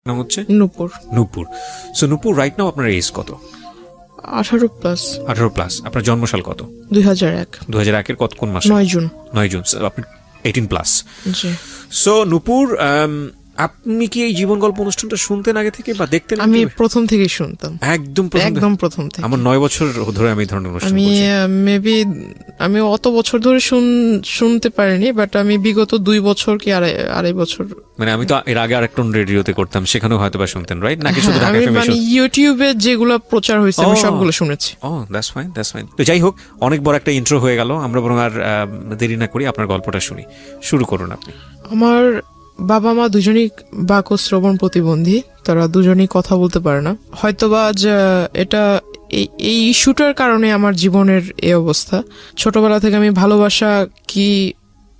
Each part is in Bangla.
নাম হচ্ছে নূপুর। নূপুর। সো নূপুর, রাইট নাও আপনার এজ কত? 18+। 18+। আপনার জন্মসাল কত? 2001। 2001-এর কত কোন মাসে? 9 জুন। 9 জুন। আপনি 18+। জি। সো নূপুর, আপনি কি এই জীবন গল্প অনুষ্ঠানটা শুনতেন আগে থেকে বা দেখতেন? আমি প্রথম থেকেই শুনতাম, একদম প্রথম থেকে। আমার 9 বছর ধরে আমি এই ধরনের অনুষ্ঠান আমি করছি। মেবি আমি অত বছর ধরে শুনতে পারিনি, বাট আমি বিগত 2 বছর কি আড়াই বছর, মানে আমি তো এর আগে আরেকটা রেডিওতে করতাম, সেখানেও হয়তো বা শুনতেন, রাইট? নাকি শুধু ঢাকা আমি এফএম? মানে ইউটিউবে যেগুলো প্রচার হয়েছে আমি সবগুলো শুনেছি। ও দ্যাটস ফাইন, দ্যাটস ফাইন। তো যাই হোক, অনেক বড় একটা ইন্ট্রো হয়ে গেল, আমরা বরং আর দেরি না করি আপনার গল্পটা শুনি। শুরু করুন আপনি। আমার বাবা মা দুজনই বাক ও শ্রবণ প্রতিবন্ধী, তারা দুজনই কথা বলতে পারে না। হয়তোবা এটা এই ইস্যুটার কারণে আমার জীবনের এই অবস্থা। ছোটবেলা থেকে আমি ভালোবাসা কি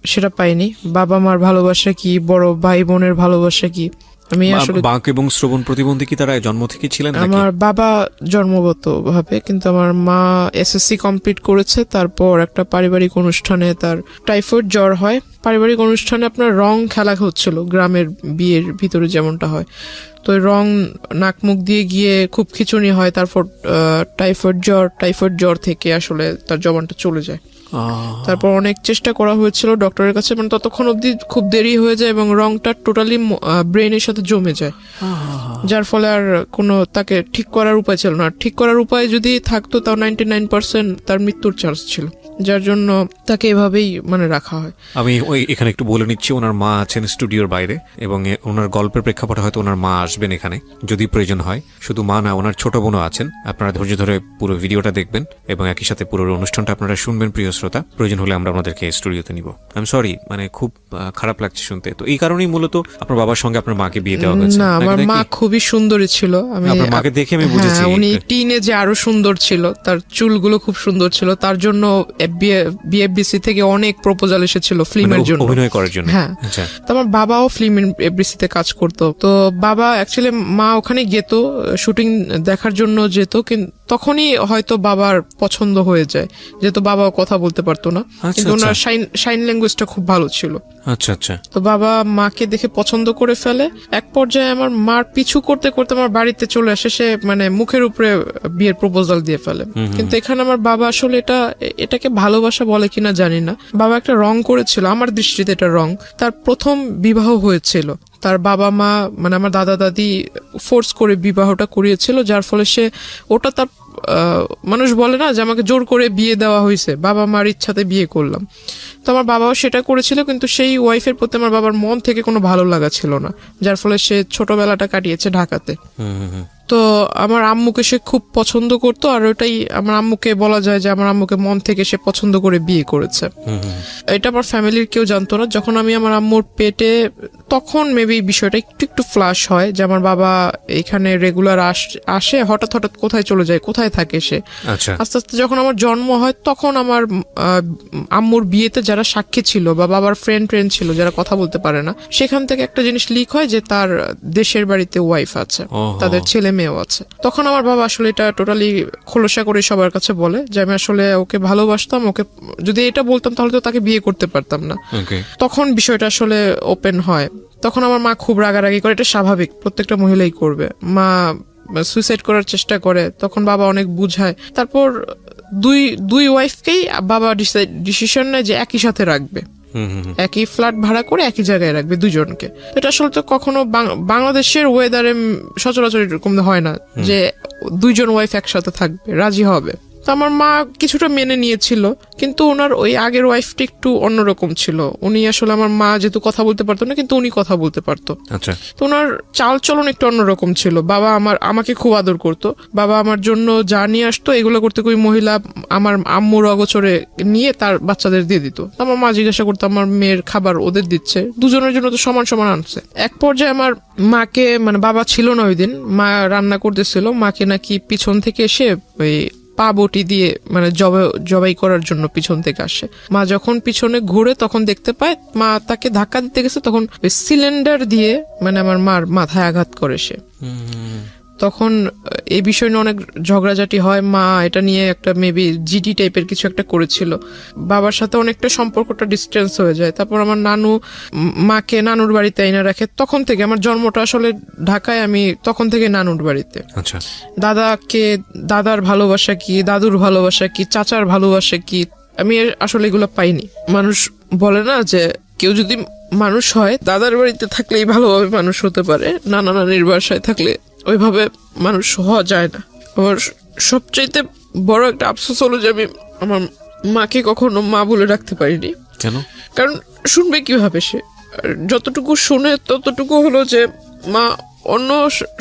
সেটা পাইনি, বাবা মার ভালোবাসা কি, বড় ভাই বোনের ভালোবাসা কি, আমি আসলে। বাক এবং শ্রবণ প্রতিবন্ধী কি তারা জন্ম থেকে ছিলেন? আমার বাবা জন্মগত ভাবে, কিন্তু আমার মা এসএসসি কমপ্লিট করেছে, তারপর একটা পারিবারিক অনুষ্ঠানে তার টাইফয়েড জ্বর হয়। পারিবারিক অনুষ্ঠানে আপনার রং খেলা হচ্ছিল, গ্রামের বিয়ের ভিতরে যেমনটা হয়। তো রং নাক মুখ দিয়ে গিয়ে খুব খিচুনি হয়, তারপর টাইফয়েড জ্বর থেকে আসলে তার জবানটা চলে যায়। তারপর অনেক চেষ্টা করা হয়েছিল ডক্টরের কাছে, মানে ততক্ষণ অবধি খুব দেরি হয়ে যায় এবং রংটা টোটালি ব্রেনের সাথে জমে যায়, যার ফলে আর কোনো তাকে ঠিক করার উপায় ছিল না। ঠিক করার উপায় যদি থাকতো তাও 99% তার মৃত্যুর চান্স ছিল, যার জন্য তাকে এভাবেই মানে রাখা হয়। আমি এখানে একটু বলে নিচ্ছি, ওনার মা আছেন স্টুডিওর বাইরে এবং ওনার গল্পের প্রেক্ষাপটে হয়তো ওনার মা আসবেন এখানে যদি প্রয়োজন হয়। শুধু মা না, ওনার ছোট বোনও আছেন। আপনারা ধৈর্য ধরে পুরো ভিডিওটা দেখবেন এবং একই সাথে পুরো অনুষ্ঠানটা আপনারা শুনবেন প্রিয় শ্রোতা। প্রয়োজন হলে আমরা ওনাদেরকে স্টুডিওতে নিব। আই এম সরি, মানে খুব খারাপ লাগছে শুনতে। তো এই কারণেই মূলত আপনার বাবার সঙ্গে আপনার মাকে বিয়ে দেওয়া হয়েছে? না, আমার মা খুবই সুন্দরী ছিল। আমি আপনার মাকে দেখে আমি বুঝেছি উনি টিনেজে আরো সুন্দর ছিল, তার চুলগুলো খুব সুন্দর ছিল। তার জন্য বিএফডিসি থেকে অনেক প্রপোজাল এসেছিল ফিল্মের জন্য, অভিনয় করার জন্য। হ্যাঁ, তো আমার বাবাও ফিল্ম এফডিসিতে কাজ করতো। তো বাবা অ্যাকচুয়ালি, মা ওখানে যেত শুটিং দেখার জন্য যেত, কিন্তু তখনই হয়তো বাবার পছন্দ হয়ে যায়, যেহেতু বাবাও কথা বলতে পারতো না, কিন্তু ওনার সাইন ল্যাঙ্গুয়েজটা খুব ভালো ছিল। আচ্ছা আচ্ছা। তো বাবা মাকে দেখে পছন্দ করে ফেলে। এক পর্যায়ে আমার মার পিছু করতে করতে আমার বাড়িতে চলে আসে, সে মানে মুখের উপরে বিয়ের প্রপোজাল দিয়ে ফেলে। কিন্তু এখানে আমার বাবা আসলে এটাকে ভালোবাসা বলে কিনা জানি না, বাবা একটা রং করেছিল, আমার দৃষ্টিতে এটা রং। তার প্রথম বিবাহ হয়েছিল, তার বাবা মা মানে আমার দাদা দাদি ফোর্স করে বিবাহটা করিয়েছিল, যার ফলে সে ওটা তার মানুষ বলে না যে আমাকে জোর করে বিয়ে দেওয়া হয়েছে, বাবা মার ইচ্ছাতে বিয়ে করলাম। তো আমার বাবাও সেটা করেছিল, কিন্তু সেই ওয়াইফের প্রতি আমার বাবার মন থেকে কোনো ভালো লাগা ছিল না, যার ফলে সে ছোটবেলাটা কাটিয়েছে ঢাকাতে। তো আমার আম্মুকে সে খুব পছন্দ করতো, আর ওটাই আমার আম্মুকে বলা যায় যে আমার আম্মুকে মন থেকে সে পছন্দ করে বিয়ে করেছে। এটা আমার ফ্যামিলির কেউ জানতো না। যখন আমি আমার আম্মুর পেটে, তখন মেবি বিষয়টা একটু ফ্লাশ হয় যে আমার বাবা এখানে রেগুলার আসে, হঠাৎ হঠাৎ কোথায় চলে যায়, কোথায় থাকে সে। আস্তে আস্তে যখন আমার জন্ম হয়, তখন আমার আম্মুর বিয়েতে যারা সাক্ষী ছিল বা বাবার ফ্রেন্ড ছিল যারা কথা বলতে পারে না, সেখান থেকে একটা জিনিস লিক হয় যে তার দেশের বাড়িতে ওয়াইফ আছে, তাদের ছেলে মেয়েও আছে। তখন আমার বাবা আসলে এটা টোটালি খোলসা করে সবার কাছে বলে যে আমি আসলে ওকে ভালোবাসতাম, ওকে যদি এটা বলতাম তাহলে তো তাকে বিয়ে করতে পারতাম না। তখন বিষয়টা আসলে ওপেন হয়। তখন আমার মা খুব রাগারাগি করে, এটা স্বাভাবিক, প্রত্যেকটা মহিলাই করবে। মা সুইসাইড করার চেষ্টা করে, তখন বাবা অনেক বুঝায়। তারপর দুই ওয়াইফকেই বাবা ডিসিশন নেয় যে একই সাথে রাখবে, একই ফ্ল্যাট ভাড়া করে একই জায়গায় রাখবে দুজনকে। এটা আসলে তো কখনো বাংলাদেশের ওয়েদারে সচরাচর এরকম হয় না যে দুইজন ওয়াইফ একসাথে থাকবে, রাজি হবে। তো আমার মা কিছুটা মেনে নিয়েছিল, কিন্তু ওনার ওই আগের ওয়াইফটা একটু অন্যরকম ছিল। উনি আসলে, আমার মা যেহেতু কথা বলতে পারতো না, কিন্তু উনি কথা বলতে পারতো। তো ওনার চাল চলন একটু অন্যরকম ছিল। বাবা আমাকে খুব আদর করতো, বাবা আমার জন্য যা নিয়ে আসতো এগুলো করতে ওই মহিলা আমার আম্মুর অগোচরে নিয়ে তার বাচ্চাদের দিয়ে দিত। আমার মা জিজ্ঞাসা করতো আমার মেয়ের খাবার ওদের দিচ্ছে, দুজনের জন্য তো সমান সমান আনছে। এক পর্যায়ে আমার মাকে, মানে বাবা ছিল না ওই দিন, মা রান্না করতেছিল, মাকে নাকি পিছন থেকে এসে ওই পা বটি দিয়ে মানে জবাই করার জন্য পিছন থেকে আসে। মা যখন পিছনে ঘুরে তখন দেখতে পায় মা তাকে ধাক্কা দিতে গেছে, তখন ওই সিলিন্ডার দিয়ে মানে আমার মার মাথায় আঘাত করে সে। তখন এই বিষয় নিয়ে অনেক ঝগড়াঝাটি হয়। মা এটা নিয়ে একটা মেবি জিডি টাইপের কিছু একটা করেছিল, বাবার সাথে অনেকটা সম্পর্কটা ডিস্টেন্স হয়ে যায়। তারপর আমার নানু মাকে নানুর বাড়িতে এনে রাখে। তখন থেকে আমার জন্মটা আসলে ঢাকায়, আমি তখন থেকে নানুর বাড়িতে। আচ্ছা, দাদার ভালোবাসা কি, দাদুর ভালোবাসা কি, চাচার ভালোবাসা কি, আমি আসলে এগুলো পাইনি। মানুষ বলে না যে কেউ যদি মানুষ হয় দাদার বাড়িতে থাকলেই ভালোভাবে মানুষ হতে পারে, নানা নানির বাসায় থাকলে ওইভাবে মানুষ হওয়া যায় না। আমার সবচাইতে বড় একটা আফসোস হলো যে আমি আমার মাকে কখনো মা বলে রাখতে পারিনি। কেন? কারণ শুনবে কিভাবে সে? যতটুকু শুনে ততটুকু হলো যে মা অন্য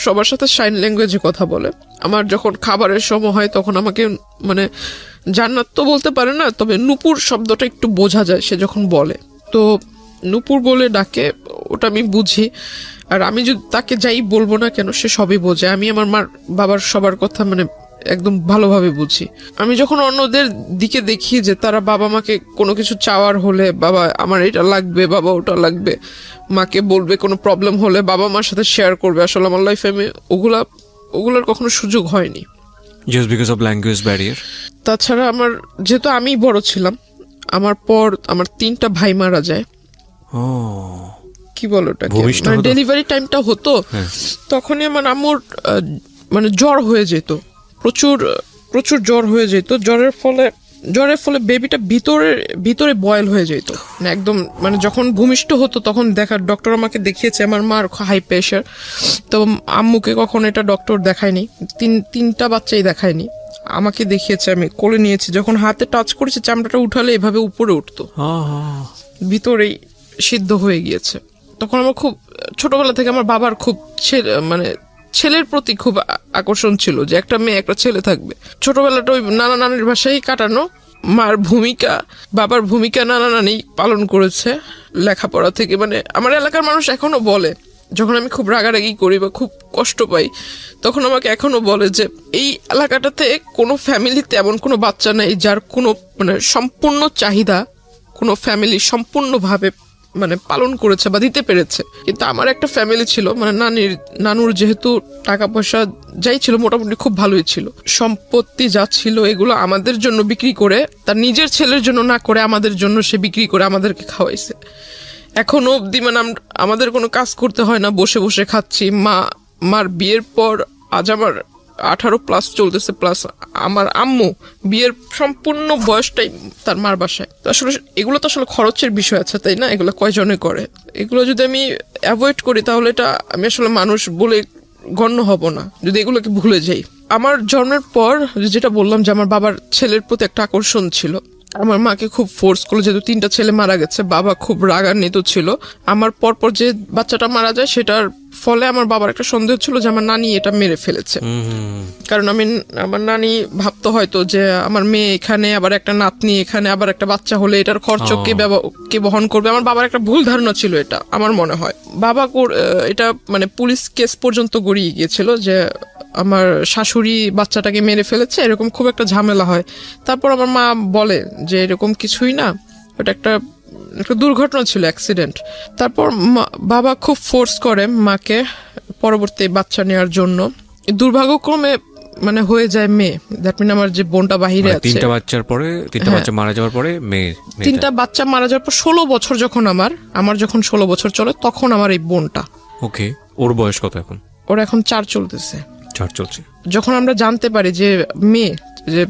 সবার সাথে সাইন ল্যাঙ্গুয়েজে কথা বলে। আমার যখন খাবারের সময় হয় তখন আমাকে মানে জান্নাত তো বলতে পারে না, তবে নূপুর শব্দটা একটু বোঝা যায় সে যখন বলে, তো নূপুর বলে ডাকে, ওটা আমি বুঝি। আর আমি যদি তাকে যাই বলবো না কেন সে সবই বোঝে। আমি আমার মার বাবার সবার কথা মানে একদম ভালোভাবে বুঝি। আমি যখন অন্যদের দিকে দেখি যে তারা বাবা মাকে কোনো কিছু চাওয়ার হলে, বাবা আমার এটা লাগবে, বাবা ওটা লাগবে, মাকে বলবে, কোনো প্রবলেম হলে বাবা মার সাথে শেয়ার করবে, আসলে আমার লাইফে আমি ওগুলোর কখনো সুযোগ হয়নি। Just because of language barrier. তাছাড়া আমার যেহেতু আমি বড় ছিলাম, আমার পর আমার 3টা ভাই মারা যায়। কি বলো ওটাকে, মানে ডেলিভারি টাইমটা হতো, তখনই আমার আম্মুর মানে জ্বর হয়ে যেত, প্রচুর জ্বর হয়ে যেত। জ্বরের ফলে বেবিটা ভিতরে বয়েল হয়ে যেত, মানে একদম মানে যখন ভূমিষ্ঠ হতো তখন ডক্টর আমাকে দেখিয়েছে। আমার মার হাই প্রেশার, তো আম্মুকে কখনো এটা ডক্টর দেখায়নি, 3টা বাচ্চাই দেখায়নি, আমাকে দেখিয়েছে। আমি কোলে নিয়েছি, যখন হাতে টাচ করেছে চামড়াটা উঠালে এভাবে উপরে উঠতো, ভিতরেই সিদ্ধ হয়ে গিয়েছে। তখন আমার খুব ছোটবেলা থেকে আমার বাবার খুব মানে ছেলের প্রতি খুব আকর্ষণ ছিল, যে একটা মেয়ে একটা ছেলে থাকবে। ছোটবেলাটা ওই নানা নানির বাসায় কাটানো, মার ভূমিকা বাবার ভূমিকা নানা নানি পালন করেছে লেখাপড়া থেকে। মানে আমার এলাকার মানুষ এখনো বলে, যখন আমি খুব রাগারাগি করি বা খুব কষ্ট পাই তখন আমাকে এখনো বলে যে এই এলাকাটাতে কোনো ফ্যামিলিতে এমন কোনো বাচ্চা নেই যার কোনো মানে সম্পূর্ণ চাহিদা কোনো ফ্যামিলি সম্পূর্ণভাবে মানে পালন করেছে বা দিতে পেরেছে। কিন্তু আমার একটা ফ্যামিলি ছিল, মানে নানুর যেহেতু টাকা পয়সা যাই ছিল মোটামুটি খুব ভালোই ছিল, সম্পত্তি যা ছিল এগুলো আমাদের জন্য বিক্রি করে, তার নিজের ছেলের জন্য না করে আমাদের জন্য সে বিক্রি করে আমাদেরকে খাওয়াইছে। এখনো অব্দি মানে আমাদের কোনো কাজ করতে হয় না, বসে বসে খাচ্ছি। মার বিয়ের পর আজ আমার 18+ চলতেছে, প্লাস আমার আম্মু বিয়ের সম্পূর্ণ বয়সটাই তার মার বাসায়। তো আসলে এগুলো তো আসলে খরচের বিষয় আছে, তাই না? এগুলো কয়জনে করে? এগুলো যদি আমি অ্যাভয়েড করি তাহলে এটা আমি আসলে মানুষ বলে গণ্য হব না, যদি এগুলোকে ভুলে যাই। আমার জন্মের পর যেটা বললাম যে আমার বাবার ছেলের প্রতি একটা আকর্ষণ ছিল, আমার মাকে খুব ফোর্স করলো, যেহেতু 3টা ছেলে মারা গেছে, বাবা খুব রাগান্বিত ছিল। আমার পরপর যে বাচ্চাটা মারা যায় সেটার ফলে আমার বাবার একটা সন্দেহ ছিল যে আমার নানি এটা মেরে ফেলেছে। কারণ আমার নানি ভাবতো হয়তো যে আমার মেয়ে এখানে, আবার একটা নাতনি এখানে, আবার একটা বাচ্চা হলে এটার খরচ কে বহন করবে। আমার বাবার একটা ভুল ধারণা ছিল এটা, আমার মনে হয়। বাবা এটা মানে পুলিশ কেস পর্যন্ত গড়িয়ে গিয়েছিল যে আমার শাশুড়ি বাচ্চাটাকে মেরে ফেলেছে, এরকম খুব একটা ঝামেলা হয়। তারপর আমার মা বলে যে এরকম কিছুই না, ওটা একটা দুর্ঘটনা ছিল, অ্যাক্সিডেন্ট। তারপর বাবা খুব ফোর্স করে মাকে পরবর্তী বাচ্চা নেওয়ার জন্য। দুর্ভাগ্যক্রমে মানে হয়ে যায় মেয়ে, দ্যাট মিন আমার যে বোনটা বাহিরে আছে, 3টা বাচ্চা মারা যাওয়ার পরে মেয়ে, 3টা বাচ্চা মারা যাওয়ার পর 16 বছর যখন আমার যখন 16 বছর চলে তখন আমার এই বোনটা। ওকে, ওর বয়স কত এখন? ওর এখন 4 চলতেছে। 4 চলছে। যখন আমরা জানতে পারি যে মেয়ে, যে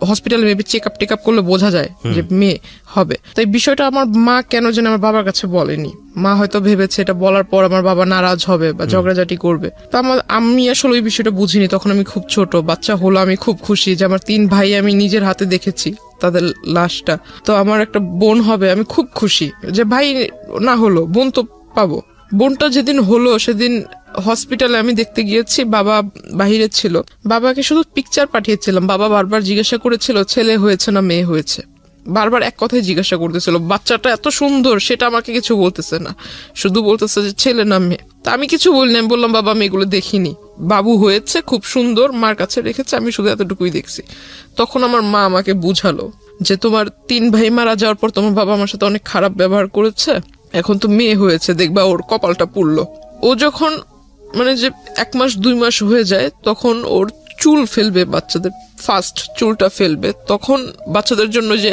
হসপিটালে মেবি চেক আপ করলে বোঝা যায় যে মেয়ে হবে, তো এই বিষয়টা আমার মা কেন যেন আমার বাবার কাছে বলেনি। মা হয়তো ভেবেছে এটা বলার পর আমার বাবা নারাজ হবে বা ঝগড়াঝাটি করবে। তো আমি আসলে ওই বিষয়টা বুঝিনি, তখন আমি খুব ছোট। বাচ্চা হলো, আমি খুব খুশি যে আমার 3 ভাই আমি নিজের হাতে দেখেছি তাদের লাশটা। তো আমার একটা বোন হবে, আমি খুব খুশি যে ভাই না হলো বোন তো পাবো। বোনটা যেদিন হলো সেদিন হসপিটালে আমি দেখতে গিয়েছি, বাবা বাহিরে ছিল। বাবাকে শুধু পিকচার পাঠিয়েছিলাম, বাবা বারবার জিজ্ঞাসা করেছিল ছেলে হয়েছে না মেয়ে হয়েছে, বারবার এক কথাই জিজ্ঞাসা করতেছিল। বাচ্চাটা এত সুন্দর সেটা আমাকে কিছু বলতেছে না, শুধু বলতেছে যে ছেলে না মেয়ে। তা আমি কিছু বলিনি, আমি বললাম বাবা আমি এগুলো দেখিনি, বাবু হয়েছে খুব সুন্দর, মার কাছে রেখেছে, আমি শুধু এতটুকুই দেখছি। তখন আমার মা আমাকে বুঝালো যে তোমার 3 ভাই মারা যাওয়ার পর তোমার বাবা আমার সাথে অনেক খারাপ ব্যবহার করেছে, এখন তো মেয়ে হয়েছে, দেখবা ওর কপালটা পুড়লো। ও যখন মানে যে 1 মাস 2 মাস হয়ে যায় তখন ওর চুল ফেলবে, বাচ্চাদের ফার্স্ট চুলটা ফেলবে, তখন বাচ্চাদের জন্য যে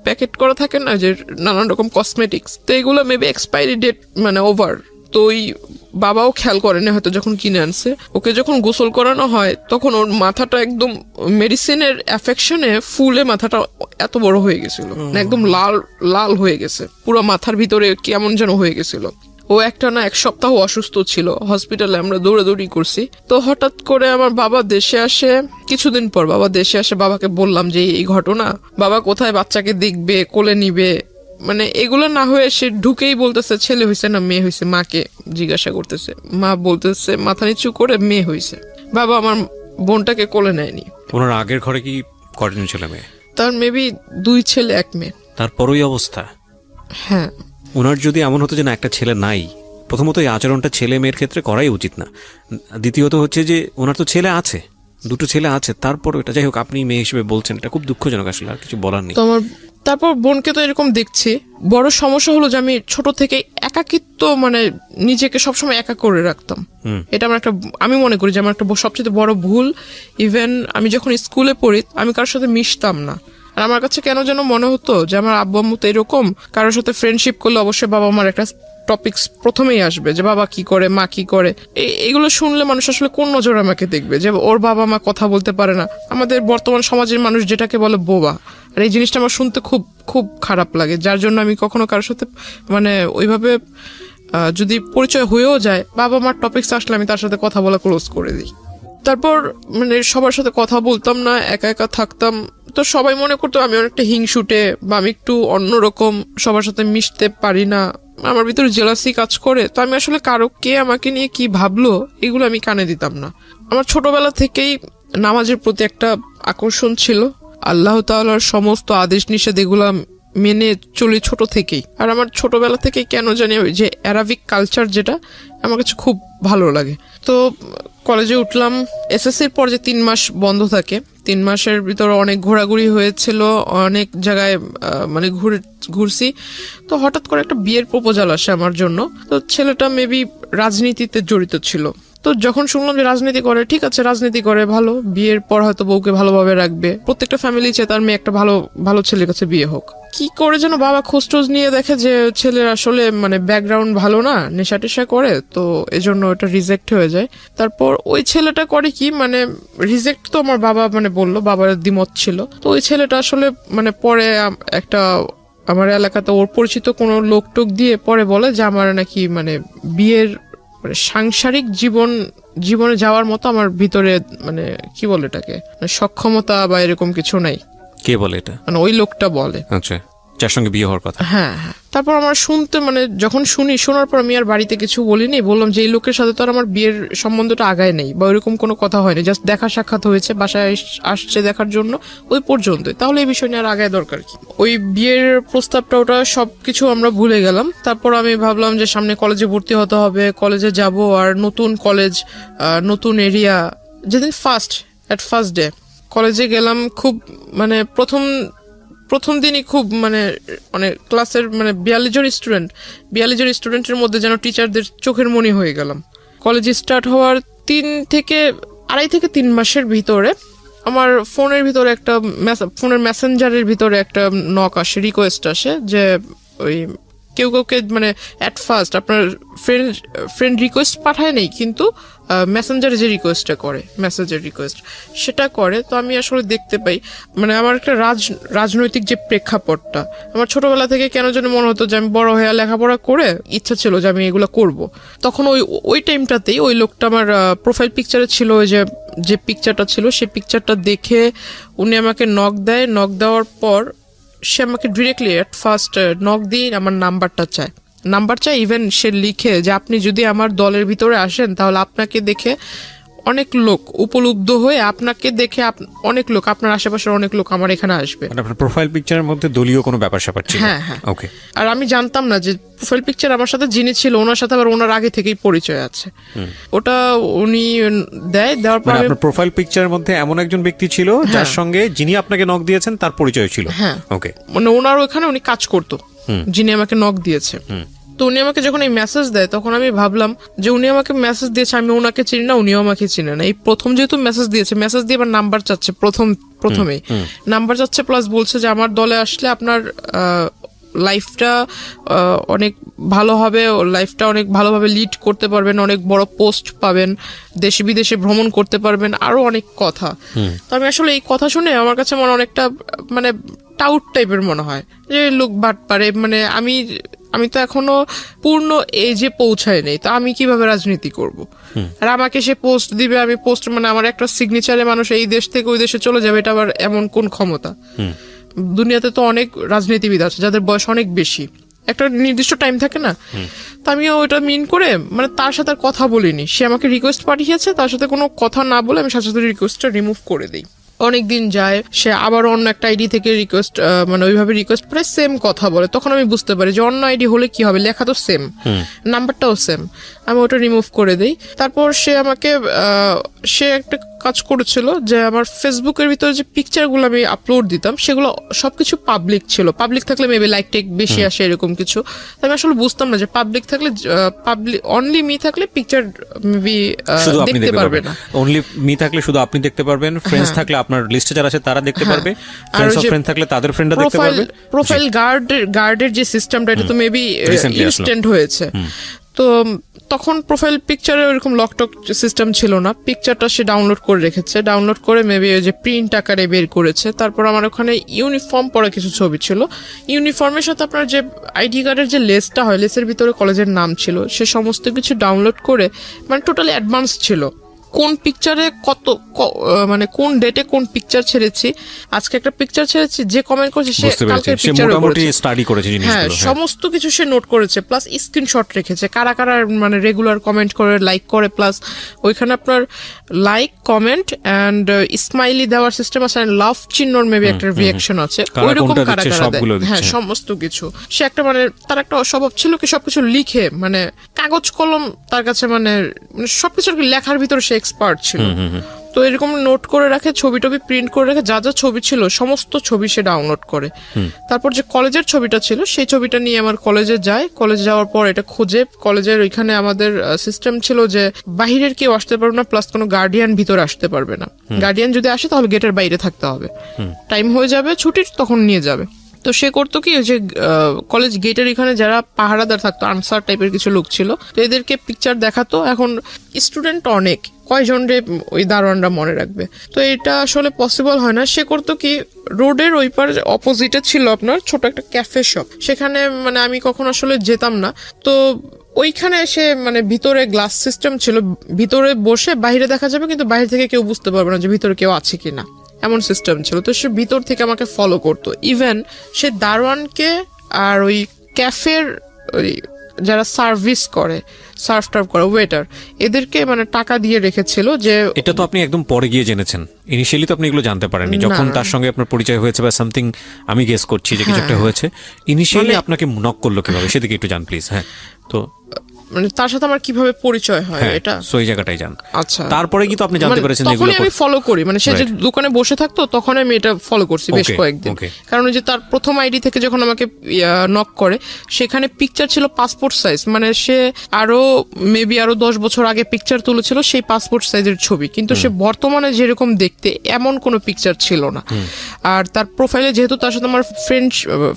প্যাকেট করা থাকে না যে নানান রকম কসমেটিক্স, তো এগুলো মেবি এক্সপায়ারি ডেট মানে ওভার, তো ওই বাবাও খেয়াল করেনি হয়তো যখন কিনে আনছে। ওকে যখন গোসল করানো হয় তখন ওর মাথাটা একদম মেডিসিনের অ্যাফেকশনে ফুলে মাথাটা এত বড় হয়ে গেছিল, মানে একদম লাল লাল হয়ে গেছে, পুরো মাথার ভিতরে কেমন যেন হয়ে গেছিল। ও একটা না 1 সপ্তাহ অসুস্থ ছিল, হসপিটালে আমরা দৌড়াদৌড়ি করছি। তো হঠাৎ করে আমার বাবা দেশে আসে, কিছুদিন পর বাবা দেশে আসে, বাবাকে বললাম যে এই ঘটনা, বাবা কোথায় বাচ্চাকে দেখবে, কোলে নিবে, মানে এগুলো না হয়ে সে ঢুকেই বলতেছে ছেলে হয়েছে না মেয়ে হয়েছে, মাকে জিজ্ঞাসা করতেছে, মা বলতেছে মাথা নিচু করে মেয়ে হয়েছে। বাবা আমার বোনটাকে কোলে নেয়নি। ওনার আগের ঘরে কি কয়জন ছেলে মেয়ে? তার মেবি 2 ছেলে 1 মেয়ে। তারপরই অবস্থা। হ্যাঁ, ওনার যদি এমন হতো যে না একটা ছেলে নাই, প্রথমত এই আচরণটা ছেলে মেয়ের ক্ষেত্রে করাই উচিত না। দ্বিতীয়ত হচ্ছে যে ওনার তো ছেলে আছে, 2টো ছেলে আছে, তারপর এটা যাই হোক আপনি মেয়ে হিসেবে বলছেন, এটা খুব দুঃখজনক, আসলে আর কিছু বলার নেই। তো আমার তারপর বোনকে তো এরকম দেখছি। বড় সমস্যা হলো যে আমি ছোট থেকে একাকিত্ব, মানে নিজেকে সবসময় একা করে রাখতাম। এটা আমার একটা, আমি মনে করি যে আমার একটা সবচেয়ে বড় ভুল। ইভেন আমি যখন স্কুলে পড়ি আমি কারোর সাথে মিশতাম না, আর আমার কাছে কেন যেন মনে হতো যে আমার আব্বু আম্মু তো এরকম, কারোর সাথে ফ্রেন্ডশিপ করলে অবশ্যই বাবা আমার একটা টপিকস প্রথমেই আসবে যে বাবা কি করে, মা কি করে। এগুলো শুনলে মানুষ আসলে কোন নজরে আমাকে দেখবে যে ওর বাবা মা কথা বলতে পারে না। আমাদের বর্তমান সমাজের মানুষ যেটাকে বলে বোবা, আর এই জিনিসটা আমার শুনতে খুব খুব খারাপ লাগে, যার জন্য আমি কখনো কারোর সাথে মানে ওইভাবে যদি পরিচয় হয়েও যায়, বাবা মার টপিকস আসলে আমি তার সাথে কথা বলা ক্লোজ করে দিই। তারপর মানে সবার সাথে কথা বলতাম না, একা একা থাকতাম। তো সবাই মনে করতো আমি অনেকটা হিংসুটে বা আমি একটু অন্যরকম, সবার সাথে মিশতে পারি না, আমার ভিতরে জেলাসি কাজ করে। তো আমি আসলে কারো কে আমাকে নিয়ে কি ভাবলো এগুলো আমি কানে দিতাম না। আমার ছোটবেলা থেকেই নামাজের প্রতি একটা আকর্ষণ ছিল, আল্লাহ তাআলার সমস্ত আদেশ নিষেধ এগুলা মেনে চলি ছোট থেকেই। আর আমার ছোটবেলা থেকেই কেন জানি ওই যে অ্যারাবিক কালচার যেটা আমার কাছে খুব ভালো লাগে। তো কলেজে উঠলাম, এসএসসির পর যে 3 মাস বন্ধ থাকে, 3 মাসের ভিতরে অনেক ঘোরাঘুরি হয়েছিল, অনেক জায়গায় মানে ঘুরছি। তো হঠাৎ করে একটা বিয়ের প্রপোজাল আসে আমার জন্য। তো ছেলেটা মেবি রাজনীতিতে জড়িত ছিল। তো যখন শুনলাম যে রাজনীতি করে, ঠিক আছে রাজনীতি করে ভালো, বিয়ের পর হয়তো বউকে ভালোভাবে রাখবে, প্রত্যেকটা ফ্যামিলি চায় তার মেয়ে একটা ভালো ভালো ছেলের কাছে বিয়ে হোক। কি করে যেন বাবা খোঁজ নিয়ে দেখে যে ছেলের আসলে মানে ব্যাকগ্রাউন্ড ভালো না, নেশা টেশা করে, তো এজন্য ওটা রিজেক্ট হয়ে যায়। তারপর ওই ছেলেটা করে কি, মানে রিজেক্ট তো আমার বাবা মানে বললো, বাবার দ্বিমত ছিল। তো ওই ছেলেটা আসলে মানে পরে একটা আমার এলাকাতে ওর পরিচিত কোনো লোক টোক দিয়ে পরে বলে যে আমার নাকি মানে বিয়ের মানে সাংসারিক জীবনে যাওয়ার মতো আমার ভিতরে মানে কি বলে এটাকে মানে সক্ষমতা বা এরকম কিছু নাই। কে বলে এটা? মানে ওই লোকটা বলে। আচ্ছা, যার সঙ্গে বিয়ে হওয়ার কথা। হ্যাঁ হ্যাঁ। তারপর আমার শুনতে মানে যখন শোনার পর আমি আর বাড়িতে কিছু বলিনি, বললাম যে এই লোকের সাথে তো আর আমার বিয়ের সম্বন্ধটা আগায় নেই বা ওইরকম কোনো কথা হয়নি, জাস্ট দেখা সাক্ষাৎ হয়েছে, বাসায় আসছে দেখার জন্য, ওই পর্যন্তই, তাহলে এই বিষয় নিয়ে আর আগায় দরকার কি। ওই বিয়ের প্রস্তাবটা ওটা সবকিছু আমরা ভুলে গেলাম। তারপর আমি ভাবলাম যে সামনে কলেজে ভর্তি হতে হবে, কলেজে যাব, আর নতুন কলেজ, নতুন এরিয়া। যেদিন ফার্স্ট ডে কলেজে গেলাম, খুব মানে প্রথম দিনই খুব মানে ক্লাসের মানে 42 জন স্টুডেন্টের মধ্যে যেন টিচারদের চোখের মনি হয়ে গেলাম। কলেজে স্টার্ট হওয়ার 2.5 থেকে 3 মাসের ভিতরে আমার ফোনের ভিতরে একটা ফোনের মেসেঞ্জারের ভিতরে একটা নক আসে, রিকোয়েস্ট আসে যে ওই কেউ কাউকে মানে অ্যাট ফার্স্ট আপনার ফ্রেন্ড রিকোয়েস্ট পাঠায় নেই, কিন্তু মেসেঞ্জারে যে রিকোয়েস্টটা করে, মেসেজের রিকোয়েস্ট সেটা করে। তো আমি আসলে দেখতে পাই মানে আমার একটা রাজনৈতিক যে প্রেক্ষাপটটা, আমার ছোটবেলা থেকে কেন যেন মনে হতো যে আমি বড় হয়ে লেখাপড়া করে ইচ্ছা ছিল যে আমি এগুলো করব। তখন ওই টাইমটাতেই ওই লোকটা আমার প্রোফাইল পিকচারে ছিল, ওই যে পিকচারটা ছিল সেই পিকচারটা দেখে উনি আমাকে নক দেওয়ার পর সে আমাকে ডিরেক্টলি অ্যাট ফার্স্ট নক দিয়ে আমার নাম্বার চায়। ইভেন সে লিখে যে আপনি যদি আমার দলের ভিতরে আসেন তাহলে আপনাকে দেখে অনেক লোক উপলব্ধ হয়ে, আপনাকে দেখে অনেক লোক, আপনার আশেপাশের অনেক লোক আমার এখানে আসবে। আপনার প্রোফাইল পিকচারের মধ্যে দলীয় কোনো ব্যাপার স্যাপার ছিল? হ্যাঁ হ্যাঁ। ওকে। আর আমি জানতাম না যে প্রোফাইল পিকচার আমার সাথে যিনি ছিল ওনার সাথে আবার ওনার আগে থেকেই পরিচয় আছে। ওটা উনি দেওয়ার পর আপনার প্রোফাইল পিকচারের মধ্যে এমন একজন ব্যক্তি ছিল যার সঙ্গে যিনি আপনাকে নক দিয়েছেন তার পরিচয় ছিল। হ্যাঁ ওকে। মানে ওনার ওখানে উনি কাজ করতো, যিনি আমাকে নক দিয়েছে। তো উনি আমাকে যখন এই মেসেজ দেয় তখন আমি ভাবলাম যে উনি আমাকে মেসেজ দিয়েছে, আমি ওনাকে চিনি না, উনিও আমাকে চিনে না। এই প্রথম যেহেতু মেসেজ দিয়েছে, মেসেজ দিয়ে আবার নাম্বার চাচ্ছে প্রথমেই নাম্বার চাচ্ছে, প্লাস বলছে যে আমার দলে আসলে আপনার লাইফটা অনেক ভালো হবে, লাইফটা অনেক ভালোভাবে লিড করতে পারবেন, অনেক বড় পোস্ট পাবেন, দেশে বিদেশে ভ্রমণ করতে পারবেন, আরো অনেক কথা। তো আমি আসলে এই কথা শুনে আমার কাছে মনে অনেকটা মানে টাউট টাইপের মনে হয় যে লোক বাট পারে, মানে আমি তো এখনো পূর্ণ এজে পৌঁছায় নেই, তো আমি কিভাবে রাজনীতি করব? আর আমাকে সে পোস্ট দিবে, আমি পোস্ট মানে আমার একটা সিগনেচারে মানুষ এই দেশ থেকে ওই দেশে চলে যাবে, এটা আবার এমন কোন ক্ষমতা? দুনিয়াতে তো অনেক রাজনীতিবিদ আছে যাদের বয়স অনেক বেশি, একটা নির্দিষ্ট টাইম থাকে না। তো আমিও ওটা মিন করে মানে তার সাথে আর কথা বলিনি, সে আমাকে রিকোয়েস্ট পাঠিয়েছে, তার সাথে কোনো কথা না বলে আমি সাথে সাথে রিকোয়েস্টটা রিমুভ করে দিই। অনেকদিন যায়, সে আবার অন্য একটা আইডি থেকে রিকোয়েস্ট মানে ওইভাবে রিকোয়েস্ট করে সেম কথা বলে, তখন আমি বুঝতে পারি যে অন্য আইডি হলে কি হবে, লেখা তো সেম, নাম্বারটাও সেম, আমি ওটা রিমুভ করে দিই। তারপর সে আমাকে সে একটা কাজ করেছিল যে আমার ফেসবুকের ভিতরে যে পিকচারগুলো আমি আপলোড দিতাম সেগুলো সবকিছু পাবলিক ছিল, পাবলিক থাকলে মেবি লাইক টেক বেশি আসে এরকম কিছু। আমি আসলে বুঝতাম না যে পাবলিক থাকলে পাবলিক অনলি মি থাকলে পিকচার মেবি দেখতে পারবে না, অনলি মি থাকলে শুধু আপনি দেখতে পারবেন, ফ্রেন্ডস থাকলে আপনার লিস্টে যারা আছে তারা দেখতে পারবে, ফ্রেন্ডস অফ ফ্রেন্ড থাকলে তাদের ফ্রেন্ডরা দেখতে পারবে। প্রোফাইল গার্ডের যে সিস্টেমটা এটা তো মেবি ইনস্ট্যান্ট হয়েছে। তো তখন প্রোফাইল পিকচারে ওইরকম লকটক সিস্টেম ছিল না, পিকচারটা সে ডাউনলোড করে রেখেছে, ডাউনলোড করে মেবি ওই যে প্রিন্ট আকারে বের করেছে। তারপর আমার ওখানে ইউনিফর্ম পরা কিছু ছবি ছিল, ইউনিফর্মের সাথে আপনার যে আইডি কার্ডের যে লেসটা হয়, লেসের ভিতরে কলেজের নাম ছিল, সে সমস্ত কিছু ডাউনলোড করে মানে টোটালি অ্যাডভান্স ছিল, কোন পিকচারে মানে কোন ডেটে কোন পিকচার ছেড়েছি, আজকে একটা পিকচার ছেড়েছি, যে কমেন্ট করেছে সে কালকের পিকচার স্টাডি করেছে জিনিসগুলো, হ্যাঁ সমস্ত কিছু সে নোট করেছে, প্লাস স্ক্রিনশট রেখেছে কারা কারা মানে রেগুলার কমেন্ট করে, লাইক করে, প্লাস ওইখানে আপনার লাইক কমেন্ট এন্ড স্মাইলি দেওয়ার সিস্টেম আছে, লাভ চিহ্নর মেবি একটা রিঅ্যাকশন আছে, ওইরকম কারা কারা দেয়, হ্যাঁ সমস্ত কিছু। সে একটা মানে তার একটা স্বভাব ছিল কি সবকিছু লিখে, মানে কাগজ কলম তার কাছে মানে সবকিছু লেখার ভিতরে সে এক্সপার্ট ছিল। তো এরকম নোট করে রাখে, ছবি টবি প্রিন্ট করে রাখে, যা যা ছবি ছিল সমস্ত ছবি সে ডাউনলোড করে। তারপর যে কলেজের ছবিটা ছিল সেই ছবিটা নিয়ে আমার কলেজে যায়, কলেজে যাওয়ার পর এটা খোঁজে, কলেজের ওইখানে আমাদের সিস্টেম ছিল যে বাহিরের কেউ আসতে পারবে না, প্লাস কোনো গার্ডিয়ান ভিতরে আসতে পারবে না, গার্ডিয়ান যদি আসে তাহলে গেটের বাইরে থাকতে হবে, টাইম হয়ে যাবে ছুটির তখন নিয়ে যাবে। তো সে করতো কি যে কলেজ গেটের এখানে যারা পাহারাদার থাকতো, আনসার টাইপের কিছু লোক ছিল, তো এদেরকে পিকচার দেখাতো। এখন স্টুডেন্ট অনেক, কয়জন রে ওই দারোয়ানরা মনে রাখবে, তো এটা আসলে পসিবল হয় না। সে করতো কি রোডের ওই পার অপোজিটে ছিল আপনার ছোট একটা ক্যাফে শপ, সেখানে মানে আমি কখন আসলে যেতাম না, তো ওইখানে এসে মানে ভিতরে গ্লাস সিস্টেম ছিল, ভিতরে বসে বাইরে দেখা যাবে কিন্তু বাইরে থেকে কেউ বুঝতে পারবে না যে ভিতরে কেউ আছে কিনা, এমন সিস্টেম ছিল। তো সে ভিতর থেকে আমাকে ফলো করতো, ইভেন সে দারোয়ানকে আর ওই ক্যাফের ওই যারা সার্ভিস করে, সার্ভ টার্ভ করে, ওয়েটার, এদেরকে মানে টাকা দিয়ে রেখেছিল। যে এটা তো আপনি একদম পরে গিয়ে জেনেছেন, ইনিশিয়ালি তো আপনি এগুলো জানতে পারেননি, যখন তার সঙ্গে আপনার পরিচয় হয়েছে বা সামথিং, আমি গেস করছি যে কিছু একটা হয়েছে, ইনিশিয়ালি আপনাকে নক করলো কিভাবে সেদিকে একটু জান প্লিজ। হ্যাঁ, তো মানে তার সাথে আমার কিভাবে পরিচয় হয় এটা সেই জায়গাটাই জান। আচ্ছা, তারপরে কি তো আপনি জানতে পেরেছেন তখনই আমি ফলো করি, মানে সে যে দোকানে বসে থাকতো তখন আমি এটা ফলো করছি বেশ কয়েকদিন, কারণ যে তার প্রথম আইডি থেকে যখন আমাকে নক করে সেখানে পিকচার ছিল পাসপোর্ট সাইজ, মানে সে আরো মেবি আরো 10 বছর আগে পিকচার তুলেছিল সেই পাসপোর্ট সাইজের ছবি, কিন্তু সে বর্তমানে যেরকম দেখতে এমন কোনো পিকচার ছিল না। আর তার প্রোফাইলে যেহেতু তার সাথে আমার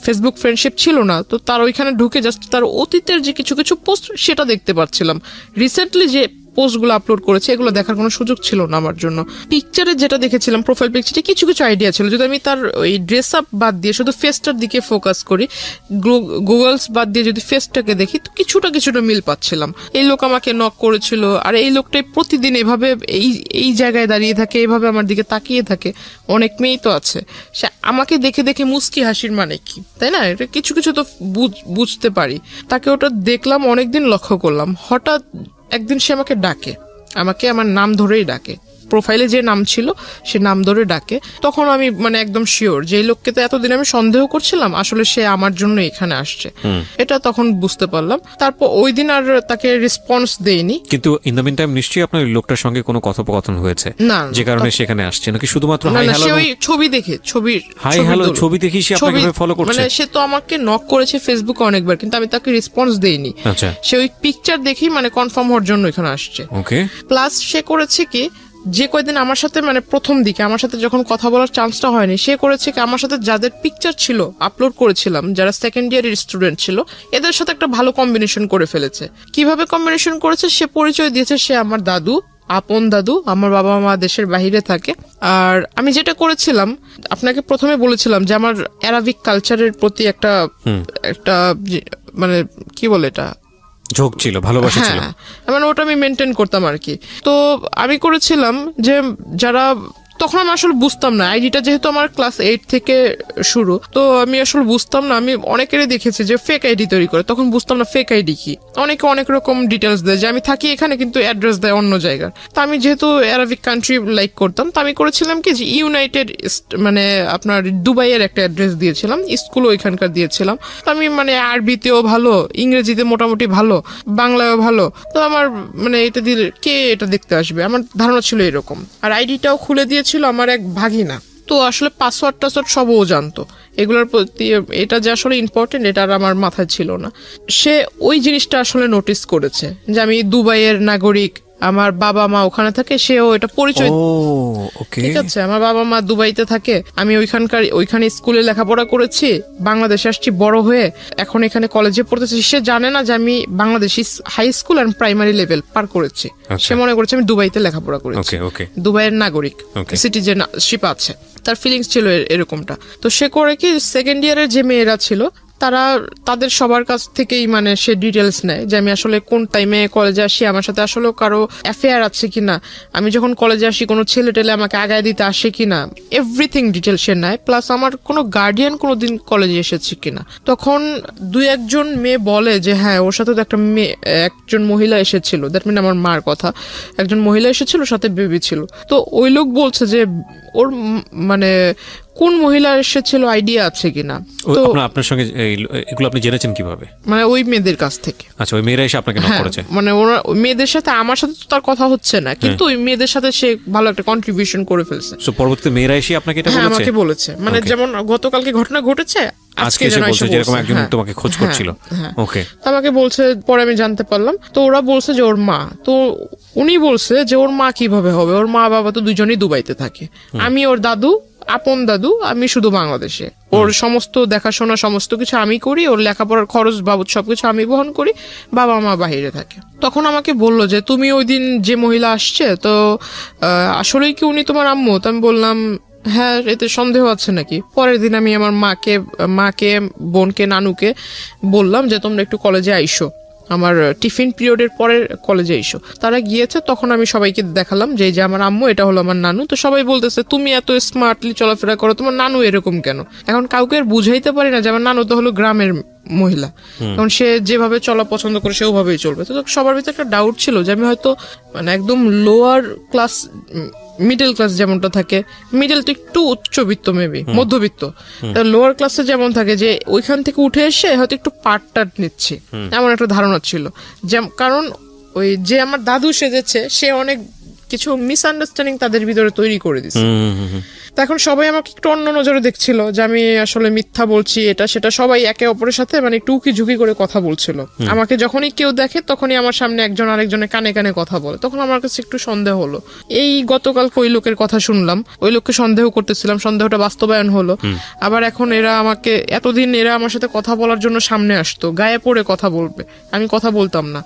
ফেসবুক ফ্রেন্ডশিপ ছিল না, তো তার ওইখানে ঢুকে জাস্ট তার অতীতের যে কিছু কিছু পোস্ট সেটা দেখতে পাচ্ছিলাম। রিসেন্টলি যে পোস্টগুলো আপলোড করেছে এগুলো দেখার কোনো সুযোগ ছিল না আমার জন্য। পিকচারে যেটা দেখেছিলাম প্রোফাইল পিকচারে কিছু কিছু আইডিয়া ছিল, যদি আমি তার ওই ড্রেস আপ বাদ দিয়ে শুধু ফেসটার দিকে ফোকাস করি, গুগলস বাদ দিয়ে যদি ফেসটাকে দেখি তো কিছুটা মিল পাচ্ছিলাম। এই লোক আমাকে নক করেছিল, আর এই লোকটাই প্রতিদিন এভাবে এই জায়গায় দাঁড়িয়ে থাকে, এভাবে আমার দিকে তাকিয়ে থাকে। অনেক মেয়েই তো আছে, সে আমাকে দেখে দেখে মুস্কি হাসির মানে কি, তাই না? এটা কিছু কিছু তো বুঝতে পারি। তাকে ওটা দেখলাম, অনেকদিন লক্ষ্য করলাম, হঠাৎ একদিন সে আমাকে ডাকে, আমাকে আমার নাম ধরেই ডাকে, প্রোফাইলে যে নাম ছিল সে নাম ধরে ডাকে, তখন আমি মানে একদম শিওর যে এই লোককে তো এতদিন আমি সন্দেহ করছিলাম, আসলে সে আমার জন্য এখানে আসছে, এটা তখন বুঝতে পারলাম। তারপর ওই দিন আর তাকে রেসপন্স দেইনি। কিন্তু ইন দ্য মিন টাইম নিশ্চয়ই আপনার ওই লোকটার সঙ্গে কোনো কথোপকথন হয়েছে না, যে কারণে সেখানে আসছে, নাকি শুধুমাত্র হাই হ্যালো? সে ওই ছবি দেখে হাই হ্যালো ছবি দেখি সে আপনাকে ফলো করছে? মানে সে তো আমাকে নক করেছে ফেসবুকে অনেকবার, কিন্তু আমি তাকে রেসপন্স দেইনি। আচ্ছা, সে ওই পিকচার দেখেই মানে কনফার্ম হওয়ার জন্য এখানে আসছে। ওকে। প্লাস সে করেছে কি, যে কয়দিন আমার সাথে মানে প্রথম দিকে আমার সাথে যখন কথা বলার চান্সটা হয়নি, সে করেছে কি আমার সাথে যাদের পিকচার ছিল আপলোড করেছিলাম, যারা সেকেন্ড ইয়ারের স্টুডেন্ট ছিল, এদের সাথে একটা ভালো কম্বিনেশন করে ফেলেছে। কিভাবে কম্বিনেশন করেছে, সে পরিচয় দিয়েছে সে আমার দাদু, আপন দাদু। আমার বাবা মা দেশের বাহিরে থাকে। আর আমি যেটা করেছিলাম, আপনাকে প্রথমে বলেছিলাম যে আমার অ্যারাবিক কালচারের প্রতি একটা মানে কি বলে এটা, ঝোঁক ছিল, ভালোবাসা ছিল, মানে ওটা আমি মেনটেন করতাম আর কি। তো আমি করেছিলাম যে যারা, তখন আমি আসলে বুঝতাম না, আইডিটা যেহেতু আমার ক্লাস 8 থেকে শুরু, তো আমি আসলে বুঝতাম না। আমি অনেকেরই দেখেছি যে ফেক আইডি তৈরি করে, তখন বুঝতাম না ফেক আইডি কি। অনেকে অনেক রকম ডিটেলস দেয় যে আমি থাকি এখানে কিন্তু অ্যাড্রেস দেয় অন্য জায়গার। তো আমি যেহেতু অ্যারাবিক কান্ট্রি লাইক করতাম, তো আমি করেছিলাম কি যে ইউনাইটেড মানে আপনার দুবাইয়ের একটা অ্যাড্রেস দিয়েছিলাম, স্কুলও ওইখানকার দিয়েছিলাম। তো আমি মানে আরবিতেও ভালো, ইংরেজিতে মোটামুটি ভালো, বাংলায়ও ভালো। তো আমার মানে এটা দিলে কে এটা দেখতে আসবে, আমার ধারণা ছিল এরকম। আর আইডিটাও খুলে দিয়েছিল আমার এক ভাগিনা। তো আসলে পাসওয়ার্ড টাসওয়ার্ড সব ও জানতো, এগুলোর প্রতি এটা যে আসলে ইম্পর্টেন্ট এটা আর আমার মাথায় ছিল না। সে ওই জিনিসটা আসলে নোটিস করেছে যে আমি দুবাইয়ের নাগরিক, আমার বাবা মা ওখানে থাকে, সেও এটা পরিচয়। ঠিক আছে, আমার বাবা মা দুবাইতে থাকে, আমি ওইখানে স্কুলে লেখাপড়া করেছি, বাংলাদেশে আসছি বড় হয়ে, এখন এখানে কলেজে পড়তেছি। সে জানে না যে আমি বাংলাদেশি হাই স্কুল আর প্রাইমারি লেভেল পার করেছি। সে মনে করছে আমি দুবাইতে লেখাপড়া করেছি, দুবাইয়ের নাগরিক, সিটিজেনশিপ আছে, তার ফিলিংস ছিল এরকমটা। তো সে করে কি, সেকেন্ড ইয়ারের যে মেয়েরা ছিল তাদের সবার কাছ থেকেই মানে সে ডিটেলস নেয় যে আমি আসলে কোন টাইমে কলেজে আসি, আমার সাথে আসলে কারো অ্যাফেয়ার আছে কিনা, আমি যখন কলেজে আসি কোনো ছেলে টেলে আমাকে আগায় দিতে আসে কিনা, এভরিথিং ডিটেল সে নেয়। প্লাস আমার কোনো গার্ডিয়ান কোনোদিন কলেজে এসেছে কিনা। তখন 2-1 মেয়ে বলে যে হ্যাঁ ওর সাথে তো একজন মহিলা এসেছিল, দ্যাট মিন আমার মার কথা, একজন মহিলা এসেছিল, সাথে বেবি ছিল। তো ওই লোক বলছে যে ওর মানে কোন মহিলা এসেছিল আইডিয়া আছে কিনা। তো আপনার সঙ্গে এগুলো আপনি জেনেছেন কিভাবে? মানে ওই মেয়েদের কাছ থেকে। আচ্ছা, ওই মেয়েরা এসে আপনাকে নক করেছে? মানে ওরা মেয়েদের সাথে, আমার সাথে তো তার কথা হচ্ছে না, কিন্তু ওই মেয়েদের সাথে সে ভালো একটা কন্ট্রিবিউশন করে ফেলছে। সো পরবর্তীতে মেয়েরা এসে আপনাকে এটা বলেছে? আমাকে বলেছে, মানে যেমন গতকালকে ঘটনা ঘটেছে, আজকে এসে বলছে যে এরকম একজন তোমাকে খোঁজ করছিল। ওকে, আমাকে বলছে, পরে আমি জানতে পারলাম। তো ওরা বলছে যে ওর মা, তো উনি বলছে যে ওর মা কিভাবে হবে, ওর মা বাবা তো দুজনেই দুবাইতে থাকে, আমি ওর দাদু, আপন দাদু, আমি শুধু বাংলাদেশে। ওর সমস্ত দেখাশোনা সমস্ত কিছু আমি করি, ওর লেখাপড়ার খরচ বাবদ সবকিছু আমি বহন করি, বাবা মা বাহিরে থাকে। তখন আমাকে বললো যে তুমি ওই দিন যে মহিলা আসছে, তো আসলেই কি উনি তোমার আম্মু? তো আমি বললাম হ্যাঁ, এতে সন্দেহ আছে নাকি। পরের দিন আমি আমার মাকে বোনকে, নানুকে বললাম যে তোমরা একটু কলেজে আইসো, আমার টিফিন পিরিয়ডের পরে কলেজে এসো। তারা গিয়েছে, তখন আমি সবাইকে দেখালাম যে এই যে আমার আম্মু, এটা হলো আমার নানু। তো সবাই বলতেছে তুমি এত স্মার্টলি চলাফেরা করো, তোমার নানু এরকম কেন? এখন কাউকে আর বুঝাইতে পারি না যে আমার নানু তো হলো গ্রামের মহিলা, কারণ সে যেভাবে চলা পছন্দ করে সে ওভাবেই চলবে। তো সবার ভিতরে একটা ডাউট ছিল যে আমি হয়তো মানে একদম লোয়ার ক্লাস, মিডল ক্লাস যেমনটা থাকে, মিডল তো একটু উচ্চবিত্ত, মেবি মধ্যবিত্ত, লোয়ার ক্লাসে যেমন থাকে, যে ওইখান থেকে উঠে এসে হয়তো একটু পাট নিচ্ছে, এমন একটা ধারণা ছিল। কারণ ওই যে আমার দাদু সেজেছে, সে অনেক কিছু মিসআন্ডারস্ট্যান্ডিং তাদের ভিতরে তৈরি করে দিচ্ছে। এখন সবাই আমাকে একটু অন্য নজরে দেখছিল যে আমি আসলে মিথ্যা বলছি, এটা সেটা। সবাই একে অপরের সাথে মানে একটু উকি ঝুঁকি করে কথা বলছিল। আমাকে যখনই কেউ দেখে তখনই আমার সামনে একজন আরেকজনের কানে কানে কথা বলে, তখন আমার কাছে একটু সন্দেহ হলো। এই গতকালকে ওই লোকের কথা শুনলাম, ওই লোককে সন্দেহ করতেছিলাম, সন্দেহটা বাস্তবায়ন হলো। আবার এখন এরা আমাকে, এতদিন এরা আমার সাথে কথা বলার জন্য সামনে আসতো, গায়ে পড়ে কথা বলবে, আমি কথা বলতাম না।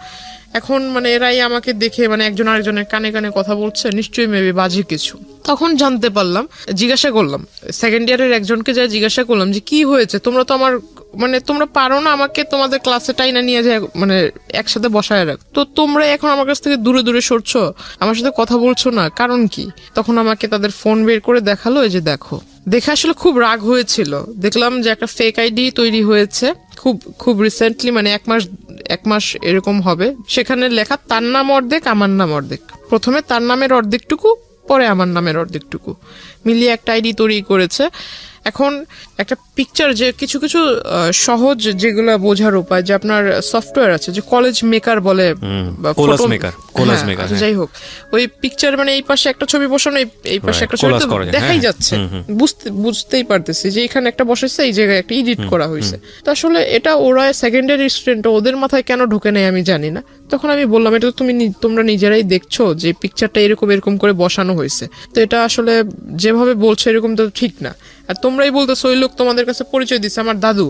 এখন মানে এরাই আমাকে দেখে মানে একজন আরেকজনের কানে কানে কথা বলছে, নিশ্চয়ই মেবি বাজে কিছু। তখন জানতে পারলাম, জিজ্ঞাসা করলাম সেকেন্ড ইয়ারের একজনকে, যা জিজ্ঞাসা করলাম যে কি হয়েছে, তোমরা তো আমার মানে তোমরা পারো না আমাকে তোমাদের ক্লাসে টাইনা নিয়ে যায় মানে একসাথে বসায় রাখ, তো তোমরা এখন আমার কাছ থেকে দূরে দূরে সরছো, আমার সাথে কথা বলছো না, কারণ কি? তখন আমাকে তাদের ফোন বের করে দেখালো, এই যে দেখো। দেখে আসলে খুব রাগ হয়েছিল, দেখলাম যে একটা ফেক আইডি তৈরি হয়েছে খুব রিসেন্টলি, মানে এক মাস এরকম হবে। সেখানে লেখা তার নাম অর্ধেক, আমার নাম অর্ধেক। প্রথমে তার নামের অর্ধেকটুকু পরে আমার নামের অর্ধেকটুকু মিলিয়ে একটা আইডি তৈরি করেছে। এখন একটা পিকচার যে কিছু কিছু সহজ যেগুলো বোঝার উপায়, যে আপনার সফটওয়্যার আছে যে কলেজ মেকার বলে, কোলাজ মেকার, যাই হোক, ওই পিকচার মানে এই পাশে একটা ছবি বসানো, এই পাশে একটা ছবি, দেখাই যাচ্ছে, বুঝতেই পারতেছি যে এখানে একটা বসেছে, এই জায়গায় একটা এডিট করা হয়েছে। তো আসলে এটা ওরা সেকেন্ডারি স্টুডেন্ট, ওদের মাথায় কেন ঢুকে নেই আমি জানি না। তখন আমি বললাম, এটা তো তোমরা নিজেরাই দেখছো যে পিকচারটা এরকম করে বসানো হয়েছে, তো এটা আসলে যেভাবে বলছো এরকম তো ঠিক না। আর তোমরাই বলতেছো ওই লোক তোমাদের কাছে পরিচয় দিচ্ছে আমার দাদু,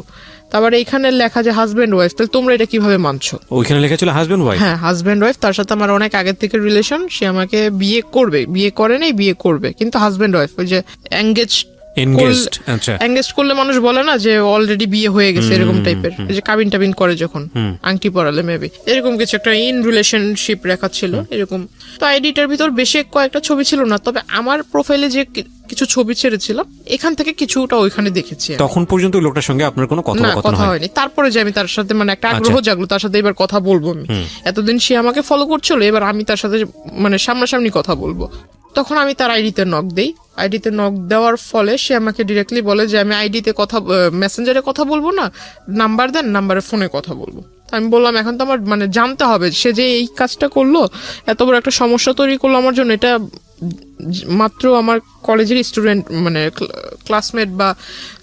তারপর এইখানে লেখা যে হাজব্যান্ড ওয়াইফ, তাহলে তোমরা এটা কিভাবে মানছো? ওইখানে লেখা ছিল হাজব্যান্ড ওয়াইফ। হ্যাঁ, হাজব্যান্ড ওয়াইফ, তার সাথে আমার অনেক আগের থেকে রিলেশন, সে আমাকে বিয়ে করবে, বিয়ে করে নাই, বিয়ে করবে, কিন্তু হাজব্যান্ড ওয়াইফ, ওই যে এঙ্গেজ করলে মানুষ বলে না যে অলরেডি বিয়ে হয়ে গেছে, এরকম টাইপের, যে কাবিন টাবিন করে যখন আংটি পরালে মেবি এরকম কিছু একটা ইন রিলেশনশিপ রেখা ছিল এরকম। তো আইডিটার ভিতর বেশি কয়েকটা ছবি ছিল না, তবে আমার প্রোফাইলে যে কিছু ছবি ছেড়েছিলাম এখান থেকে কিছুটা ওইখানে দেখেছি। তখন পর্যন্ত ওই লোকটার সঙ্গে আপনার কোনো কথা হয়নি। তারপরে যে আমি তার সাথে মানে একটা আগ্রহ জাগলো, তার সাথে এবার কথা বলবো আমি। এতদিন সে আমাকে ফলো করছিল, এবার আমি তার সাথে মানে সামনাসামনি কথা বলবো। তখন আমি তার আইডিতে নক দেই। আইডিতে নক দেওয়ার ফলে সে আমাকে ডিরেক্টলি বলে যে আমি আইডিতে মেসেঞ্জারে কথা বলবো না, নাম্বার দেন, নাম্বারে ফোনে কথা বলবো। আমি বললাম এখন তো আমার মানে জানতে হবে সে যে এই কাজটা করলো, এত বড় একটা সমস্যা তৈরি করলো আমার জন্য, এটা মাত্র আমার কলেজের স্টুডেন্ট মানে ক্লাসমেট বা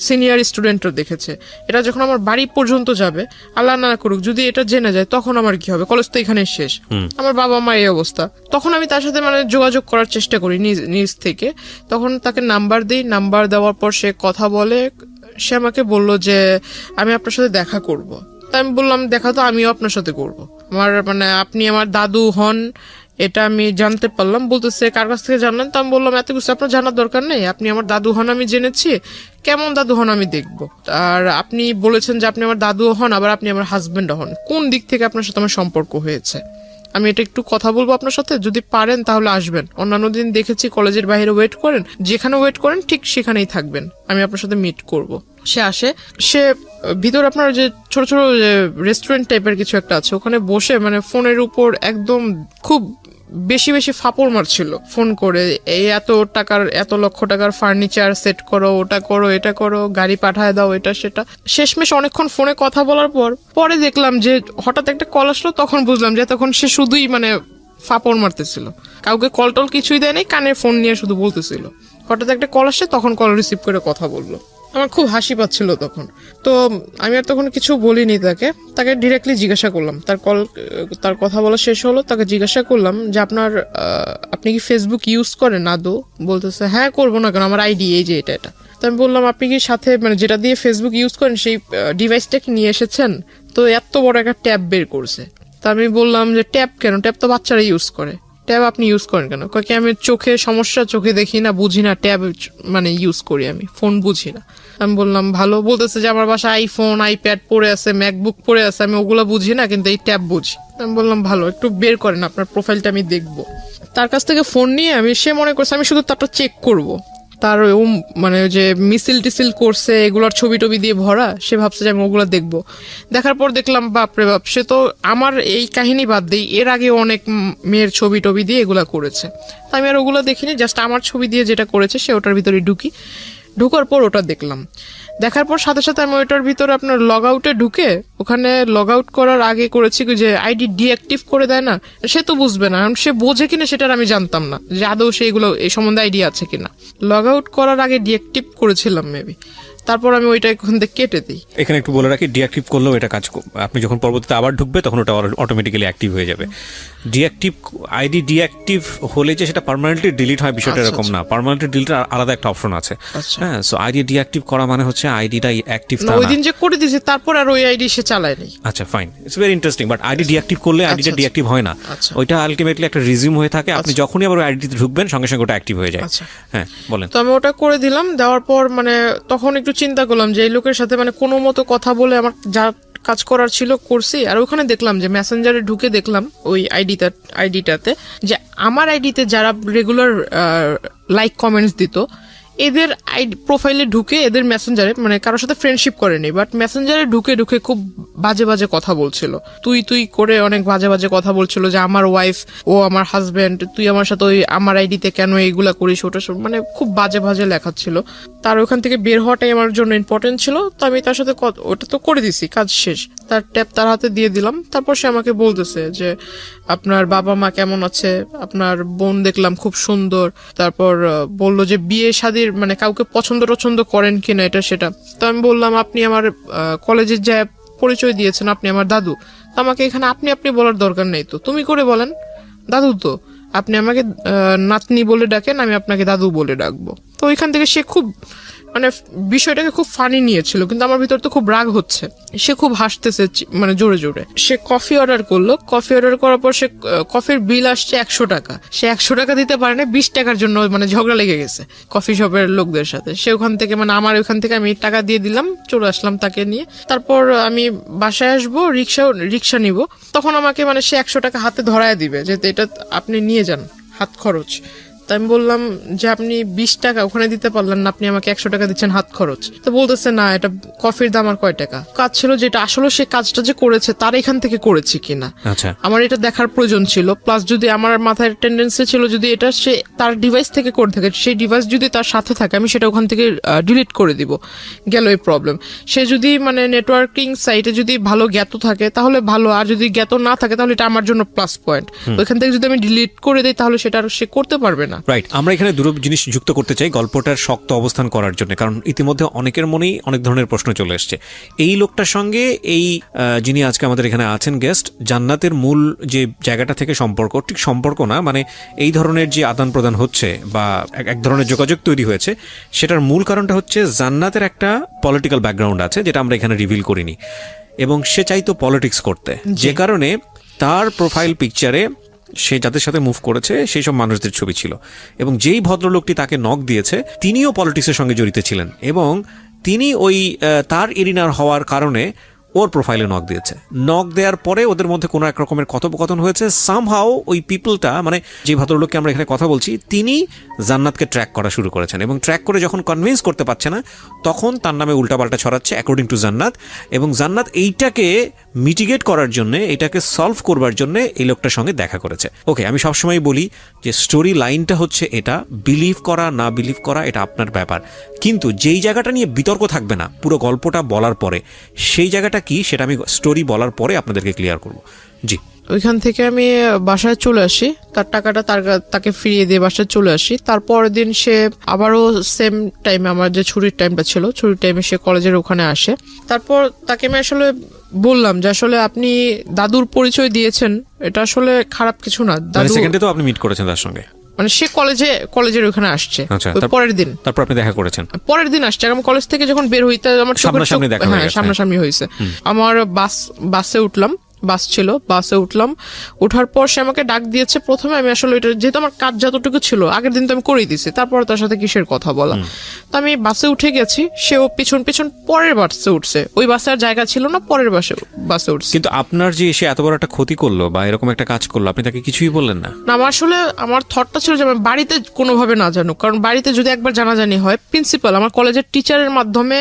সিনিয়র স্টুডেন্টও দেখেছে। এটা যখন আমার বাড়ি পর্যন্ত যাবে, আল্লাহ না করুক যদি এটা জেনে যায়, তখন আমার কি হবে? কলেজ তো এখানে শেষ, আমার বাবা মা এই অবস্থা। তখন আমি তার সাথে মানে যোগাযোগ করার চেষ্টা করি নিজ থেকে। তখন তাকে নাম্বার দিই, নাম্বার দেওয়ার পর সে কথা বলে। সে আমাকে বললো যে আমি আপনার সাথে দেখা করব। তা আমি বললাম দেখা তো আমিও আপনার সাথে করব, আমার মানে আপনি আমার দাদু হন এটা আমি জানতে পারলাম। বলতেছে কার কাছ থেকে জানলেন? তো আমি বললাম এত কিছু আপনার জানার দরকার নেই, আপনি আমার দাদু হন আমি জেনেছি, কেমন দাদু হন আমি দেখবো। আর আপনি বলেছেন যে আপনি আমার দাদু হন, আবার আপনি আমার হাজবেন্ড হন, কোন দিক থেকে আপনার সাথে আমার সম্পর্ক হয়েছে? আমি এটা একটু কথা বলবো আপনার সাথে, যদি পারেন তাহলে আসবেন। অন্যান্য দিন দেখেছি কলেজের বাইরে ওয়েট করেন, যেখানে ওয়েট করেন ঠিক সেখানেই থাকবেন, আমি আপনার সাথে মিট করব। সে আসে, সে ভিতর আপনার যে ছোট ছোট রেস্টুরেন্ট টাইপের কিছু একটা আছে, ওখানে বসে মানে ফোনের উপর একদম খুব বেশি বেশি ফাপড় মারছিল ফোন করে, এই এত লক্ষ টাকার ফার্নিচার সেট করো, ওটা করো, এটা করো, গাড়ি পাঠায় দাও, এটা সেটা। শেষমেশ অনেকক্ষণ ফোনে কথা বলার পরে দেখলাম যে হঠাৎ একটা কল আসলো। তখন বুঝলাম যে তখন সে শুধুই মানে ফাপড় মারতেছিল, কাউকে কল টল কিছুই দেয় নাই, কানে ফোন নিয়ে শুধু বলতেছিল। হঠাৎ একটা কল আসছে, তখন কল রিসিভ করে কথা বললো। আমার খুব হাসি পাচ্ছিল তখন। তো আমি আর তখন কিছু বলিনি তাকে ডিরেক্টলি জিজ্ঞাসা করলাম। তার কথা বলা শেষ হলো, তাকে জিজ্ঞাসা করলাম যে আপনি কি ফেসবুক ইউজ করেন আদৌ? বলতেছে হ্যাঁ, করবো না কেন, আমার আইডি এই যে এটা। তো আমি বললাম আপনি কি সাথে মানে যেটা দিয়ে ফেসবুক ইউজ করেন সেই ডিভাইসটা কি নিয়ে এসেছেন? তো এত বড় একটা ট্যাব বের করছে। তা আমি বললাম যে ট্যাব কেন? ট্যাব তো বাচ্চারা ইউজ করে, ট্যাব আপনি ইউজ করেন কেন? কি আমি চোখে সমস্যা, চোখে দেখি না, বুঝি না, ট্যাব মানে ইউজ করি আমি, ফোন বুঝি না। আমি বললাম ভালো। বলতেছে যে আমার বাসায় আইফোন, আইপ্যাড পড়ে আছে, ম্যাকবুক পড়ে আছে, আমি ওগুলো বুঝি না, কিন্তু এই ট্যাব বুঝি। আমি বললাম ভালো, একটু বের করেন আপনার প্রোফাইলটা আমি দেখবো। তার কাছ থেকে ফোন নিয়ে সে মনে করছে আমি শুধু তারটা চেক করবো, তার মানে যে মিছিল টিসিল করছে এগুলোর ছবি টবি দিয়ে ভরা, সে ভাবছে যে আমি ওগুলো দেখবো। দেখার পর দেখলাম বাপরে বাপ, সে তো আমার এই কাহিনী বাদ দেই, এর আগে অনেক মেয়ের ছবি টবি দিয়ে এগুলা করেছে। তাই আমি আর ওগুলো দেখিনি, জাস্ট আমার ছবি দিয়ে যেটা করেছে সে ওটার ভিতরে ঢুকার পর ওটা দেখলাম। দেখার পর সাথে সাথে আমি ওইটার ভিতরে আপনার লগ আউটে ঢুকে, ওখানে লগ আউট করার আগে করেছি যে আইডি ডিঅ্যাক্টিভ করে দেয় না, সে তো বুঝবে না, কারণ সে বোঝে কিনা সেটার আমি জানতাম না যে আদৌ সেইগুলো এই সম্বন্ধে আইডিয়া আছে কিনা। লগ আউট করার আগে ডিঅ্যাক্টিভ করেছিলাম মেবি, তারপর আমি ওইটা ওখান থেকে কেটে দিই। এখানে একটু বলে রাখি, ডিঅ্যাক্টিভ করলেও এটা কাজ, আপনি যখন পরবর্তীতে আবার ঢুকবে তখন ওটা অটোমেটিক্যালি অ্যাক্টিভ হয়ে যাবে। আইডি ডিঅ্যাক্টিভ হলে যে সেটা পার্মানেন্টলি ডিলিট হয় বিষয়টা এরকম না, পার্মানেন্টলি ডিলিট আলাদা একটা অপশন আছে। হ্যাঁ, সো আইডি ডিঅ্যাক্টিভ করা মানে হচ্ছে আইডিটাই অ্যাক্টিভ না। ওই দিন যে করে দিয়েছে তারপর আর ওই আইডি সে চালায় নাই। আচ্ছা fine, it's very interesting. But ID deactive করলে আইডিটা ডিঅ্যাক্টিভ হয় না, ওইটা আলটিমেটলি একটা রিজিউম হয়ে থাকে। আপনি যখনই আবার আইডিতে ঢুকবেন সঙ্গে সঙ্গে ওটা অ্যাক্টিভ হয়ে যায়। হ্যাঁ বলেন। তো আমি ওটা করে দিলাম। দেওয়ার পর মানে তখন একটু চিন্তা করলাম যে এই লোকের সাথে মানে কোনো মতো কথা বলে আমার যা কাজ করার ছিল করছি। আর ওখানে দেখলাম যে মেসেঞ্জারে ঢুকে দেখলাম ওই আইডিটাতে যে আমার আইডিতে যারা রেগুলার লাইক কমেন্টস দিত এদের আইডি প্রোফাইলে ঢুকে এদের মেসেঞ্জারে মানে কারোর সাথে ফ্রেন্ডশিপ করেনি, বাট মেসেঞ্জারে ঢুকে ঢুকে খুব বাজে বাজে কথা বলছিল, তুই করে অনেক বাজে বাজে কথা বলছিল যে আমার ওয়াইফ, ও আমার হাজবেন্ড, তুই আমার সাথে ওই আমার আইডিতে কেন এইগুলা করিস, ওটা মানে খুব বাজে বাজে লেখা ছিল। তার ওখান থেকে বের হওয়াটাই আমার জন্য ইম্পর্টেন্ট ছিল, তো আমি তার সাথে ওটা তো করে দিছি, কাজ শেষ। তার ট্যাব তার হাতে দিয়ে দিলাম। তারপর সে আমাকে বলতেছে যে আপনার বাবা মা কেমন আছে, আপনার বোন দেখলাম খুব সুন্দর। তারপর বললো যে বিয়ে শাদীর মানে কাউকে পছন্দ টছন্দ করেন কিনা এটা সেটা। তো আমি বললাম আপনি আমার কলেজের যা পরিচয় দিয়েছেন, আপনি আমার দাদু। তো আমাকে এখানে আপনি আপনি বলার দরকার নেই, তো তুমি করে বলেন, দাদু তো আপনি আমাকে নাতনি বলে ডাকেন, আমি আপনাকে দাদু বলে ডাকবো। তো ওইখান থেকে সে খুব মানে বিষয়টাকে খুব ফানি নিয়েছিল, কিন্তু আমার ভিতর তো খুব রাগ হচ্ছে। সে খুব হাসতেছে মানে জোরে জোরে। সে কফি অর্ডার করলো, কফি অর্ডার করার পর সে কফির বিল আসছে 100 টাকা। সে 100 টাকা দিতে পারে না, 20 টাকার জন্য মানে ঝগড়া লেগে গেছে কফি শপের লোকদের সাথে। সে ওখান থেকে মানে আমার ওখান থেকে আমি টাকা দিয়ে দিলাম, চলে আসলাম তাকে নিয়ে। তারপর আমি বাসায় আসবো, রিক্সা নিব, তখন আমাকে মানে সে 100 টাকা হাতে ধরায় দিবে যে এটা আপনি নিয়ে যান, হাত খরচ। তাই আমি বললাম যে আপনি 20 টাকা ওখানে দিতে পারলেন না, আপনি আমাকে 100 টাকা দিচ্ছেন হাত খরচ। তো বলতেছে না, এটা কফির দাম আর কয় টাকা। কাজ ছিল যেটা আসলে সে কাজটা যে করেছে তার এখান থেকে করেছে কিনা আমার এটা দেখার প্রয়োজন ছিল। প্লাস যদি আমার মাথায় টেন্ডেন্সি ছিল যদি এটা সে তার ডিভাইস থেকে করে থাকে, সেই ডিভাইস যদি তার সাথে থাকে আমি সেটা ওখান থেকে ডিলিট করে দিব, গেল এই প্রবলেম। সে যদি মানে নেটওয়ার্কিং সাইটে যদি ভালো জ্ঞাত থাকে তাহলে ভালো, আর যদি জ্ঞাত না থাকে তাহলে এটা আমার জন্য প্লাস পয়েন্ট। ওইখান থেকে যদি আমি ডিলিট করে দিই তাহলে সেটা আর সে করতে পারবে না। রাইট, আমরা এখানে দুটো জিনিস যুক্ত করতে চাই গল্পটার শক্ত অবস্থান করার জন্য, কারণ ইতিমধ্যে অনেকের মনেই অনেক ধরনের প্রশ্ন চলে এসছে। এই লোকটার সঙ্গে এই যিনি আজকে আমাদের এখানে আছেন গেস্ট, জান্নাতের মূল যে জায়গাটা থেকে সম্পর্ক, ঠিক সম্পর্ক না মানে এই ধরনের যে আদান প্রদান হচ্ছে বা এক ধরনের যোগাযোগ তৈরি হয়েছে, সেটার মূল কারণটা হচ্ছে জান্নাতের একটা পলিটিক্যাল ব্যাকগ্রাউন্ড আছে যেটা আমরা এখানে রিভিল করিনি, এবং সে চাইতো পলিটিক্স করতে, যে কারণে তার প্রোফাইল পিকচারে সে যাদের সাথে মুভ করেছে সেই সব মানুষদের ছবি ছিল। এবং যেই ভদ্রলোকটি তাকে নক দিয়েছে তিনিও পলিটিক্সের সঙ্গে জড়িত ছিলেন, এবং তিনি ওই তার এরিনার হওয়ার কারণে ওর প্রোফাইলে নক দিয়েছে। নক দেওয়ার পরে ওদের মধ্যে কোনো এক রকমের কথোপকথন হয়েছে। সামহাও ওই পিপলটা মানে যে ভদ্রলোককে আমরা এখানে কথা বলছি তিনি জান্নাতকে ট্র্যাক করা শুরু করেছেন, এবং ট্র্যাক করে যখন কনভিন্স করতে পারছে না তখন তার নামে উল্টাপাল্টা ছড়াচ্ছে অ্যাকর্ডিং টু জান্নাত। এবং জান্নাত এইটাকে মিটিগেট করার জন্য, এটাকে সলভ করবার জন্য এই লোকটার সঙ্গে দেখা করেছে। ওকে, আমি সবসময় বলি যে স্টোরি লাইনটা হচ্ছে এটা, বিলিভ করা না বিলিভ করা এটা আপনার ব্যাপার, কিন্তু যেই জায়গাটা নিয়ে বিতর্ক থাকবে না পুরো গল্পটা বলার পরে, সেই জায়গাটা কি সেটা আমি স্টোরি বলার পরে আপনাদেরকে ক্লিয়ার করব। জি, ওইখান থেকে আমি বাসায় চলে আসি, তার টাকাটা তাকে ফিরিয়ে দিয়ে বাসায় চলে আসি। তারপরের দিন সে আবারও সেম টাইমে, আমার যে ছুটির টাইমটা ছিল, ছুটির টাইমে সে কলেজের ওখানে আসে। তারপর তাকে আমি আসলে বললাম যে আসলে আপনি দাদুর পরিচয় দিয়েছেন, এটা আসলে খারাপ কিছু না। দাদু সেকেন্ডে তো আপনি মিট করেছেন তার সঙ্গে, মানে সে কলেজের ওখানে আসছে পরের দিন। তারপর আপনি দেখা করেছেন পরের দিন আসছে। আমি কলেজ থেকে যখন বের হই আমার সামনাসামনি হয়েছে। আমার বাসে উঠলাম, বাস ছিল, বাসে উঠলাম। ওঠার পর সে আমাকে ডাক দিয়েছে। প্রথমে আমি আসলে এটা যেহেতু আমার কাজ যতটুকু ছিল আগের দিন তো আমি করেই দিছি, তারপর তার সাথে কিসের কথা বলা। তো আমি বাসে উঠে গেছি, সেও পিছন পরের বাসে উঠছে। ওই বাসে আর জায়গা ছিল না, পরের বাসে উঠছে। কিন্তু আপনার যে সে এত বড় একটা ক্ষতি করলো বা এরকম একটা কাজ করলো, আপনি তাকে কিছুই বললেন না? না, আমার থটটা ছিল যে আমি বাড়িতে কোনোভাবে না জানুক, কারণ বাড়িতে যদি একবার জানাজানি হয়, প্রিন্সিপাল আমার কলেজের টিচারের মাধ্যমে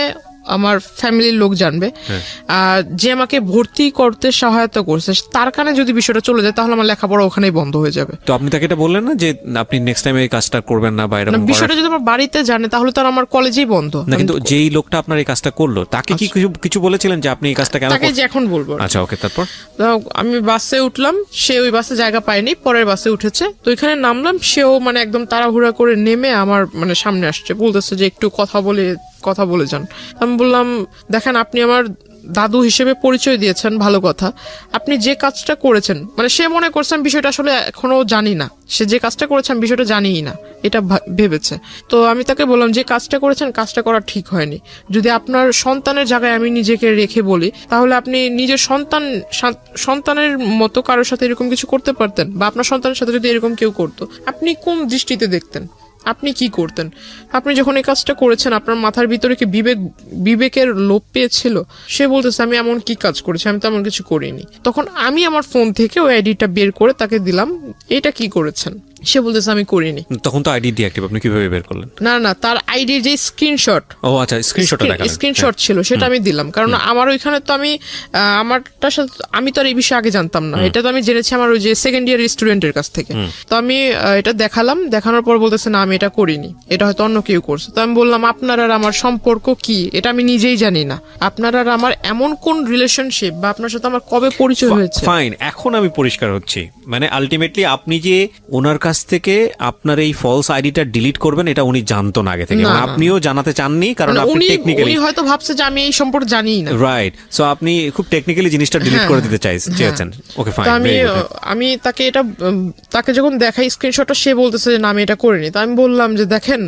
আমার ফ্যামিলির লোক জানবে, যে আমাকে ভর্তি করতে সহায়তা করছে তার কানে যদি বিষয়টা চলে যায় তাহলে আমার লেখাপড়া ওখানেই বন্ধ হয়ে যাবে। তো আপনি তাকে এটা বললেন না যে আপনি নেক্সট টাইম এই কাজটা করবেন না বা এরকম? বিষয়টা যদি আমার বাড়িতে জানে তাহলে তার আমার কলেজেই বন্ধ না। কিন্তু যেই লোকটা আপনার এই কাজটা করলো তাকে কি কিছু বলেছিলেন যে আপনি এই কাজটা কেন? তাকে যে এখন বলবো। আচ্ছা, ওকে। তারপর আমি বাসে উঠলাম, সে ওই বাসে জায়গা পায়নি, পরের বাসে উঠেছে। তো এখানে নামলাম, সেও মানে একদম তাড়াহুড়া করে নেমে আমার মানে সামনে আসছে, বলতেছে যে একটু কথা বলে যান। আমি বললাম দেখেন, আপনি আমার দাদু হিসেবে পরিচয় দিয়েছেন, ভালো কথা। আপনি যে কাজটা করেছেন, মানে সে মনে করছে আমি বিষয়টা আসলে এখনো জানি না, সে যে কাজটা করেছে আমি বিষয়টা জানিই না এটা ভেবেছে। তো আমি তাকে বললাম যে কাজটা করেছেন, কাজটা করা ঠিক হয়নি। যদি আপনার সন্তানের জায়গায় আমি নিজেকে রেখে বলি তাহলে আপনি নিজের সন্তানের মতো কারোর সাথে এরকম কিছু করতে পারতেন, বা আপনার সন্তানের সাথে যদি এরকম কেউ করতো আপনি কোন দৃষ্টিতে দেখতেন? আপনি কি করতেন? আপনি যখন এই কাজটা করেছেন আপনার মাথার ভিতরে কি বিবেকের লোপ পেয়েছিল? সে বলতেছে আমি এমন কি কাজ করেছি, আমি তো এমন কিছু করিনি। তখন আমি আমার ফোন থেকে ওই আইডিটা বের করে তাকে দিলাম, এটা কি করেছেন? সে বলতেছে আমি করিনি। তখন তো আইডি ডিঅ্যাক্টিভ, আপনি কিভাবে বের করলেন? না তার আইডির যে স্ক্রিনশট, ও আচ্ছা, স্ক্রিনশটটা দেখালেন। স্ক্রিনশট ছিল সেটা আমি দিলাম, কারণ আমার ওইখানে তো আমারটার সাথে আমি তো আর এই বিষয়ে আগে জানতাম না, এটা তো আমি জেনেছি আমার ওই যে সেকেন্ড ইয়ার স্টুডেন্টের কাছ থেকে। তো আমি এটা দেখালাম, দেখানোর পর বলতেছে না আমি এটা করিনি, এটা হয়তো অন্য কেউ করছে। তো আমি বললাম আপনার আর আমার সম্পর্ক কি, এটা আমি নিজেই জানি না। আপনার আর আমার এমন কোন রিলেশনশিপ বা আপনার সাথে আমার কবে পরিচয় হয়েছে? ফাইন, এখন আমি পরিষ্কার হচ্ছি। মানে আলটিমেটলি আপনি যে ওনার কাছ থেকে আপনার এই ফলস আইডিটা ডিলিট করবেন এটা উনি জানতো না আগে থেকে, আপনিও জানাতে চাননি, কারণ আপনি টেকনিক্যালি উনি হয়তো ভাবছে যে আমি এই সম্পর্কে জানি না। রাইট, সো আপনি খুব টেকনিক্যালি জিনিসটা ডিলিট করে দিতে চেয়েছেন। Okay fine. আমি তাকে যখন দেখাই স্ক্রিনশটটা, সে বলতেছে যে না আমি এটা করিনি। তো আমি বললাম যে দেখেন,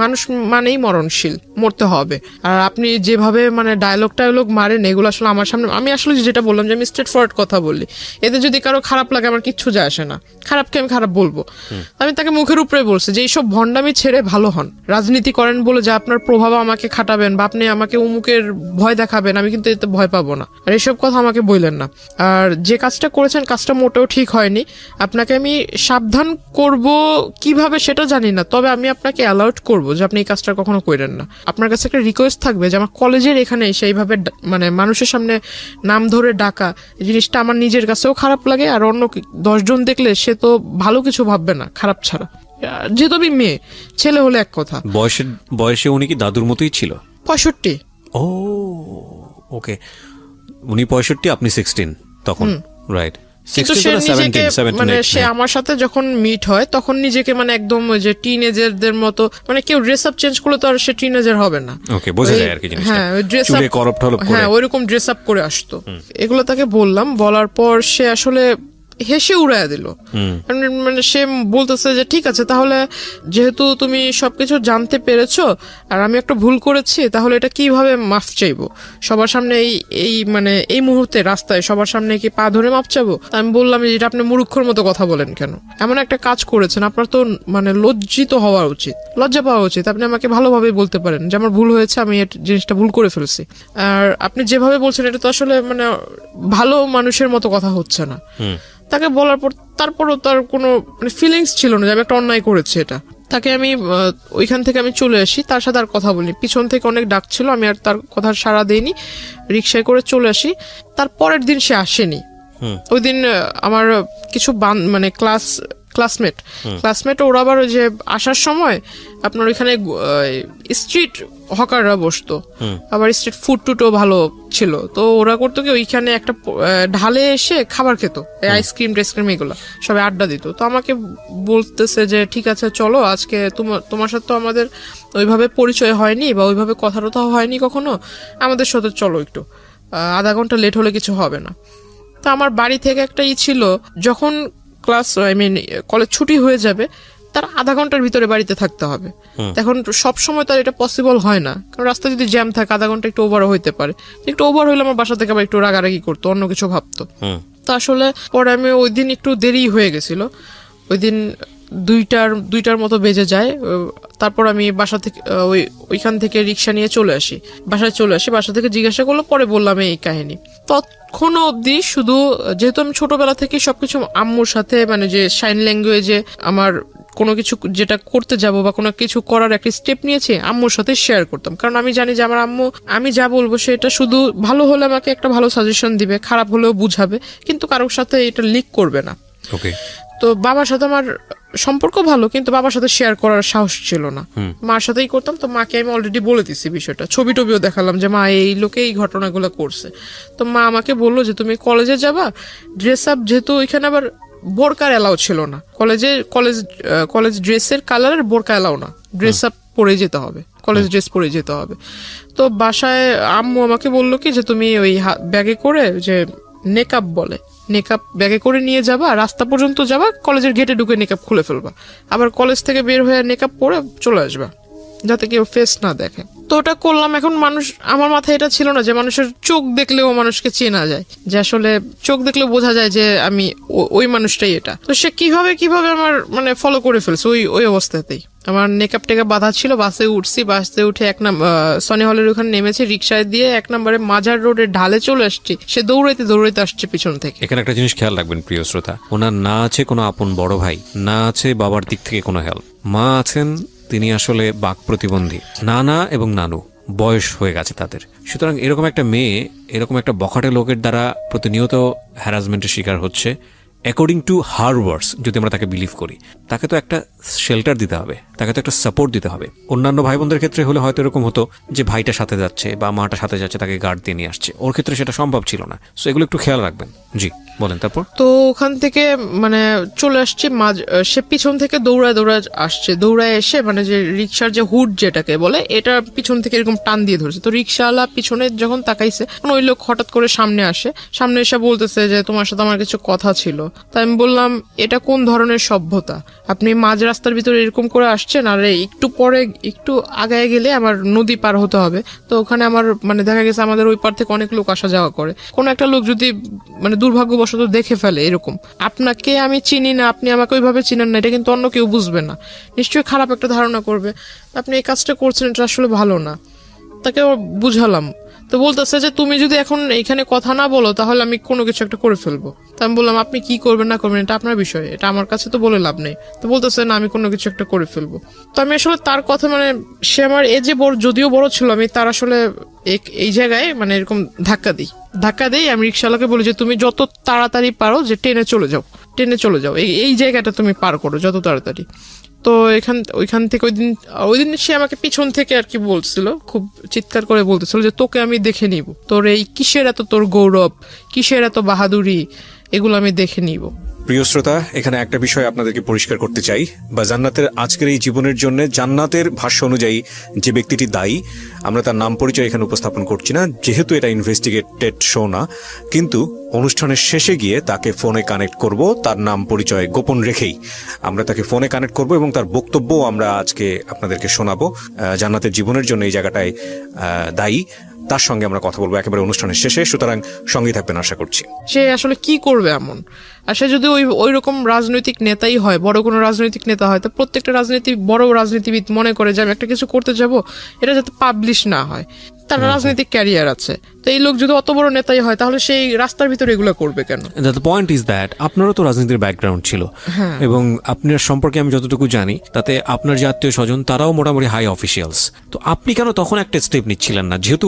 মানুষ মানেই মরণশীল, মরতে হবে। আর আপনি যেভাবে মানে ডায়লগ মারেন এগুলো আসলে আমার সামনে, আমি আসলে যেটা বললাম যে আমি স্ট্রেট ফরওয়ার্ড কথা বললি, এতে যদি কারো খারাপ লাগে আমার কিচ্ছু যায় আসে না, খারাপকে আমি খারাপ বলবো। আমি তাকে মুখের উপরে বলছি যে এইসব ভণ্ডামি ছেড়ে ভালো হন, রাজনীতি করেন বলে যে আপনার প্রভাব আমাকে খাটাবেন বা আপনি আমাকে উমুকের ভয় দেখাবেন, আমি কিন্তু এতে ভয় পাবো না, আর এইসব কথা আমাকে বললেন না। আর যে কাজটা করেছেন কাজটা মোটেও ঠিক হয়নি, আপনাকে আমি সাবধান করব কিভাবে সেটা জানি না, তবে আমি আপনাকে অ্যালাউট করবো যে আপনি এই কাজটা কখনো করেন না। আপনার কাছে একটা রিকোয়েস্ট থাকবে যে আমার কলেজের এখানে সেইভাবে মানে মানুষের সামনে নাম ধরে ডাকা, এই জিনিসটা আমার নিজের কাছেও খারাপ লাগে, আর অন্য 10 জন দেখলে সে তো ভালো কিছু ভাববে না খারাপ ছাড়া। যেহেতু আমি মেয়ে, ছেলে হলে এক কথা। বয়সে উনি কি দাদুর মতোই ছিল? 65। ও ওকে, উনি 65, আপনি 16 তখন, রাইট। কিন্তু সে নিজেকে মানে সে আমার সাথে যখন মিট হয় তখন নিজেকে মানে একদম ওই যে টিনেজারদের মতো, মানে কেউ ড্রেস আপ চেঞ্জ করলে তো আর সে টিনেজার হবে না। ওকে, বোঝা যায় আর কি জিনিসটা। হ্যাঁ, ড্রেস আপ চুলে করপ টলপ করে, হ্যাঁ ওইরকম ড্রেস আপ করে আসতো। এগুলো তাকে বললাম, বলার পর সে আসলে হেসে উড়াইয়া দিল। মানে সে বলতেছে যে ঠিক আছে, তাহলে যেহেতু তুমি সবকিছু জানতে পেরেছো আর আমি একটা ভুল করেছি, তাহলে এটা কিভাবে মাফ চাইবো সবার সামনে? এই মানে এই মুহূর্তে রাস্তায় সবার সামনে কি পা ধরে মাফ চাবো? আমি বললাম যে এটা আপনি মূর্খর মতো কথা বলেন কেন? এমন একটা কাজ করেছেন, আপনার তো মানে লজ্জিত হওয়া উচিত, লজ্জা পাওয়া উচিত। আপনি আমাকে ভালোভাবে বলতে পারেন যে আমার ভুল হয়েছে, আমি জিনিসটা ভুল করে ফেলছি। আর আপনি যেভাবে বলছেন এটা তো আসলে মানে ভালো মানুষের মতো কথা হচ্ছে না। তাকে বলার পর তারপরও তার কোনো মানে ফিলিংস ছিল না যে আমি একটা অন্যায় করেছি এটা। তাকে আমি ওইখান থেকে আমি চলে আসি, তার সাথে আর কথা বলিনি। পিছন থেকে অনেক ডাক ছিল, আমি আর তার কথা সাড়া দেইনি, রিক্সায় করে চলে আসি। তার পরের দিন সে আসেনি। ওই দিন আমার কিছু মানে ক্লাসমেট ওরা আবার ওই যে আসার সময় আপনার ওইখানে স্ট্রিট হকাররা বসতো, আবার স্ট্রিট ফুড টুটও ভালো ছিল। তো ওরা করতো কি ওইখানে একটা ঢালে এসে খাবার খেত, আইসক্রিম টেসক্রিম এগুলো সবাই আড্ডা দিত। তো আমাকে বলতেছে যে ঠিক আছে চলো, আজকে তোমার সাথে তো আমাদের ওইভাবে পরিচয় হয়নি বা ওইভাবে কথা টথা হয়নি কখনো, আমাদের সাথে চলো একটু, আধা ঘন্টা লেট হলে কিছু হবে না। তো আমার বাড়ি থেকে একটা ছিল, যখন কলেজ ছুটি হয়ে যাবে তার আধা ঘন্টার ভিতরে বাড়িতে থাকতে হবে। এখন সব সময় তার এটা পসিবল হয় না, কারণ রাস্তা যদি জ্যাম থাকে আধা ঘন্টা একটু ওভারও হইতে পারে। একটু ওভার হইলে আমার বাসা থেকে আবার একটু রাগারাগি করতো, অন্য কিছু ভাবতো। তো আসলে পরে আমি ওই দিন একটু দেরি হয়ে গেছিল, ওই দিন 2টার মতো বেজে যায়। তারপর আমি বাসা থেকে ওইখান থেকে রিক্সা নিয়ে চলে আসি, বাসা থেকে জিজ্ঞাসা করলো, পরে বললাম এই কাহিনী। তখনও অব্দি শুধু যেহেতু আমি ছোটবেলা থেকে সবকিছু আম্মুর সাথে মানে যে সাইন ল্যাঙ্গুয়েজে আমার কোনো কিছু যেটা করতে যাব বা কোনো কিছু করার একটা স্টেপ নিয়েছি আম্মুর সাথে শেয়ার করতাম, কারণ আমি জানি যে আমার আম্মু আমি যা বলবো সেটা শুধু ভালো হলে আমাকে একটা ভালো সাজেশন দিবে, খারাপ হলেও বুঝাবে, কিন্তু কারোর সাথে এটা লিক করবে না। ওকে। তো বাবার সাথে আমার সম্পর্ক ভালো, কিন্তু বাবার সাথে শেয়ার করার সাহস ছিল না, মার সাথেই করতাম। তো মাকে আমি অলরেডি বলে দিচ্ছি বিষয়টা, ছবি টবিও দেখালাম যে মা এই লোকে এই ঘটনাগুলো করছে। তো মা আমাকে বললো যে তুমি কলেজে যাবা, ড্রেস আপ, যেহেতু ওইখানে আবার বোরকার এলাও ছিল না, কলেজ ড্রেসের কালারের বোরকা এলাও না, ড্রেস আপ পরে যেতে হবে, কলেজ ড্রেস পরে যেতে হবে। তো বাসায় আম্মু আমাকে বললো কি যে তুমি ওই ব্যাগে করে যে নেকআপ বলে, নেকআপ ব্যাগে করে নিয়ে যাবা, রাস্তা পর্যন্ত যাবা, কলেজের গেটে ঢুকে নেকআপ খুলে ফেলবা, আবার কলেজ থেকে বের হয়ে নেকআপ পরে চলে আসবা। যাতে কেউ ফেস না দেখে। তো ওটা করলাম। এখন মানুষ, আমার মাথায় এটা ছিল না যে মানুষের চোখ দেখলেও মানুষকে চেনা যায়, যে আসলে চোখ দেখলেও বোঝা যায় যে আমি ওই মানুষটাই এটা। তো সে কিভাবে আমার মানে ফলো করে ফেলছে ওই অবস্থাতেই। আমার নেকআপ টেকআপ বাঁধা ছিল, বাসে উঠছি, বাসে উঠে সনি হলের ওখানে নেমেছি, রিক্সায় দিয়ে 1 নম্বরে মাজার রোডের ঢালে চলে আসছি। সে দৌড়াইতে আসছে পিছন থেকে। এখানে একটা জিনিস খেয়াল রাখবেন প্রিয় শ্রোতা, ওনার না আছে কোনো আপন বড় ভাই, না আছে বাবার দিক থেকে কোনো হেল্প, মা আছেন তিনি আসলে বাক প্রতিবন্ধী, নানা এবং নানু বয়স হয়ে গেছে তাদের। সুতরাং এরকম একটা মেয়ে এরকম একটা বখাটে লোকের দ্বারা প্রতিনিয়ত হ্যারাসমেন্টের শিকার হচ্ছে। অ্যাকর্ডিং টু হার ওয়ার্ডস, যদি আমরা তাকে বিলিভ করি, তাকে তো একটা শেল্টার দিতে হবে, তাকে তো একটা সাপোর্ট দিতে হবে। অন্যান্য ভাই বোনদের ক্ষেত্রে হলে হয়তো এরকম হতো যে ভাইটা সাথে যাচ্ছে বা মাটা সাথে যাচ্ছে, তাকে গার্ড দিয়ে নিয়ে আসছে। ওর ক্ষেত্রে সেটা সম্ভব ছিল না। সো এগুলো একটু খেয়াল রাখবেন। জি বলেন। তারপর তো ওখান থেকে মানে চলে আসছি, সে পিছন থেকে দৌড়ায় আসছে। দৌড়ায় এসে মানে যে রিক্সার যে হুড যেটাকে বলে, এটা পিছন থেকে এরকম টান দিয়ে ধরেছে। তো রিক্সাওয়ালা পিছনে যখন তাকাইছে, ওই লোক হঠাৎ করে সামনে এসে বলতেছে যে তোমার সাথে আমার কিছু কথা ছিল। তাই আমি বললাম, এটা কোন ধরনের সভ্যতা? আপনি মাঝ রাস্তার ভিতরে এরকম করে আসছেন, আর একটু পরে একটু আগায় গেলে আমার নদী পার হতে হবে। তো ওখানে আমার মানে দেখা গেছে আমাদের ওই পার থেকে অনেক লোক আসা যাওয়া করে। কোন একটা লোক যদি মানে দুর্ভাগ্যবশত দেখে ফেলে এরকম, আপনাকে আমি চিনি না, আপনি আমাকে ওইভাবে চিনেন না, এটা কিন্তু অন্য কেউ বুঝবে না, নিশ্চয়ই খারাপ একটা ধারণা করবে। আপনি এই কাজটা করছেন, এটা আসলে ভালো না। তাকে বুঝালাম। তো বলতেছে যে তুমি যদি এখন এখানে কথা না বলো তাহলে আমি কোনো কিছু একটা করে ফেলবো। তা আমি বললাম, আপনি কি করবেন না করবেন এটা আপনার বিষয়, এটা আমার কাছে তো বলে লাভ নেই। তো বলতেছে না, আমি কোনো কিছু একটা করে ফেলবো। তো আমি আসলে তার কথা মানে সে আমার এজে বড়, যদিও বড় ছিল, আমি তার আসলে এই জায়গায় মানে এরকম ধাক্কা দিই। আমি রিক্সাওয়ালাকে বলি যে তুমি যত তাড়াতাড়ি পারো যে ট্রেনে চলে যাও, এই জায়গাটা তুমি পার করো যত তাড়াতাড়ি। তো ওইখান থেকে ওই দিন সে আমাকে পিছন থেকে আর কি বলছিল, খুব চিৎকার করে বলতেছিল যে তোকে আমি দেখে নিব, তোর এই কিসের এত তোর গৌরব, কিসের এত বাহাদুরি, এগুলো আমি দেখে নিব। প্রিয় শ্রোতা, এখানে একটা বিষয় আপনাদেরকে পরিষ্কার করতে চাই, বা জান্নাতের আজকের এই জীবনের জন্য জান্নাতের ভাষ্য অনুযায়ী যে ব্যক্তিটি দায়ী, আমরা তার নাম পরিচয় এখানে উপস্থাপন করছি না, যেহেতু এটা ইনভেস্টিগেটেড শো না। কিন্তু অনুষ্ঠানের শেষে গিয়ে তাকে ফোনে কানেক্ট করব, তার নাম পরিচয় গোপন রেখেই আমরা তাকে ফোনে কানেক্ট করব এবং তার বক্তব্য আমরা আজকে আপনাদেরকে শোনাবো। জান্নাতের জীবনের জন্য এই জায়গাটায় দায়ী, তার সঙ্গে আমরা কথা বলবো একেবারে অনুষ্ঠানের শেষে। সুতরাং সঙ্গেই থাকবেন আশা করছি। সে আসলে কি করবে এমন, আর সে যদি ওই রকম রাজনৈতিক নেতাই হয়, বড় কোনো রাজনৈতিক নেতা হয়, তো প্রত্যেকটা বড় রাজনীতিবিদ মনে করে যে আমি একটা কিছু করতে যাব, এটা যাতে পাবলিশ না হয়। তার রাজনৈতিক ক্যারিয়ার আছে। তো এই লোক যদি অত বড় নেতাই হয় তাহলে সেই রাস্তার ভিতরে এগুলো করবে কেন? দ্য পয়েন্ট ইজ দ্যাট আপনারও তো রাজনীতির ব্যাকগ্রাউন্ড ছিল, এবং আপনার সম্পর্কে আমি যতটুকু জানি তাতে আপনার যে আত্মীয় স্বজন তারাও মোটামুটি হাই অফিসিয়ালস। তো আপনি কেন তখন একটা স্টেপ নিচ্ছিলেন না? যেহেতু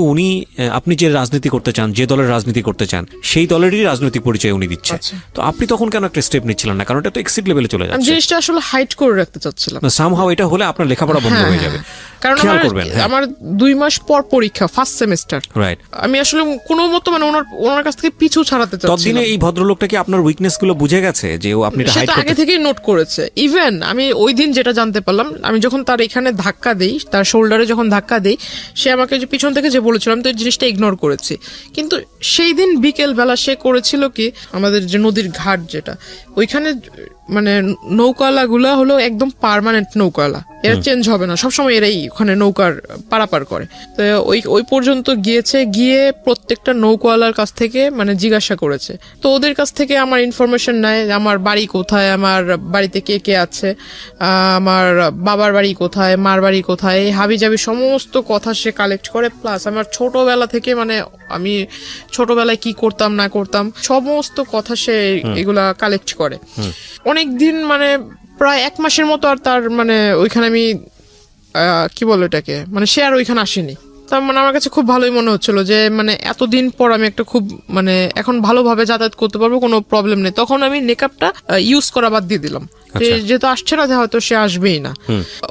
আপনি যে রাজনীতি করতে চান, যে দলের রাজনীতি করতে চান, সেই দলেরই রাজনৈতিক পরিচয় উনি দিচ্ছে। তো আপনি তখন কেন একটা স্টেপ নিচ্ছিলেন না? কারণ এটা তো এক্সিট লেভেলে চলে যাচ্ছে। আমি জিনিসটা আসলে হাইড করে রাখতে চাচ্ছিলাম। সামহাও এটা হলে আপনার লেখাপড়া বন্ধ হয়ে যাবে। কারণ আমার 2 মাস পর পরীক্ষা, ফার্স্ট সেমিস্টার। রাইট। আমি আসলে কোনো মতো মানে ওনার কাছ থেকে পিছু ছাড়াতে চাচ্ছিলাম। ততদিনে এই ভদ্রলোকটা কি আপনার উইকনেস গুলো বুঝে গেছে যে ও আপনি এটা হাইড করতে? আগে থেকেই নোট করেছে। ইভেন আমি ওই দিন যেটা জানতে পারলাম, আমি যখন তার এখানে ধাক্কা দেই, তার শোল্ডারে যখন ধাক্কা দেই, সে আমাকে যে পিছন থেকে যে বলেছিলাম, তো এই জিনিসটা ইগনোর করেছি। কিন্তু সেই দিন বিকেল বেলা সে করেছিল কি, আমাদের যে নদীর ঘাট যেটা, ওইখানে মানে নৌকাওয়ালা গুলা হলো একদম পার্মানেন্ট নৌকাওয়ালা, এরা চেঞ্জ হবে না, সবসময় এরাই ওখানে নৌকার পারাপার করে। তো ওই পর্যন্ত গিয়ে প্রত্যেকটা নৌকাওয়ালার কাছ থেকে মানে জিজ্ঞাসা করেছে। তো ওদের কাছ থেকে আমার ইনফরমেশন নেয়, আমার বাড়ি কোথায়, আমার বাড়িতে কে কে আছে, আমার বাবার বাড়ি কোথায়, মার বাড়ি কোথায়, হাবি জাবি সমস্ত কথা সে কালেক্ট করে। প্লাস আমার ছোটবেলা থেকে মানে আমি ছোটবেলায় কি করতাম না করতাম সমস্ত কথা সে এগুলা কালেক্ট করে। অনেকদিন মানে প্রায় 1 মাসের মতো আর তার মানে ওইখানে আমি কি বলো এটাকে, মানে সে আর ওইখানে আসেনি। তার মানে আমার কাছে খুব ভালোই মনে হচ্ছিল যে মানে এতদিন পর আমি একটা খুব মানে এখন ভালোভাবে যাতায়াত করতে পারবো, কোনো প্রবলেম নেই। তখন আমি মেকআপটা ইউজ করা বাদ দিয়ে দিলাম, যেহেতু আসছে না, হয়তো সে আসবেই না,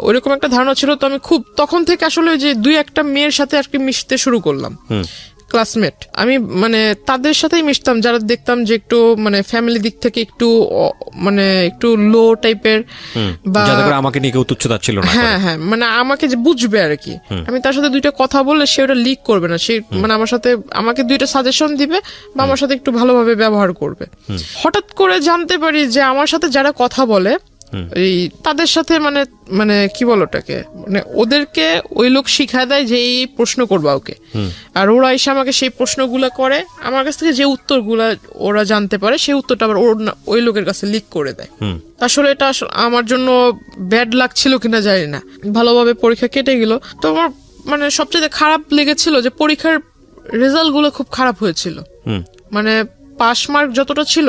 ওইরকম একটা ধারণা ছিল। তো আমি খুব তখন থেকে আসলে যে 2-1টা মেয়ের সাথে আর কি মিশতে শুরু করলাম, ক্লাসমেট। আমি মানে তাদের সাথেই মিশতাম যারা দেখতাম যে একটু মানে ফ্যামিলি দিক থেকে একটু মানে একটু লো টাইপের, বা আমাকে নিয়ে কেউ তুচ্ছতাচ্ছিল না। হ্যাঁ, মানে আমাকে যে বুঝবে আর কি। আমি তার সাথে 2টা কথা বললে সে ওটা লিক করবে না, সে মানে আমাকে 2টা সাজেশন দিবে বা আমার সাথে একটু ভালোভাবে ব্যবহার করবে। হঠাৎ করে জানতে পারি যে আমার সাথে যারা কথা বলে এই তাদের সাথে মানে মানে কি বলো ওটাকে, মানে ওদেরকে ওই লোক শিখায় দেয় যে এই প্রশ্ন করবা ওকে, আর ওরা এসে আমাকে সেই প্রশ্নগুলো করে, আমার কাছ থেকে যে উত্তরগুলা ওরা জানতে পারে সেই উত্তরটা আবার ওই লোকের কাছে লিক করে দেয়। আসলে এটা আমার জন্য ব্যাড লাগছিল কিনা জানি না, ভালোভাবে পরীক্ষা কেটে গেল। তো আমার মানে সবচেয়ে খারাপ লেগেছিল যে পরীক্ষার রেজাল্ট গুলো খুব খারাপ হয়েছিল, মানে পাস মার্ক যতটা ছিল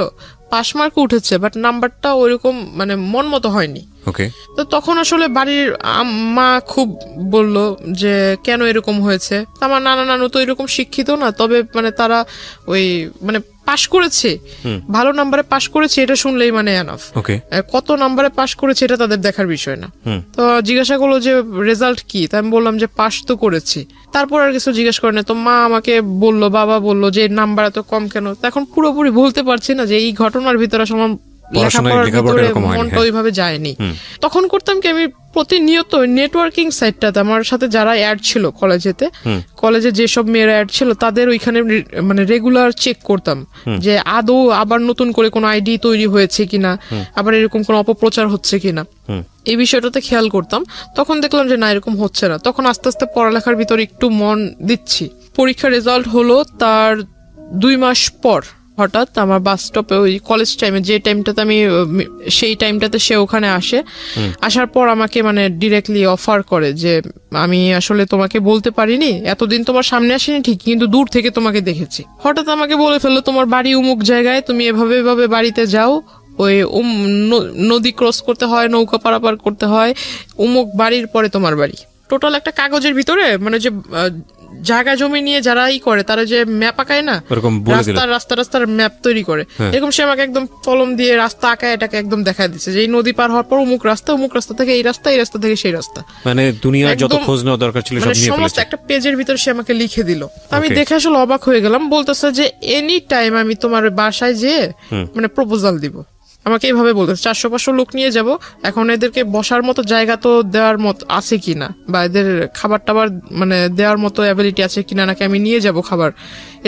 পাস মার্ক উঠেছে, বাট নাম্বারটা ওইরকম মানে মন মতো হয়নি। তো তখন আসলে বাড়ির মা খুব বলল যে কেন এরকম হয়েছে। আমার নানা নানু তো এরকম শিক্ষিত না, তবে মানে তারা ওই মানে পাশ করেছে, ভালো নাম্বারে পাশ করেছে এটা শুনলেই মানে এনাফ। কত নাম্বারে পাশ করেছে এটা তাদের দেখার বিষয় না। তো জিজ্ঞাসা করলো যে রেজাল্ট কি, তাই আমি বললাম যে পাশ তো করেছি। তারপর আর কিছু জিজ্ঞেস করে না। তো মা আমাকে বললো, বাবা বললো যে নাম্বার এত কম কেন। এখন পুরোপুরি বলতে পারছি না যে এই ঘটনার ভিতরে আসলে লেখাপড়ার ভিতরে মনটা ওইভাবে যায়নি। তখন করতাম কি, আমি প্রতিনিয়ত নেটওয়ার্কিং সাইটটাতে আমার সাথে যারা অ্যাড ছিল কলেজে যেসব মেয়েরা অ্যাড ছিল তাদের ওইখানে মানে রেগুলার চেক করতাম যে আদৌ আবার নতুন করে কোনো আইডি তৈরি হয়েছে কিনা, আবার এরকম কোনো অপপ্রচার হচ্ছে কিনা, এই বিষয়টাতে খেয়াল করতাম। তখন দেখলাম যে না, এরকম হচ্ছে না। তখন আস্তে আস্তে পড়ালেখার ভিতর একটু মন দিচ্ছি। পরীক্ষার রেজাল্ট হলো তার 2 মাস পর হঠাৎ আমার বাস স্টপে ওই কলেজ টাইমে যে টাইমটাতে আমি সেই টাইমটাতে সে ওখানে আসে। আসার পর আমাকে মানে ডিরেক্টলি অফার করে যে আমি আসলে তোমাকে বলতে পারিনি, এতদিন তোমার সামনে আসেনি ঠিক, কিন্তু দূর থেকে তোমাকে দেখেছি। হঠাৎ আমাকে বলে ফেললো তোমার বাড়ি অমুক জায়গায়, তুমি এভাবে এভাবে বাড়িতে যাও, ওই নদী ক্রস করতে হয়, নৌকা পারাপার করতে হয়, অমুক বাড়ির পরে তোমার বাড়ি। টোটাল একটা কাগজের ভিতরে মানে যে জায়গা জমি নিয়ে যারা করে তারা যে ম্যাপ আঁকায় না, রাস্তার ম্যাপ তৈরি করে, এরকম সে আমাকে একদম কলম দিয়ে রাস্তা আঁকায় এটাকে একদম দেখা দিচ্ছে যে এই নদী পার হওয়ার পর অমুক রাস্তা থেকে এই রাস্তা থেকে সেই রাস্তা, মানে দুনিয়ার যত খোঁজ নেওয়া দরকার ছিল সব নিয়ে ফেলেছে। একটা পেজের ভিতর সে আমাকে লিখে দিল। আমি দেখে আসলে অবাক হয়ে গেলাম। বলতেছে যে এনি টাইম আমি তোমার বাসায় যেয়ে মানে প্রপোজাল দিব। আমাকে এইভাবে বলতেছে 400-500 লোক নিয়ে যাব, এখন এদেরকে বসার মতো জায়গা তো দেওয়ার মতো আছে কিনা, বা এদের খাবার টাবার মানে দেওয়ার মতো অ্যাবিলিটি আছে কিনা, নাকি আমি নিয়ে যাব খাবার,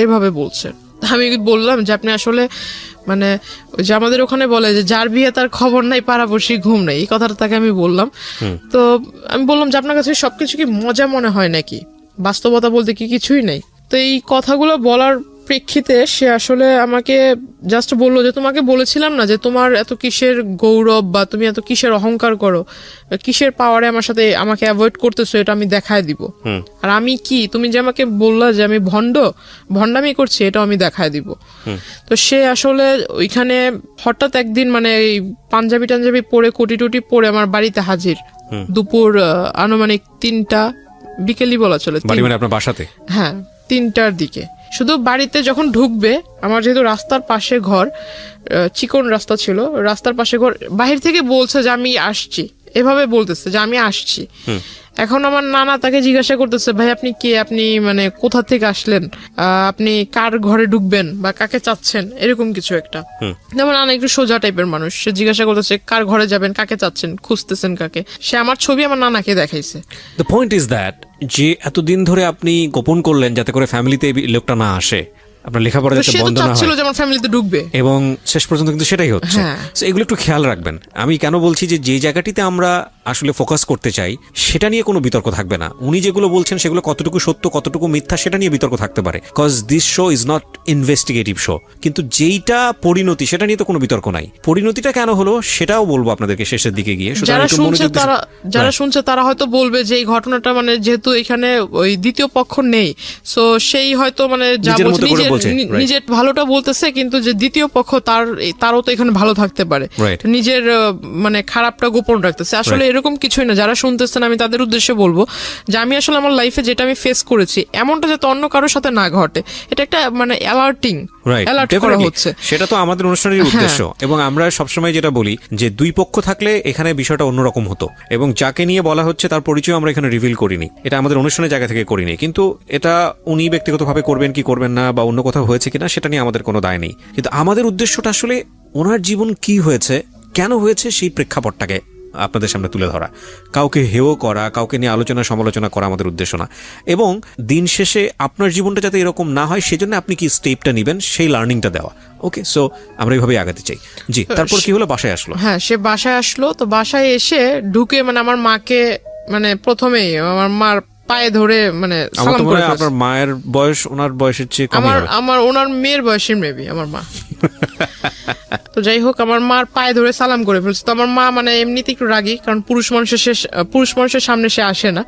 এইভাবে বলছে। আমি বললাম যে আপনি আসলে মানে ওই যে আমাদের ওখানে বলে যে যার বিয়ে তার খবর নাই পাড়াপড়শি ঘুম নাই, এই কথাটা তাকে আমি বললাম। তো আমি বললাম যে আপনার কাছে সবকিছু কি মজা মনে হয় নাকি, বাস্তবতা বলতে কি কিছুই নেই। তো এই কথাগুলো বলার প্রেক্ষিতে সে আসলে আমাকে জাস্ট বললো যে তোমাকে বলেছিলাম না যে তোমার এত কিসের গৌরব বা তুমি এত কিসের অহংকার করো, কিসের পাওয়ারে আমার সাথে আমাকে অ্যাভয়েড করতেছো, এটা আমি দেখায় দিব। আর আমি কি, তুমি যে আমাকে বললা যে আমি ভণ্ডামি করছি, এটা আমি দেখায় দিব। তো সে আসলে ওইখানে হঠাৎ একদিন মানে এই পাঞ্জাবি পরে কোটি টুটি পরে আমার বাড়িতে হাজির, দুপুর আনুমানিক 3টা বিকেলই বলা চলে, আপনার বাসাতে, হ্যাঁ 3টার দিকে। শুধু বাড়িতে যখন ঢুকবে, আমার যেহেতু রাস্তার পাশে ঘর, চিকন রাস্তা ছিল, রাস্তার পাশে ঘর, বাহির থেকে বলছে যে আমি আসছি, এভাবে বলতেছে যে আমি আসছি। এখন আমার নানা তাকে জিজ্ঞাসা করতেছে ভাই আপনি কে, আপনি মানে কোথা থেকে আসলেন, আপনি কার ঘরে ঢুকবেন বা কাকে চাচ্ছেন, এরকম কিছু একটা। যেমন নানা একটু সোজা টাইপের মানুষ, সে জিজ্ঞাসা করতেছে কার ঘরে যাবেন, কাকে চাচ্ছেন, খুঁজতেছেন কাকে। সে আমার ছবি আমার নানাকে দেখাইছে। দ্য পয়েন্ট ইজ দ্যাট যে এতদিন ধরে আপনি গোপন করলেন যাতে করে ফ্যামিলিতে এই লোকটা না আসে, আপনার লেখাপড়া যাতে বন্ধ না হয়, যেমন ফ্যামিলিতে ঢুকবে, এবং শেষ পর্যন্ত কিন্তু সেটাই হচ্ছে। এগুলো একটু খেয়াল রাখবেন। আমি কেন বলছি যে জায়গাটিতে আমরা আসলে ফোকাস করতে চাই সেটা নিয়ে কোনো বিতর্ক থাকবে না। উনি যেগুলো বলছেন সেগুলো কতটুকু সত্য কতটুকু মিথ্যা সেটা নিয়ে বিতর্ক থাকতে পারে, cause this show is not investigative show. কিন্তু যেইটা পরিণতি সেটা নিয়ে তো কোনো বিতর্ক নাই। পরিণতিটা কেন হলো সেটাও বলবো আপনাদেরকে শেষের দিকে গিয়ে। যারা শুনছে তারা হয়তো বলবে যে এই ঘটনাটা মানে যেহেতু এখানে ওই দ্বিতীয় পক্ষ নেই, সো সেই হয়তো মানে যা বলছে নিজের ভালোটা বলতেছে, কিন্তু যে দ্বিতীয় পক্ষ তারও তো এখানে ভালো থাকতে পারে, নিজের মানে খারাপটা গোপন রাখতেছে। আসলে এরকম কিছুই না। যারা শুনতেছেন আমি তাদের উদ্দেশ্যে বলবো যে আমি আসলে আমার লাইফে যেটা আমি ফেস করেছি এমনটা যাতে অন্য কারোর সাথে না ঘটে, এটা একটা মানে অ্যালার্ট করা হচ্ছে, সেটা তো আমাদের অনুষ্ঠানের উদ্দেশ্য। এবং আমরা সবসময় যেটা বলি যে দুই পক্ষ থাকলে এখানে বিষয়টা অন্যরকম হতো, এবং যাকে নিয়ে বলা হচ্ছে তার পরিচয় আমরা এখানে রিভিল করিনি, এটা আমাদের অনুষ্ঠানের জায়গা থেকে করিনি। কিন্তু এটা উনি ব্যক্তিগতভাবে করবেন কি করবেন না বা অন্য কোথাও হয়েছে কিনা সেটা নিয়ে আমাদের কোনো দায় নেই। কিন্তু আমাদের উদ্দেশ্যটা আসলে ওনার জীবন কি হয়েছে, কেন হয়েছে, সেই প্রেক্ষাপটটাকে আপনাদের সামনে তুলে ধরা, কাউকে হেয় করা, কাউকে নিয়ে আলোচনা সমালোচনা করা আমাদের উদ্দেশ্য না। এবং দিন শেষে আপনার জীবনটা যাতে এরকম না হয় সেজন্য আপনি কি স্টেপটা নেবেন সেই লার্নিংটা দেওয়া। ওকে, সো আমরা এইভাবে আগাতে চাই। জি, তারপর কি হলো? বাসায় আসলো। হ্যাঁ, সে বাসায় আসলো। তো বাসায় এসে ঢুকে মানে আমার মাকে মানে প্রথমেই আমার মার পায়ে ধরে মানে সালাম করে ফেলছে। আপনার মায়ের বয়স ওনার বয়সের চেয়ে কম। আমার ওনার মেয়ের বয়সের মেবি আমার মা। তো যাই হোক, আমার মার পায়ে ধরে সালাম করে ফেলছে। তো আমার মা মানে এমনিতে একটু রাগী, কারণ পুরুষ মানুষের সামনে সে আসে না।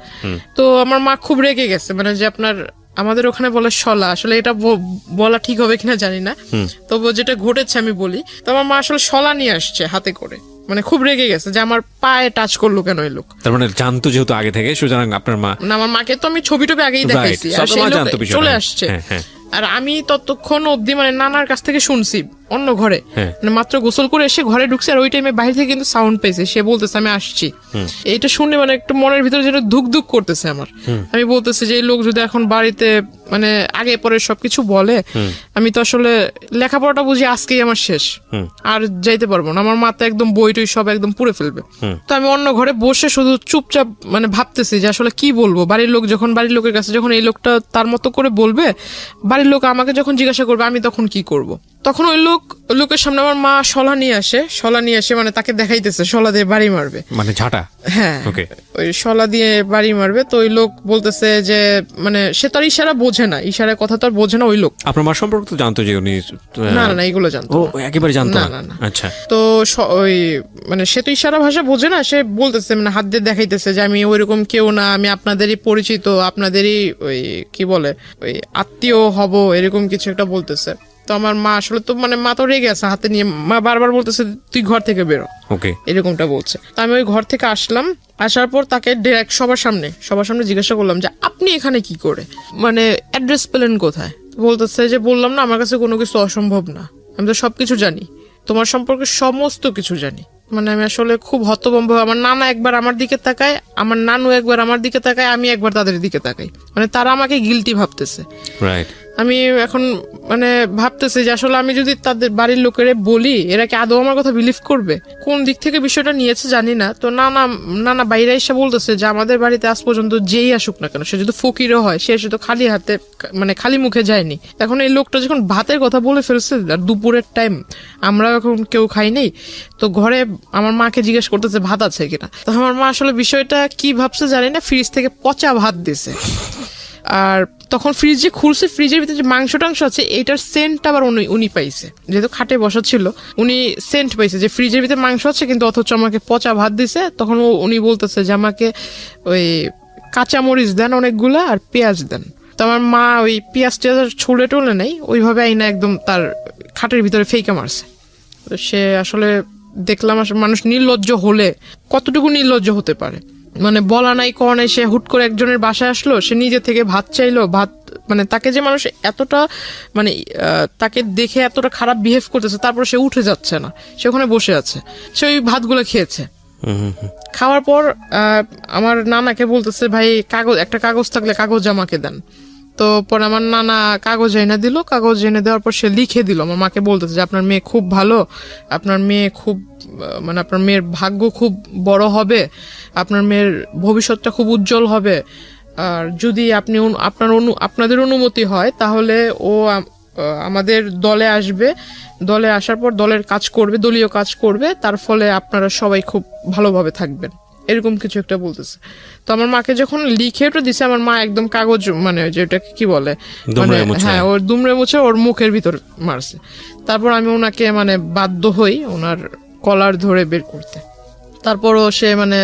তো আমার মা খুব রেগে গেছে, মানে যে আপনার আমাদের ওখানে বলে শলা, আসলে এটা বলা ঠিক হবে কিনা জানি না, তবু যেটা ঘটেছে আমি বলি। তো আমার মা আসলে শলা নিয়ে আসছে হাতে করে, মানে খুব রেগে গেছে যে আমার পায়ে টাচ করলো কেন এই লোক। তার মানে জানতো যেহেতু আগে থেকে, সুতরাং আপনার মা না, আমার মাকে তো আমি ছবি টবি আগেই দেখাইছি, আর সেই লোক চলে আসছে। আর আমি ততক্ষণ অবধি মানে নানার কাছ থেকে শুনছি অন্য ঘরে, মানে মাত্র গোসল করে এসে ঘরে ঢুকছে, আর ওই টাইমে বাইরে থেকে কিন্তু সাউন্ড পেয়েছে, সে বলতেছে আমি আসছি। এইটা শুনে মানে একটু মনের ভিতরে যেন ধুক ধুক করতেছে আমার। আমি বলতেছি যে এই লোক যদি এখন বাড়িতে মানে আগে পরে সবকিছু বলে, আমি তো আসলে লেখাপড়াটা বুঝি আজকেই আমার শেষ, আর যাইতে পারবো না। আমার মাথা একদম বই টই সব একদম পুড়ে ফেলবে। তো আমি অন্য ঘরে বসে শুধু চুপচাপ মানে ভাবতেছি যে আসলে কি বলবো। বাড়ির লোকের কাছে যখন এই লোকটা তার মতো করে বলবে, বাড়ির লোক আমাকে যখন জিজ্ঞাসা করবে, আমি তখন কি করব। তখন ওই লোকের সামনে আমার মা শলা নিয়ে আসে মানে তাকে দেখাইতেছে শলা দিয়ে বাড়ি মারবে, মানে ঝাঁটা। হ্যাঁ, ওই শলা দিয়ে বাড়ি মারবে। তো ওই লোক বলতেছে যে মানে সে তো আর ইশারা বোঝে না, ইশারার কথা তো আর বোঝে না ওই লোক। আপনার মা সম্পর্কে তো জানতো যে উনি? না, এগুলো জানতো। ও একেবারে জানতো না। আচ্ছা। তো ওই মানে সে তো ইশারা ভাষা বোঝে না, সে বলতেছে মানে হাত দিয়ে দেখাইতেছে যে আমি ওইরকম কেউ না, আমি আপনাদেরই পরিচিত, আপনাদেরই ওই কি বলে ওই আত্মীয় হব, এরকম কিছু একটা বলতেছে। তো আমার মা আসলে তো মানে মা তো রেগে আছে, হাতে নিয়ে মা বারবার বলতেছে তুই ঘর থেকে বেরো, এরকমটা বলছে। তো আমি ওই ঘর থেকে আসলাম, আসার পর তাকে ডিরেক্ট সবার সামনে জিজ্ঞাসা করলাম যে আপনি এখানে কি করে, মানে অ্যাড্রেস পেলেন কোথায়? বলতেছে যে বললাম না আমার কাছে কোনো কিছু অসম্ভব না, আমি তো সবকিছু জানি, তোমার সম্পর্কে সমস্ত কিছু জানি। মানে আমি আসলে খুব হতভম্ব। আমার নানা একবার আমার দিকে তাকায়, আমার নানু একবার আমার দিকে তাকায়, আমি একবার তাদের দিকে তাকাই, মানে তারা আমাকে গিলটি ভাবতেছে। আমি এখন মানে ভাবতেছি যে আসলে আমি যদি তাদের বাড়ির লোকেরা বলি, এরা কি আদৌ আমার কথা বিলিভ করবে? কোন দিক থেকে বিষয়টা নিয়েছে জানি না। তো নানা বাইরে এসে বলতেছে যে আমাদের বাড়িতে আজ পর্যন্ত যেই আসুক না কেন, সে যদি ফকিরও হয়, সে তো খালি হাতে মানে খালি মুখে যায়নি। এখন এই লোকটা যখন ভাতের কথা বলে ফেলছে, আর দুপুরের টাইম, আমরা এখন কেউ খাই নেই, তো ঘরে আমার মাকে জিজ্ঞেস করতেছে ভাত আছে কিনা। তো আমার মা আসলে বিষয়টা কি ভাবছে জানি না, ফ্রিজ থেকে পচা ভাত দিছে। আর তখন ফ্রিজ যে খুলছে, ফ্রিজের ভিতরে যে মাংস টাংস আছে, এটার সেন্ট আবার উনি পাইছে, যেহেতু খাটে বসা ছিল, উনি সেন্ট পাইছে যে ফ্রিজের ভিতরে মাংস আছে, কিন্তু অথচ আমাকে পচা ভাত দিছে। তখন উনি বলতেছে যে আমাকে ওই কাঁচামরিচ দেন অনেকগুলা, আর পেঁয়াজ দেন। তো আমার মা ওই পেঁয়াজ টেয়াজ ছুলে টোলে নেই, ওইভাবে আইনা একদম তার খাটের ভিতরে ফেইকা মারছে। তো সে আসলে দেখলাম মানুষ নির্লজ্জ হলে কতটুকু নির্লজ্জ হতে পারে, মানে বলা নাই কওয়া নাই, সে হুট করে একজনের বাসায় আসলো, সে নিজে থেকে ভাত চাইলো, ভাত মানে তাকে যে মানুষ এতটা মানে তাকে দেখে এতটা খারাপ বিহেভ করতেছে, তারপর সে উঠে যাচ্ছে না, সে ওখানে বসে আছে, সে ওই ভাতগুলো খেয়েছে। খাওয়ার পর আমার নানাকে বলতেছে ভাই একটা কাগজ থাকলে কাগজ আমাকে দেন। তো পরে আমার নানা কাগজ এনে দিল, কাগজ এনে দেওয়ার পর সে লিখে দিল। আমার মাকে বলতেছে যে আপনার মেয়ে খুব ভালো, আপনার মেয়ে খুব মানে আপনার মেয়ের ভাগ্য খুব বড় হবে, আপনার মেয়ের ভবিষ্যৎটা খুব উজ্জ্বল হবে, আর যদি আপনাদের অনুমতি হয় তাহলে ও আমাদের দলে আসবে, দলে আসার পর দলের কাজ করবে, দলীয় কাজ করবে, তার ফলে আপনারা সবাই খুব ভালোভাবে থাকবেন, এরকম কিছু একটা বলতেছে। তো আমার মাকে যখন লিখে ওটা দিছে, আমার মা একদম কাগজ মানে যেটাকে কি বলে মানে হ্যাঁ ওর দুমড়ে মুছে ওর মুখের ভিতর মারছে। তারপর আমি ওনাকে মানে বাধ্য হই ওনার কলার ধরে বের করতে। তারপরও সে মানে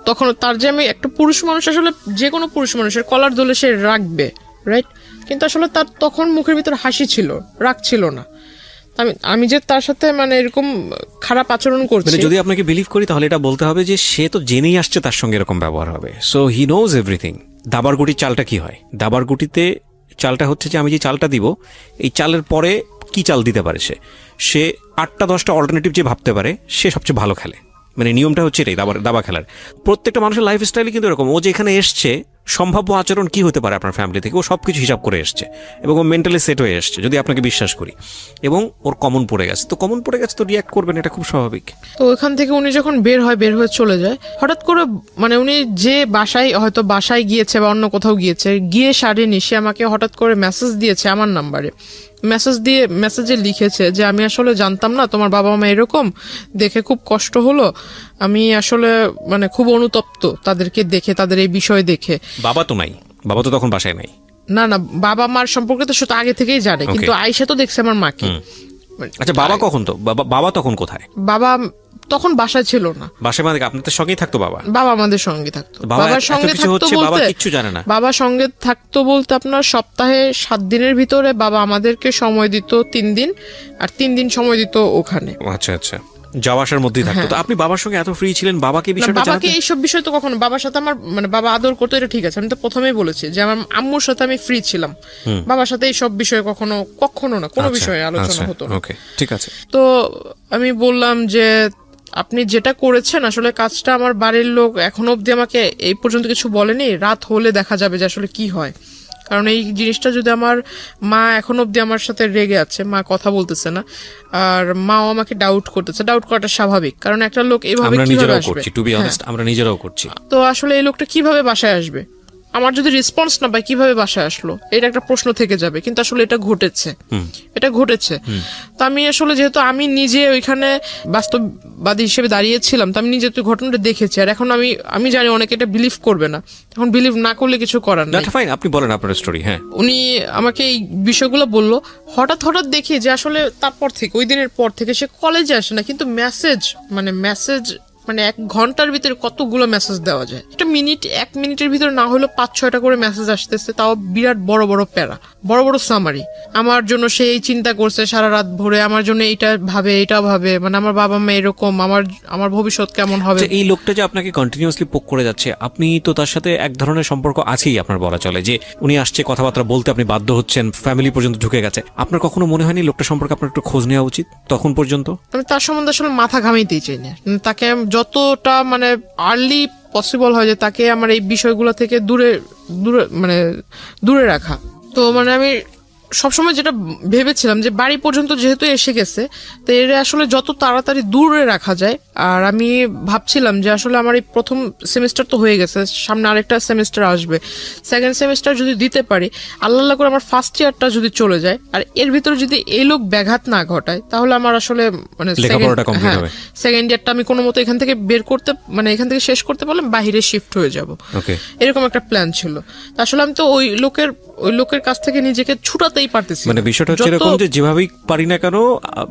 তখন তার যে আমি একটা পুরুষ মানুষ, আসলে যে কোনো পুরুষ মানুষের কলার ধরলে সে রাখবে, রাইট? কিন্তু আসলে তার তখন মুখের ভিতর হাসি ছিল, রাগ ছিল না। আমি যে তার সাথে মানে এরকম খারাপ আচরণ করছি, যদি আপনাকে বিলিভ করি তাহলে এটা বলতে হবে যে সে তো জেনেই আসছে তার সঙ্গে এরকম ব্যবহার হবে, সো হি নোজ এভরিথিং। দাবার গুটির চালটা কি হয়? দাবার গুটিতে চালটা হচ্ছে যে আমি যে চালটা দিব, এই চালের পরে কি চাল দিতে পারে সে 8টা 10টা অল্টারনেটিভ যে ভাবতে পারে, সে সবচেয়ে ভালো খেলে। মানে নিয়মটা হচ্ছে এটাই দাবা খেলার। প্রত্যেকটা মানুষের লাইফ স্টাইলে কিন্তু এরকম, ও যেখানে এসছে সম্ভাব্য আচরণ কি হতে পারে আপনার ফ্যামিলি থেকে, ও সবকিছু হিসাব করে এসছে এবং ও মেন্টালি সেট হয়ে এসছে, যদি আপনাকে বিশ্বাস করি, এবং ওর কমন পড়ে গেছে, তো কমন পড়ে গেছে তো রিয়াক্ট করবেন, এটা খুব স্বাভাবিক। তো ওইখান থেকে উনি যখন বের হয়ে চলে যায়, হঠাৎ করে মানে উনি যে বাসায় গিয়েছে বা অন্য কোথাও গিয়েছে, গিয়ে সারেনি, সে আমাকে হঠাৎ করে মেসেজ দিয়েছে আমার নাম্বারে। মেসেজে লিখেছে যে আমি আসলে জানতাম না তোমার বাবা মা এরকম, দেখে খুব কষ্ট হলো, আমি আসলে মানে খুব অনুতপ্ত তাদেরকে দেখে, তাদের এই বিষয় দেখে। বাবা তো নাই, বাবা তো তখন বাসায় নাই। না, বাবা মার সম্পর্কে তো সে তো আগে থেকেই জানে, কিন্তু আয়েশা তো দেখছে আমার মাকে। আচ্ছা, বাবা কখন, তো বাবা তখন কোথায়? বাবা তখন বাসায় ছিল না। বাসায় মানে আপনাদের সঙ্গেই থাকতো বাবা? বাবা আমাদের সঙ্গে থাকতো। বাবার সঙ্গে থাকতো বাবা কিচ্ছু জানে না? বাবা সঙ্গে থাকতো বলতে আপনার সপ্তাহে 7 দিনের ভিতরে বাবা আমাদেরকে সময় দিত 3 দিন, আর 3 দিন সময় দিত ওখানে। আচ্ছা আচ্ছা, যাওয়া আসার মধ্যেই থাকতো। তো আপনি বাবার সঙ্গে এত ফ্রি ছিলেন, বাবাকে বিষয়টা জানাতেন? বাবাকে এইসব বিষয় তো কখনো, বাবার সাথে আমার মানে বাবা আদর করতো, এটা ঠিক আছে, আমি তো প্রথমেই বলেছি যে আমার আম্মুর সাথে আমি ফ্রি ছিলাম, বাবার সাথে এইসব বিষয়ে কখনো না, কোনো বিষয়ে আলোচনা হতো না। ওকে, ঠিক আছে। তো আমি বললাম যে আপনি যেটা করেছেন আসলে কাজটা, আমার বাড়ির লোক এখনো অব্দি আমাকে এই পর্যন্ত কিছু বলেনি, রাত হলে দেখা যাবে যে আসলে কি হয়। কারণ এই জিনিসটা যদি আমার মা এখনো অব্দি আমার সাথে রেগে আছে, মা কথা বলতেছে না, আর মাও আমাকে ডাউট করতেছে। ডাউট করাটা স্বাভাবিক, কারণ একটা লোক এইভাবে কিভাবে আসবে? টু বি অনেস্ট, আমরা নিজেরাও করছি। তো আসলে এই লোকটা কিভাবে বাসায় আসবে? আমার যদি রেসপন্স না পাই কিভাবে বাসায় আসলো, এটা একটা প্রশ্ন থেকে যাবে। কিন্তু আসলে এটা ঘটেছে। তো আমি আসলে, যেহেতু আমি নিজে ওইখানে বাস্তববাদী হিসেবে দাঁড়িয়েছিলাম, তো আমি নিজে তো ঘটনাটা দেখেছি, আর এখন আমি জানি অনেকে এটা বিলিভ করবে না, এখন বিলিভ না করলে কিছু করার নেই। ফাইন, আপনি বলেন আপনার স্টোরি। হ্যাঁ, উনি আমাকে এই বিষয়গুলো বললো। হঠাৎ দেখি যে আসলে তারপর থেকে, ওই দিনের পর থেকে সে কলেজে আসে না, কিন্তু মেসেজ মানে 1 ঘন্টার ভিতরে কতগুলো মেসেজ দেওয়া যায়। 1 মিনিটের ভিতরে না হলেও 5-6টা করে মেসেজ আসতেছে, তাও বিরাট বড় বড় প্যারা, বড় বড় সামারি। আমার জন্য সে এই চিন্তা করছে সারা রাত ভরে, আমার জন্য এটা ভাবে, মানে আমার বাবা মা এরকম, আমার ভবিষ্যৎ কেমন হবে। এই লোকটা যে আপনাকে কন্টিনিউয়াসলি পোক করে যাচ্ছে, আপনি তো তার সাথে এক ধরনের সম্পর্ক আছেই, আপনার বলা চলে যে উনি আসছে, কথাবার্তা বলতে আপনি বাধ্য হচ্ছেন, ফ্যামিলি পর্যন্ত ঢুকে গেছে। আপনার কখনো মনে হয়নি লোকটা সম্পর্কে আপনার একটু খোঁজ নেওয়া উচিত তখন পর্যন্ত? আমি তার সম্বন্ধে আসলে মাথা ঘামাইতেই চাই না, তাকে যতটা মানে আর্লি পসিবল হয় যে তাকে আমার এই বিষয়গুলো থেকে দূরে রাখা। তো মানে আমি সবসময় যেটা ভেবেছিলাম যে বাড়ি পর্যন্ত যেহেতু এসে গেছে, তো এর আসলে যত তাড়াতাড়ি দূরে রাখা যায়। আর আমি ভাবছিলাম যে আসলে আমার এই প্রথম সেমিস্টার তো হয়ে গেছে, সামনে আরেকটা সেমিস্টার আসবে, 2nd সেমিস্টার যদি দিতে পারি, আল্লাহ করে আমার 1st ইয়ারটা যদি চলে যায়, আর এর ভিতরে যদি এই লোক ব্যাঘাত না ঘটায়, তাহলে আমার আসলে মানে 2nd ইয়ারটা আমি কোনো মতো এখান থেকে এখান থেকে শেষ করতে পারলাম, বাহিরে শিফট হয়ে যাব, এরকম একটা প্ল্যান ছিল। আসলে আমি তো ওই লোকের কাছ থেকে নিজেকে ছুটাতেই পারতেছি। মানে বিষয়টা হচ্ছে এরকম যে যেভাবেই পারি না কেন,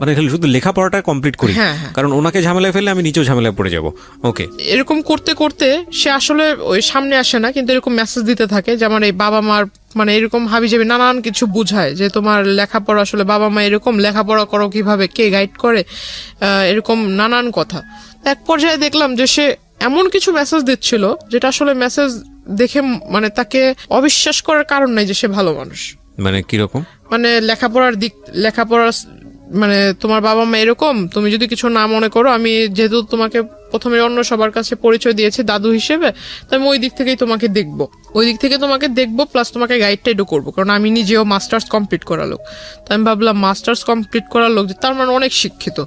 মানে শুধু লেখাপড়াটা কমপ্লিট করি, কারণ ওনাকে ঝামেলায় ফেললে আমি নিজেও ঝামেলায় পড়ে যাব। ওকে, এরকম করতে করতে সে আসলে ওই সামনে আসে না, কিন্তু এরকম মেসেজ দিতে থাকে যে আমার এই বাবা মার মানে এরকম হাবিজাবি নানান কিছু বুঝায়, যে তোমার লেখাপড়া আসলে বাবা মা এরকম, লেখাপড়া করো কিভাবে, কে গাইড করে, এরকম নানান কথা। এক পর্যায়ে দেখলাম যে সে এমন কিছু মেসেজ দিচ্ছিল যেটা আসলে মেসেজ দেখে মানে তাকে অবিশ্বাস করার কারণ নাই যে সে ভালো মানুষ। মানে কিরকম? মানে লেখাপড়ার মানে তোমার বাবা মা এরকম, তুমি যদি কিছু না মনে করো, আমি যেহেতু তোমাকে প্রথমে অন্য সবার কাছে পরিচয় দিয়েছি দাদু হিসেবে, তো আমি ওই দিক থেকে তোমাকে দেখবো, প্লাস তোমাকে গাইডটাইডও করবো, কারণ আমি নিজেও মাস্টার্স কমপ্লিট করা লোক। তো আমি ভাবলাম মাস্টার্স কমপ্লিট করার লোক, তার মানে অনেক শিক্ষিত।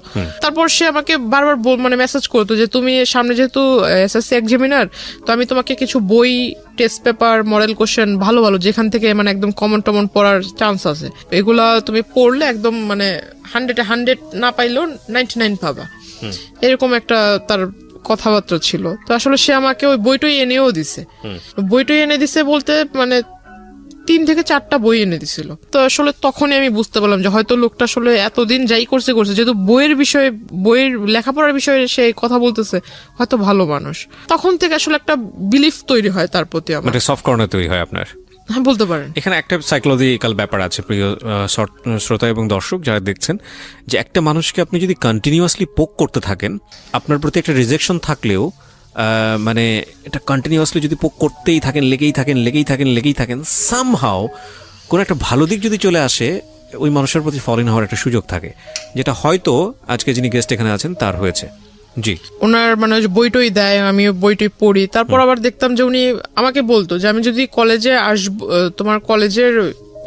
তারপর সে আমাকে বারবার মানে মেসেজ করতো যে তুমি সামনে যেহেতু এসএসসি এক্সামিনার, তো আমি তোমাকে কিছু বই, টেস্ট পেপার, মডেল কোশ্চেন ভালো যেখান থেকে মানে একদম কমন পড়ার চান্স আছে, এগুলা তুমি পড়লে একদম মানে 100 না পাইলেও 99 পাবা, এরকম একটা তার কথাবার্তা ছিল। তো আসলে সে আমাকে ওই বইটাই এনে দিছে বলতে মানে 3 থেকে 4টা বই এনে দিছিল। তো আসলে তখনই আমি বুঝতে পারলাম যে হয়তো লোকটা আসলে এতদিন যাই করছে, যেহেতু বইয়ের লেখাপড়ার বিষয়ে সে কথা বলতেছে, হয়তো ভালো মানুষ। তখন থেকে আসলে একটা বিলিফ তৈরি হয় তার প্রতি, আমার সফট কর্নার তৈরি হয় আপনার। হ্যাঁ, বলতে পারেন। এখানে একটা সাইকোলজিক্যাল ব্যাপার আছে প্রিয় শ্রোতা এবং দর্শক যারা দেখছেন, যে একটা মানুষকে আপনি যদি কন্টিনিউয়াসলি পোক করতে থাকেন, আপনার প্রতি একটা রিজেকশন থাকলেও মানে এটা কন্টিনিউয়াসলি যদি পোক করতেই থাকেন, লেগেই থাকেন, সামহাও কোনো একটা ভালো দিক যদি চলে আসে, ওই মানুষের প্রতি ফল ইন হওয়ার একটা সুযোগ থাকে, যেটা হয়তো আজকে যিনি গেস্ট এখানে আছেন তার হয়েছে। জি। ওনার মানে ওই যে বইটই দেয়, আমি বইটই পড়ি। তারপর আবার দেখতাম যে উনি আমাকে বলতো যে আমি যদি কলেজে আসবো, তোমার কলেজের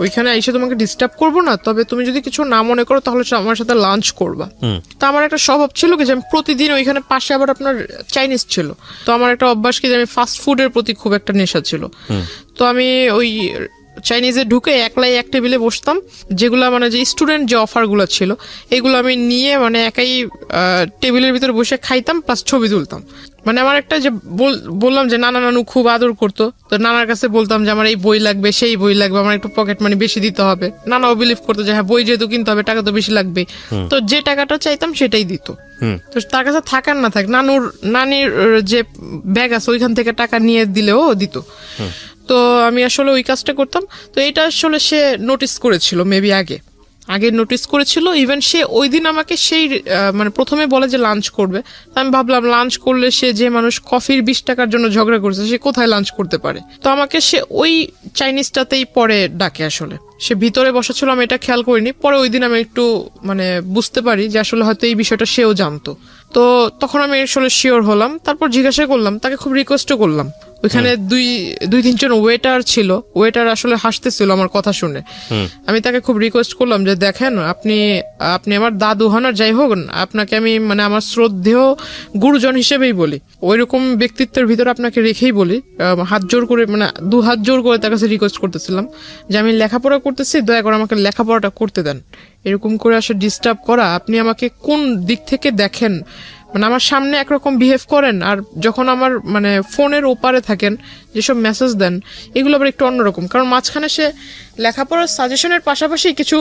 ওইখানে এসে তোমাকে ডিস্টার্ব করবো না, তবে তুমি যদি কিছু না মনে করো তাহলে আমার সাথে লাঞ্চ করবা। তো আমার একটা স্বভাব ছিল কি যে আমি প্রতিদিন ওইখানে পাশে আবার আপনার চাইনিজ ছিল, তো আমার একটা অভ্যাস কি যে আমি ফাস্ট ফুডের প্রতি খুব একটা নেশা ছিল। তো আমি ওই চাইনিজে ঢুকে একলাই এক টেবিলে বসতাম, যেগুলো মানে যে স্টুডেন্ট যে অফারগুলো ছিল এগুলো আমি নিয়ে মানে একাই টেবিলের ভিতরে বসে খাইতাম, প্লাস ছবি তুলতাম। মানে আমার একটা যে বললাম যে নানা নানু খুব আদর করতো, তো নানার কাছে বলতাম যে আমার এই বই লাগবে, সেই বই লাগবে, আমার একটু পকেট মানি বেশি দিতে হবে। নানাও বিলিভ করতো যে হ্যাঁ বই যেহেতু কিনতে হবে টাকা তো বেশি লাগবে, তো যে টাকাটা চাইতাম সেটাই দিত। তো তার কাছে থাকার না থাক নানির যে ব্যাগ আছে ওইখান থেকে টাকা নিয়ে দিলেও দিত। তো আমি আসলে ওই কাজটা করতাম। তো এটা আসলে সে নোটিস করেছিল, মেবি আগে নোটিস করেছিল। ইভেন সে ওই দিন আমাকে সেই মানে প্রথমে বলে যে লাঞ্চ করবে, আমি ভাবলাম লাঞ্চ করলে সে যে মানুষ কফির 20 টাকার জন্য ঝগড়া করছে সে কোথায় লাঞ্চ করতে পারে। তো আমাকে সে ওই চাইনিজটাতেই পরে ডাকে। আসলে সে ভিতরে বসা ছিল, আমি এটা খেয়াল করিনি। পরে ওই দিন আমি একটু মানে বুঝতে পারি যে আসলে হয়তো এই বিষয়টা সেও জানতো। তো তখন আমি আসলে শিওর হলাম। তারপর জিজ্ঞাসা করলাম, তাকে খুব রিকোয়েস্টও করলাম। ওইখানে দুই তিনজন ওয়েটার ছিল, ওয়েটার আসলে হাসতেছিল আমার কথা শুনে। আমি তাকে খুব রিকোয়েস্ট করলাম যে দেখেন আপনি আমার দাদু হন আর যাই হোক, আপনাকে আমি মানে আমার শ্রদ্ধেয় গুরুজন হিসেবেই বলি, ওইরকম ব্যক্তিত্বের ভিতরে আপনাকে রেখেই বলি। হাত জোর করে মানে 2 হাত জোর করে তার কাছে রিকোয়েস্ট করতেছিলাম যে আমি লেখাপড়া করতেছি, দয়া করে আমাকে লেখাপড়াটা করতে দেন। এরকম করে আসলে ডিস্টার্ব করা, আপনি আমাকে কোন দিক থেকে দেখেন? মানে আমার সামনে একরকম বিহেভ করেন, আর যখন আমার মানে ফোনের ওপারে থাকেন যেসব মেসেজ দেন এগুলো আবার একটু অন্যরকম। কারণ মাঝখানে সে লেখাপড়ার সাজেশনের পাশাপাশি কিছু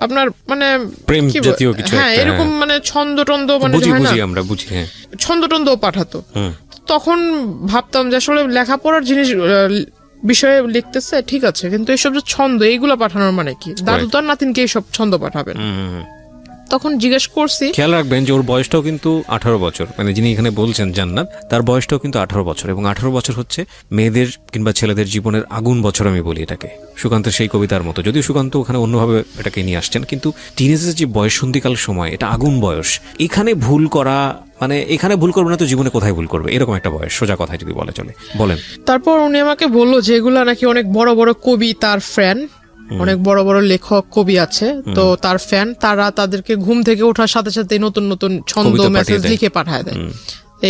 আপনার মানে প্রেম জাতীয় কিছু, হ্যাঁ এরকম মানে ছন্দটন্দ মানে আমরা বুঝি, হ্যাঁ ছন্দটন্দও পাঠাতো। তখন ভাবতাম যে আসলে লেখাপড়ার জিনিস বিষয়ে লিখতেছে ঠিক আছে, কিন্তু এইসব যে ছন্দ এইগুলো পাঠানোর মানে কি? দাদু তার নাতিনকে এইসব ছন্দ পাঠাবেন। তখন জিজ্ঞেস করছি, খেয়াল রাখবেন যে ওর বয়সটাও কিন্তু 18 বছর, মানে যিনি এখানে বলছেন জান্নাত, তার বয়সটাও কিন্তু 18 বছর, এবং 18 বছর হচ্ছে মেয়েদের কিংবা ছেলেদের জীবনের আগুন বছর আমি বলি এটাকে, সুকান্তের সেই কবিতার মতো। যদিও সুকান্ত ওখানে অন্যভাবে এটাকে নিয়ে আসছেন, কিন্তু টিনেজের যে বয়ঃসন্ধিকাল সময়, এটা আগুন বয়স। এখানে ভুল করা মানে এখানে ভুল করবে না তো জীবনে কোথায় ভুল করবে, এরকম একটা বয়স, সোজা কথায় যদি বলে চলে। বলেন। তারপর উনি আমাকে বললো যে এগুলা নাকি অনেক বড় বড় কবি, তার ফ্যান, অনেক বড় বড় লেখক কবি আছে, তো তার ফ্যান, তারা তাদেরকে ঘুম থেকে ওঠার সাথে সাথে নতুন নতুন ছন্দ মেসেজ লিখে পাঠায় দেয়,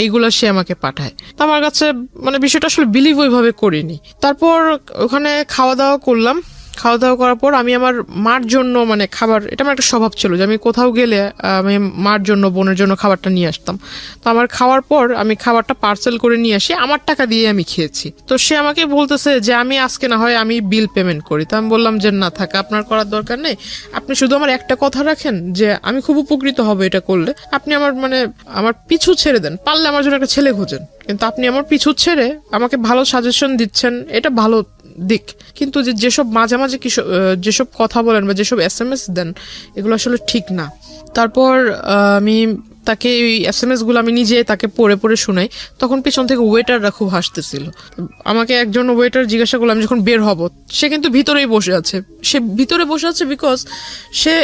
এইগুলা সে আমাকে পাঠায়। তো আমার কাছে মানে বিষয়টা আসলে বিলিভ ওইভাবে করিনি। তারপর ওখানে খাওয়া দাওয়া করলাম। খাওয়া দাওয়া করার পর আমি আমার মার জন্য মানে খাবার, এটা আমার একটা স্বভাব ছিল যে আমি কোথাও গেলে আমি মার জন্য বোনের জন্য খাবারটা নিয়ে আসতাম। তো আমার খাওয়ার পর আমি খাবারটা পার্সেল করে নিয়ে আসি, আমার টাকা দিয়ে আমি খেয়েছি। তো সে আমাকে বলতেছে যে আমি আজকে না হয় আমি বিল পেমেন্ট করি। তো আমি বললাম যে না থাক, আপনার করার দরকার নেই, আপনি শুধু আমার একটা কথা রাখেন যে আমি খুব উপকৃত হব এটা করলে, আপনি আমার মানে আমার পিছু ছেড়ে দেন, পারলে আমার জন্য একটা ছেলে খোঁজেন, কিন্তু আপনি আমার পিছু ছেড়ে আমাকে ভালো সাজেশন দিচ্ছেন, এটা ভালো দিক, কিন্তু যেসব মাঝে মাঝে যেসব কথা বলেন বা যেসব SMS দেন এগুলো আসলে ঠিক না। তারপর আমি তাকে ওই SMS গুলো আমি নিজে তাকে পড়ে পড়ে শোনাই। তখন পিছন থেকে ওয়েটাররা খুব হাসতেছিল। আমাকে একজন ওয়েটার জিজ্ঞাসা করলাম যখন বের হব, সে কিন্তু ভিতরেই বসে আছে। সে ভিতরে বসে আছে বিকজ সে,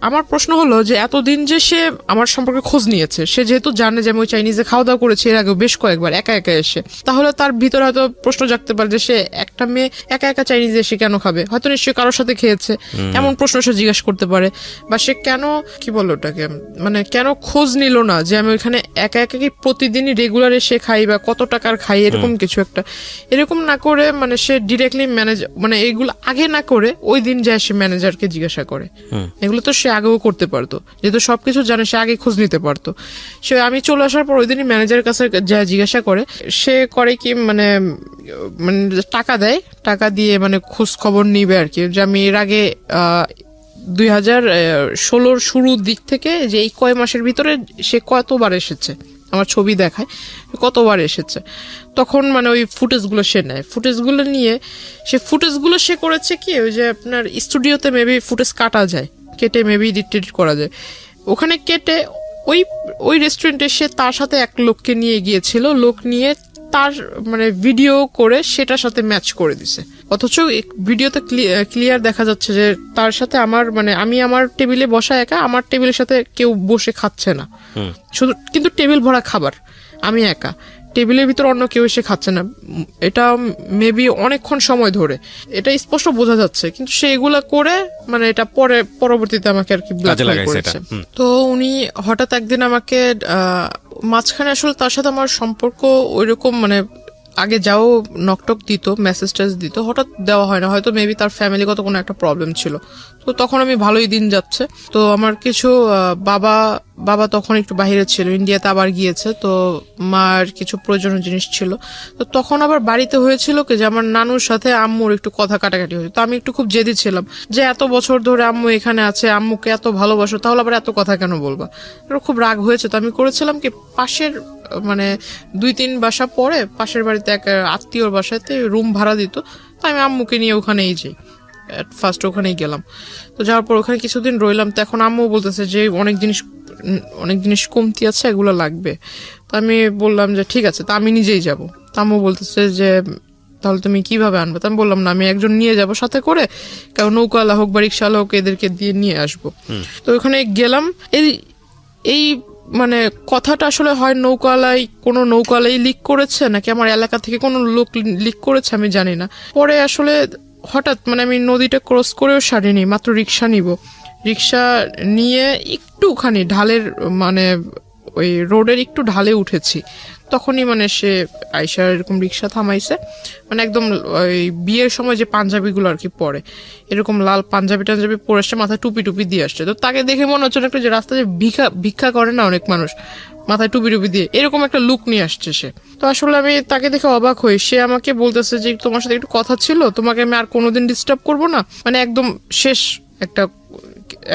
আমার প্রশ্ন হলো যে এতদিন যে সে আমার সম্পর্কে খোঁজ নিয়েছে, সে যেহেতু জানে যে আমি ওই চাইনিজে খাওয়া দাওয়া করেছি এর আগে বেশ কয়েকবার একা একা এসে, তাহলে তার ভিতরে হয়তো প্রশ্ন জাগতে পারে যে সে একটা মেয়ে একা একা চাইনিজে এসে কেন খাবে, হয়তো নিশ্চয়ই কারোর সাথে খেয়েছে, এমন প্রশ্ন সে জিজ্ঞাসা করতে পারে। বা সে কেন কি বলো ওটাকে মানে কেন খোঁজ নিল না যে আমি ওইখানে একা একা কি প্রতিদিনই রেগুলার এসে খাই বা কত টাকার খাই, এরকম কিছু একটা। এরকম না করে মানে সে ডিরেক্টলি ম্যানেজার মানে এইগুলো আগে না করে ওই দিন যায় সে ম্যানেজারকে জিজ্ঞাসা করে। এগুলো তো সে আগেও করতে পারতো, যেহেতু সবকিছু জানে সে আগে খোঁজ নিতে পারতো। সে আমি চলে আসার পর ওই দিনই ম্যানেজারের কাছে যা জিজ্ঞাসা করে, সে করে কি মানে টাকা দেয়, টাকা দিয়ে মানে খোঁজ খবর নিবে আর কি, যে আমি এর আগে 2016 শুরুর দিক থেকে যে এই কয় মাসের ভিতরে সে কতবার এসেছে, আমার ছবি দেখায় কতবার এসেছে। তখন মানে ওই ফুটেজগুলো সে নেয়, ফুটেজগুলো নিয়ে সে করেছে কি ওই যে আপনার স্টুডিওতে মেবি ফুটেজ কাটা যায়, কেটে মেবি এডিট করা যায়, ওখানে কেটে ওই রেস্টুরেন্টে সে তার সাথে এক লোককে নিয়ে গিয়েছিল, লোক নিয়ে তার মানে ভিডিও করে সেটার সাথে ম্যাচ করে দিছে, অথচ ভিডিওতে ক্লিয়ার দেখা যাচ্ছে যে তার সাথে আমার মানে আমি আমার টেবিলে বসা একা, আমার টেবিলের সাথে কেউ বসে খাচ্ছে না, শুধু কিন্তু টেবিল ভরা খাবার, আমি একা, টেবিলের ভিতর অন্য কেউ এসে খাচ্ছে না, এটা মেবি অনেকক্ষণ সময় ধরে, এটা স্পষ্ট বোঝা যাচ্ছে, কিন্তু সে এগুলা করে মানে এটা পরবর্তীতে আমাকে আর কি ব্ল্যাকমেইল করেছে। তো উনি হঠাৎ একদিন আমাকে মাঝখানে আসলে তার সাথে আমার সম্পর্ক ওইরকম মানে আগে যাও নকটক দিত, মেসেজ দিত, হঠাৎ দেওয়া হয় না, হয়তো মেবি তার ফ্যামিলিগত কোনো একটা প্রবলেম ছিল। তো তখন আমি ভালোই দিন যাচ্ছে, তো আমার কিছু বাবা তখন একটু বাইরে ছিল, ইন্ডিয়াতে আবার গিয়েছে, তো মার কিছু প্রয়োজনীয় জিনিস ছিল, তো তখন আবার বাড়িতে হয়েছিল কি যে আমার নানুর সাথে আম্মুর একটু কথা কাটাকাটি হয়েছে, তো আমি একটু খুব জেদি ছিলাম যে এত বছর ধরে আম্মু এখানে আছে, আম্মুকে এত ভালোবাসো, তাহলে আবার এত কথা কেন বলবা, খুব রাগ হয়েছে। তো আমি করেছিলাম কি পাশের মানে 2-3 বাসা পরে পাশের বাড়িতে এক আত্মীয়র বাসাতে রুম ভাড়া দিত, তো আমি আম্মুকে নিয়ে ওখানেই যাই, ফার্স্ট ওখানেই গেলাম। তো যাওয়ার পর ওখানে কিছুদিন রইলাম, তো এখন আম্মু বলতেছে যে অনেক জিনিস কমতি আছে, এগুলো লাগবে। তো আমি বললাম যে ঠিক আছে, তা আমি নিজেই যাব। তো আম্মু বলতেছে যে তাহলে তুমি কিভাবে আনবে? তো আমি বললাম না, আমি একজন নিয়ে যাব সাথে করে, কারণ নৌকাওয়ালা হোক বা রিক্সাওয়ালা হোক, এদেরকে দিয়ে নিয়ে আসবো। তো ওখানে গেলাম, এই মানে কথাটা আসলে হয় কোনো নৌকাওয়ালাই লিক করেছে নাকি আমার এলাকা থেকে কোনো লোক লিক করেছে আমি জানি না। পরে আসলে হঠাৎ মানে আমি নদীটা ক্রস করেও সারিনি, মাত্র রিক্সা রিক্সা নিয়ে একটুখানি ঢালের মানে ওই রোডের একটু ঢালে উঠেছি, তখনই মানে সে আইসা এরকম রিক্সা থামাইছে, মানে একদম ওই বিয়ের সময় যে পাঞ্জাবিগুলো আর কি পরে, এরকম লাল পাঞ্জাবি পরে আসছে, মাথায় টুপি দিয়ে আসছে। তো তাকে দেখে মনে হচ্ছে একটা যে রাস্তায় ভিক্ষা করে না অনেক মানুষ, মাথায় টুপি দিয়ে এরকম একটা লুক নিয়ে আসছে সে। তো আসলে আমি তাকে দেখে অবাক হই, সে আমাকে বলতেছে যে তোমার সাথে একটু কথা ছিল, তোমাকে আমি আর কোনোদিন ডিস্টার্ব করবো না, মানে একদম শেষ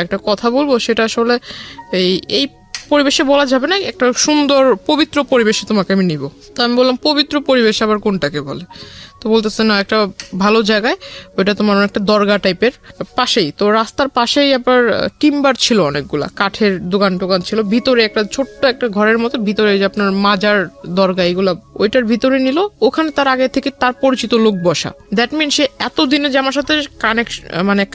একটা কথা বলবো, সেটা আসলে এই পরিবেশে বলা যাবে না, একটা সুন্দর পবিত্র পরিবেশে তোমাকে আমি নিব। তো আমি বললাম পবিত্র পরিবেশ আবার কোনটাকে বলে? তো বলতেছে না, একটা ভালো জায়গায়, ওইটা তোমার একটা দরগা টাইপের পাশেই, তো রাস্তার পাশেই আবার টিম্বার ছিল, অনেকগুলা কাঠের দোকান ছিল, ভিতরে একটা ছোট্ট একটা ঘরের মতো, ভিতরে যে আপনার মাজার দরগা এগুলা ওইটার ভিতরে নিল, ওখানে তার আগে থেকে তার পরিচিত লোক বসা। দ্যাট মিন সে এতদিনে যে আমার সাথে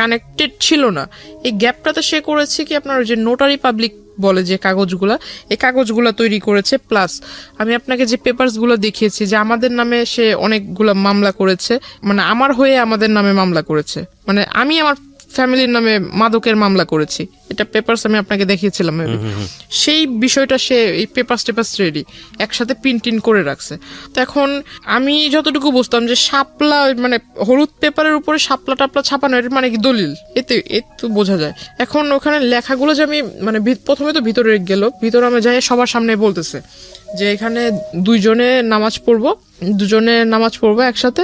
কানেক্টেড ছিল না, এই গ্যাপটাতে সে করেছে কি আপনার ওই যে নোটারি পাবলিক বলে যে কাগজগুলা, এই কাগজগুলা তৈরি করেছে, প্লাস আমি আপনাকে যে পেপারস গুলো দেখিয়েছি যে আমাদের নামে সে অনেকগুলা মামলা করেছে, মানে আমার হয়ে আমাদের নামে মামলা করেছে, মানে আমি আমার ফ্যামিলির নামে মাদকের মামলা করেছি, এটা পেপারস আমি আপনাকে দেখিয়েছিলাম। সেই বিষয়টা সে এই পেপারস রেডি একসাথে প্রিন্ট করে রাখছে। তো এখন আমি যতটুকু বুঝতাম যে শাপলা মানে হলুদ পেপারের উপরে শাপলা টাপলা ছাপানো, এর মানে কি দলিল, এতে বোঝা যায়। এখন ওখানে লেখাগুলো যে আমি মানে প্রথমে তো ভিতরে আমি যাই, সবার সামনে বলতেছে যে এখানে দুজনে নামাজ পড়বো একসাথে,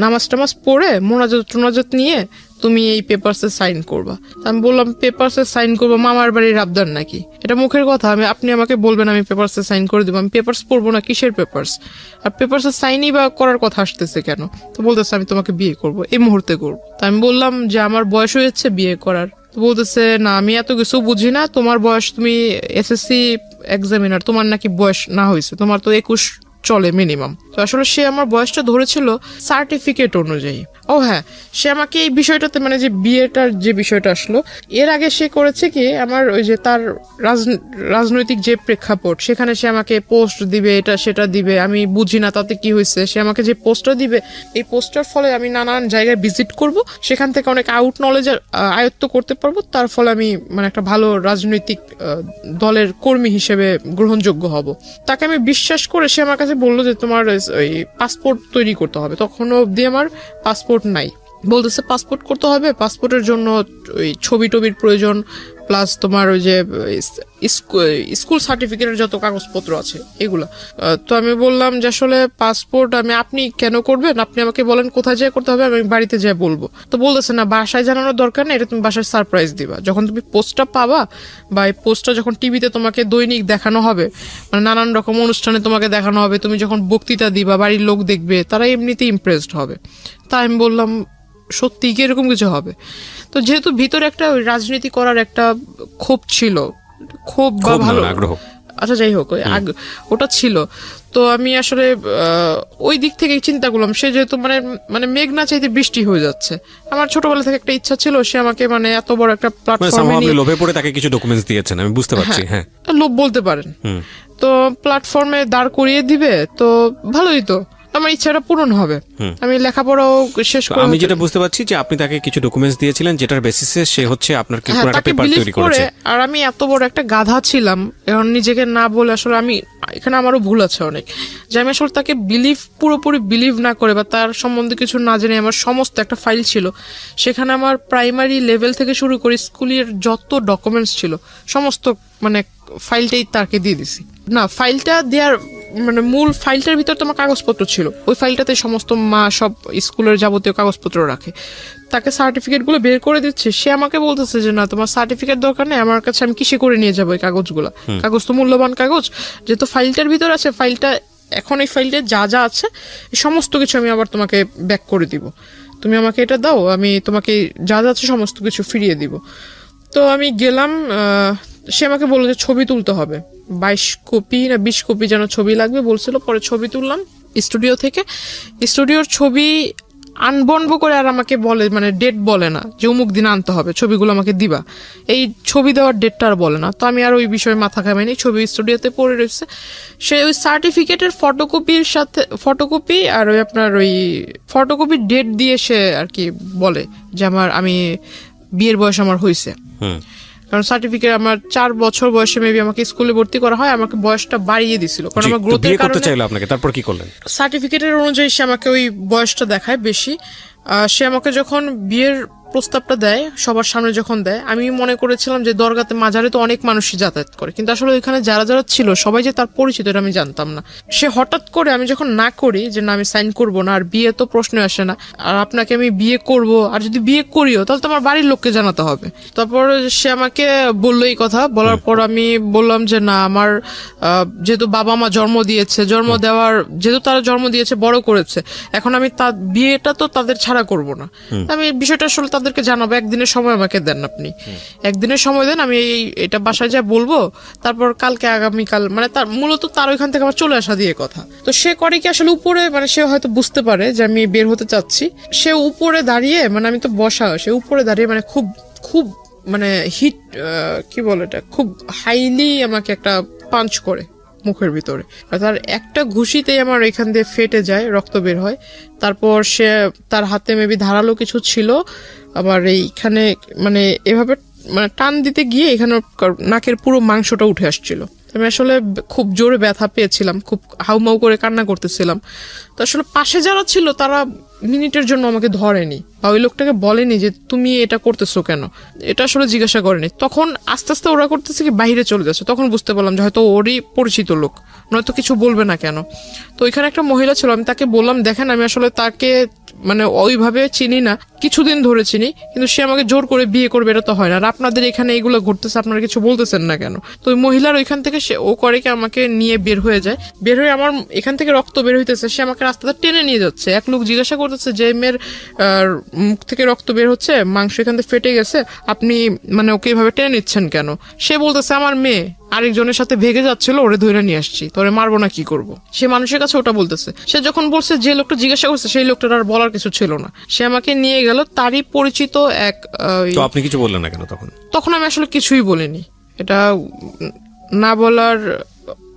নামাজ টামাজ পড়ে মোনাজাত নিয়ে তুমি এই পেপারসে সাইন করবা। আমি বললাম পেপারসে সাইন করবো মামার বাড়ির আবদার নাকি? এটা মুখের কথা, আপনি আমাকে বলবেন আমি পেপারসে সাইন করে দেবো, আমি পেপারস পড়বো না, কিসের পেপারস? আর পেপারসে সাইনই বা করার কথা আসতেছে কেন? তো বলতেছে আমি তোমাকে বিয়ে করবো, এই মুহূর্তে করবো। তা আমি বললাম যে আমার বয়স হয়েছে বিয়ে করার। তো বলতেছে না, আমি এত কিছু বুঝি না, তোমার বয়স, তুমি এসএসসি এক্সামিনার, তোমার নাকি বয়স না হয়েছে, তোমার তো 21 চলে মিনিমাম। তো আসলে সে আমার বয়সটা ধরেছিল সার্টিফিকেট অনুযায়ী। ও হ্যাঁ, সে আমাকে এই বিষয়টাতে মানে যে বিয়েটার যে বিষয়টা আসলো, এর আগে সে করেছে কি আমার ওই যে তার রাজনৈতিক যে প্রেক্ষাপট, সেখানে সে আমাকে পোস্ট দিবে, এটা সেটা দিবে, আমি বুঝি না তাতে কি হয়েছে, সে আমাকে যে পোস্টটা দিবে, এই পোস্টার ফলে আমি নানান জায়গায় ভিজিট করব, সেখান থেকে অনেক আউট নলেজ আয়ত্ত করতে পারবো, তার ফলে আমি মানে একটা ভালো রাজনৈতিক দলের কর্মী হিসেবে গ্রহণযোগ্য হব। তাকে আমি বিশ্বাস করে সে আমার কাছে বললো যে তোমার ওই পাসপোর্ট তৈরি করতে হবে, তখনও অবধি আমার পাসপোর্ট নাই। বলতেছে পাসপোর্ট করতে হবে, পাসপোর্টের জন্য ওই ছবির প্রয়োজন, প্লাস তোমার ওই যে স্কুল সার্টিফিকেটের যত কাগজপত্র আছে এগুলা। তো আমি বললাম যে আসলে পাসপোর্ট আপনি কেন করবেন, আপনি আমাকে বলেন কোথায় যেয়ে করতে হবে, আমি বাড়িতে যেয়ে বলবো। তো বলতেছে না, বাসায় জানানোর দরকার নেই, এটা তুমি বাসায় সারপ্রাইজ দিবা, যখন তুমি পোস্টটা পাবা বা এই পোস্টটা যখন টিভিতে তোমাকে দৈনিক দেখানো হবে, মানে নানান রকম অনুষ্ঠানে তোমাকে দেখানো হবে, তুমি যখন বক্তৃতা দিবা বাড়ির লোক দেখবে, তারা এমনিতেই ইমপ্রেসড হবে। তাই আমি বললাম সত্যি কি এরকম কিছু হবে? তো যেহেতু ভিতরে একটা রাজনীতি করার একটা ক্ষোভ ছিল, ক্ষোভ বা ভালো আচ্ছা যাই হোক ওটা ছিল। তো আমি আসলে ওই দিক থেকে চিন্তা করলাম, সে যেহেতু মানে মানে মেঘ না চাইতে বৃষ্টি হয়ে যাচ্ছে, আমার ছোটবেলা থেকে একটা ইচ্ছা ছিল সে আমাকে মানে এত বড় একটা প্ল্যাটফর্মে আপনি লোভে পড়ে তাকে কিছু ডকুমেন্টস দিয়েছেন, আমি বুঝতে পারছি। হ্যাঁ, লোভ বলতে পারেন। তো প্ল্যাটফর্মে দাঁড় করিয়ে দিবে তো ভালোই, তো আমার ইচ্ছাটা পূরণ হবে, আমি লেখাপড়াও শেষ করে। আমি যেটা বুঝতে পারছি যে আপনি তাকে কিছু ডকুমেন্টস দিয়েছিলেন যেটার বেসিসে সে হচ্ছে আপনার কি পুরো একটা তাকে পেপার believe তৈরি করেছে। আর আমি এত বড় একটা গাধা ছিলাম, এখন নিজেকে না বলে আসলে আমি এখানে আমারও ভুল আছে অনেক, যে আমি আসলে তাকে পুরোপুরি বিলিভ না করে বা তার সম্বন্ধে কিছু না জেনে আমার সমস্ত একটা ফাইল ছিল, সেখানে আমার প্রাইমারি লেভেল থেকে শুরু করে স্কুলের যত ডকুমেন্টস ছিল সমস্ত মানে ফাইলটাই তাকে দিয়ে দিছি। না, ফাইলটা দেওয়ার মানে মূল ফাইলটার ভিতর তোমার কাগজপত্র ছিল, ওই ফাইলটাতে সমস্ত মা সব স্কুলের যাবতীয় কাগজপত্র রাখে। তাকে সার্টিফিকেট গুলো বের করে দিচ্ছে, সে আমাকে বলতেছে যে না তোমার সার্টিফিকেট দরকার নেই, আমার কাছে আমি কিসে করে নিয়ে যাবো এই কাগজগুলো, কাগজ তো মূল্যবান কাগজ, যেহেতু ফাইলটার ভিতর আছে, ফাইলটা এখন এই ফাইলটা যা যা আছে এই সমস্ত কিছু আমি আবার তোমাকে ব্যাক করে দিব, তুমি আমাকে এটা দাও, আমি তোমাকে যা যা আছে সমস্ত কিছু ফিরিয়ে দিব। তো আমি গেলাম, সে আমাকে বললো যে ছবি তুলতে হবে, 22 কপি না 20 কপি যেন ছবি লাগবে বলছিল। পরে ছবি তুললাম স্টুডিও থেকে, স্টুডিওর ছবি আনবনবো করে আর আমাকে বলে মানে ডেট বলে না যে অমুক দিন আনতে হবে, ছবিগুলো আমাকে দিবা, এই ছবি দেওয়ার ডেটটা আর বলে না। তো আমি আর ওই বিষয়ে মাথা ঘামাইনি, ছবি স্টুডিওতে পড়ে রয়েছে। সে ওই সার্টিফিকেটের ফটোকপির সাথে ফটোকপি আর ওই আপনার ওই ফটোকপির ডেট দিয়ে সে আর কি বলে যে আমি বিয়ের বয়স আমার হয়েছে, কারণ সার্টিফিকেট আমার 4 বছর বয়সে মেবি আমাকে স্কুলে ভর্তি করা হয়, আমাকে বয়সটা বাড়িয়ে দিছিল কারণ আমার গ্রোথের কারণে। আপনাকে তারপর কি করলেন? সার্টিফিকেটের অনুযায়ী সে আমাকে ওই বয়সটা দেখায় বেশি। সে আমাকে যখন বিয়ের প্রস্তাবটা দেয় সবার সামনে যখন দেয়, আমি মনে করেছিলাম যে দরগাতে মাজারে তো অনেক মানুষই যাতায়াত করে, কিন্তু আসলে ওইখানে যারা যারা ছিল সবাই যে তার পরিচিত এটা আমি জানতাম না। সে হঠাৎ করে আমি যখন না করি যে না আমি সাইন করব না, আর বিয়ে তো প্রশ্ন আসে না, আর আপনাকে আমি বিয়ে করব, আর যদি বিয়ে করিও তাহলে তো আমার বাড়ির লোককে জানাতে হবে। তারপর সে আমাকে বললো এই কথা, বলার পর আমি বললাম যে না আমার যেহেতু বাবা মা জন্ম দিয়েছে, যেহেতু তারা জন্ম দিয়েছে বড় করেছে, এখন আমি তার বিয়েটা তো তাদের ছাড়া করব না, আমি বিষয়টা আসলে তাদেরকে জানাবো, একদিনের সময় আমাকে দেন, আপনি একদিনের সময় দেন, আমি এটা বাসায় যা বলবো, তারপর কালকে আগামীকাল মানে তার মূলত তার ওইখান থেকে আমার চলে আসা দিয়ে কথা। তো সে করে কি আসলে উপরে মানে সে হয়তো বুঝতে পারে যে আমি বের হতে চাচ্ছি, সে উপরে দাঁড়িয়ে মানে আমি তো বসা, সে উপরে দাঁড়িয়ে মানে খুব খুব মানে হিট কি বলে এটা, খুব হাইলি আমাকে একটা পাঞ্চ করে মুখের ভিতরে, তার একটা ঘুষিতেই আমার এখান দিয়ে ফেটে যায়, রক্ত বের হয়। তারপর সে তার হাতে মেবি ধারালো কিছু ছিল, আবার এইখানে মানে এভাবে মানে টান দিতে গিয়ে এখানে নাকের পুরো মাংসটা উঠে আসছিল। আমি আসলে খুব জোরে ব্যথা পেয়েছিলাম, খুব হাউমাউ করে কান্না করতেছিলাম। তো আসলে পাশে যারা ছিল তারা মিনিটের জন্য আমাকে ধরেনি বা ওই লোকটাকে বলেনি যে তুমি এটা করতেছো কেন, এটা আসলে জিজ্ঞাসা করেনি। তখন আস্তে আস্তে ওরা করতেছে কি বাইরে চলে যাচ্ছে, তখন বুঝতে পারলাম যে হয়তো ওরই পরিচিত লোক, নয়তো কিছু বলবে না কেন। তো ওইখানে একটা মহিলা ছিল, আমি তাকে বললাম দেখেন আমি আসলে তাকে মানে ওইভাবে চিনি না, কিছুদিন ধরে চিনি, কিন্তু সে আমাকে জোর করে বিয়ে করবে এটা তো হয় না, আর আপনাদের এখানে এইগুলো ঘটতেছে আপনারা কিছু বলতেছেন না কেন। তো ওই মহিলার ওইখান থেকে ও করে কি আমাকে নিয়ে বের হয়ে যায়, বের হয়ে আমার এখান থেকে রক্ত বের হইতেছে, সে আমাকে রাস্তাটা টেনে নিয়ে যাচ্ছে। এক লোক জিজ্ঞাসা করতেছে যে মেয়ের মুখ থেকে রক্ত বের হচ্ছে, মাংস এখান থেকে ফেটে গেছে, আপনি মানে ওকে এইভাবে টেনে নিচ্ছেন কেন? সে বলতেছে আমার মেয়ে আরেকজনের সাথে ভেগে যাচ্ছিল, ওরে ধরে নিয়ে আসছি, তোরে মারবো না কি করব। সে মানুষের কাছে ওটা বলতেছে। সে যখন বলছে যে লোকটা জিজ্ঞাসা করছে সেই লোকটার আর বলার কিছু ছিল না, সে আমাকে নিয়ে গেল তারই পরিচিত এক। তো আপনি কিছু বললেন না কেন তখন? তখন আমি আসলে কিছুই বলিনি, এটা না বলার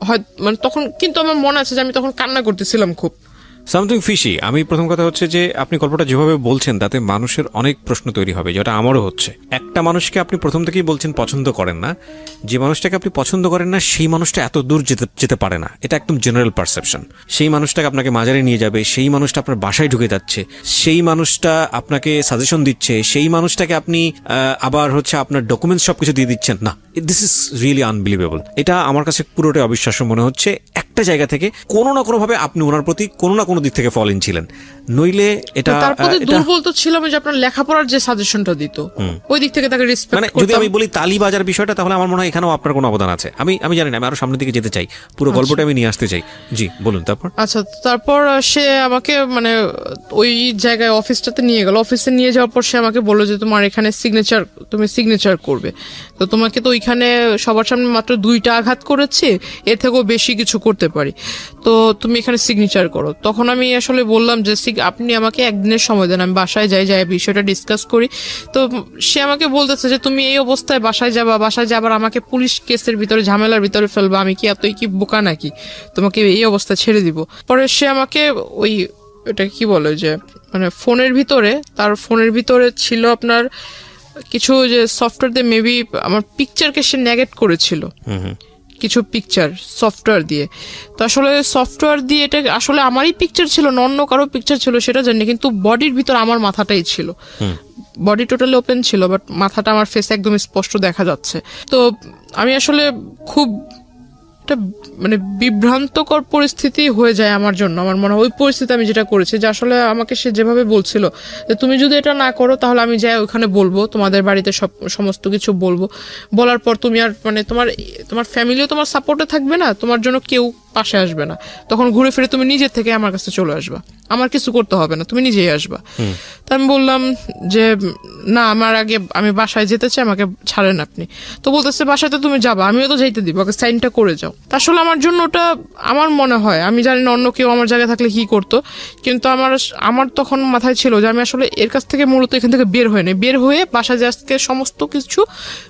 হয় মানে তখন, কিন্তু আমার মনে আছে যে আমি তখন কান্না করতেছিলাম খুব। Something fishy. আমি প্রথম কথা হচ্ছে যে আপনি গল্পটা যেভাবে বলছেন তাতে মানুষের অনেক প্রশ্ন তৈরি হবে, যেটা আমারও হচ্ছে। একটা মানুষকে আপনি প্রথম থেকেই বলছেন পছন্দ করেন না, যে মানুষটাকে আপনি পছন্দ করেন না সেই মানুষটা এত দূর যেতে পারে না, এটা একদম জেনারেল পারসেপশন। সেই মানুষটাকে আপনাকে মাজারে নিয়ে যাবে, সেই মানুষটা আপনার বাসায় ঢুকে যাচ্ছে, সেই মানুষটা আপনাকে সাজেশন দিচ্ছে, সেই মানুষটাকে আপনি আবার হচ্ছে আপনার ডকুমেন্টস সবকিছু দিয়ে দিচ্ছেন না। This is really unbelievable. এটা আমার কাছে পুরোটাই অবিশ্বাস্য মনে হচ্ছে। একটা জায়গা থেকে কোনো না কোনো ভাবে আপনি ওনার প্রতি কোনো না কোনো দিক থেকে ফল ইন ছিলেন, নইলে এটা তার প্রতি দুর্বল তো ছিলাম যে আপনার লেখাপড়ার যে সাজেশনটা দিত ওই দিক থেকে তাকে রেসপেক্ট মানে যদি করতাম। আমি বলি তালি বাজার বিষয়টা, তাহলে আমার মনে হয় এখানেও আপনার কোনো অবদান আছে। আমি জানি না, আমি আরো সামনের দিকে যেতে চাই, পুরো গল্পটা আমি নিয়ে আসতে চাই। জি বলুন। তারপর আচ্ছা, তারপর সে আমাকে মানে ওই জায়গায় অফিসটাতে নিয়ে গেল। অফিসে নিয়ে যাওয়ার পর সে আমাকে বললো যে তোমার এখানে তুমি সিগনেচার করবে, তো তোমাকে তো ওইখানে সবার সামনে মাত্র 2টা আঘাত করেছে, এর থেকেও বেশি কিছু করতে পারি, তো তুমি এখানে সিগনেচার করো। তখন আমি আসলে বললাম যে আপনি আমাকে একদিনের সময় দেন, আমি বাসায় যাই বিষয়টা ডিসকাস করি। তো সে আমাকে বলতেছে যে তুমি এই অবস্থায় বাসায় যাবার আমাকে পুলিশ কেসের ভিতরে ঝামেলার ভিতরে ফেলবা, আমি কি এতই কি বোকা নাকি তোমাকে এই অবস্থা ছেড়ে দিব। পরে সে আমাকে ওই এটা কি বলে যে মানে ফোনের ভিতরে ছিল আপনার কিছু যে সফটওয়্যার দিয়ে মেবি আমার পিকচারকে সে নেগেট করেছিল, কিছু পিকচার সফটওয়্যার দিয়ে। তো আসলে সফটওয়্যার দিয়ে এটা আসলে আমারই পিকচার ছিল না অন্য কারো পিকচার ছিল সেটা জানি, কিন্তু বডির ভিতর আমার মাথাটাই ছিল, বডি টোটালি ওপেন ছিল, বাট মাথাটা আমার ফেসে একদম স্পষ্ট দেখা যাচ্ছে। তো আমি আসলে খুব একটা মানে বিভ্রান্তকর পরিস্থিতি হয়ে যায় আমার জন্য। আমার মনে হয় ওই পরিস্থিতি আমি যেটা করেছি যে আসলে আমাকে সে যেভাবে বলছিল যে তুমি যদি এটা না করো তাহলে আমি যাই ওখানে বলবো, তোমাদের বাড়িতে সমস্ত কিছু বলবো, বলার পর তুমি আর মানে তোমার ফ্যামিলিও তোমার সাপোর্টে থাকবে না, তোমার জন্য কেউ পাশে আসবে না, তখন ঘুরে ফিরে তুমি নিজের থেকে আমার কাছে চলে আসবা, আমার কিছু করতে হবে না, তুমি নিজেই আসবা। তা আমি বললাম যে না, আমি বাসায় যেতে চাই, আমাকে ছাড়েন আপনি। তো বলতেছে বাসাতে তুমি যাবা, আমিও তো যাইতে দিব, আগে সাইনটা করে যাও। তা আসলে আমার জন্য ওটা আমার মনে হয়, আমি জানি না অন্য কেউ আমার জায়গায় থাকলে কি করতো, কিন্তু আমার তখন মাথায় ছিল যে আমি আসলে এর কাছ থেকে মূলত এখান থেকে বের হয়ে বাসায় আজকে সমস্ত কিছু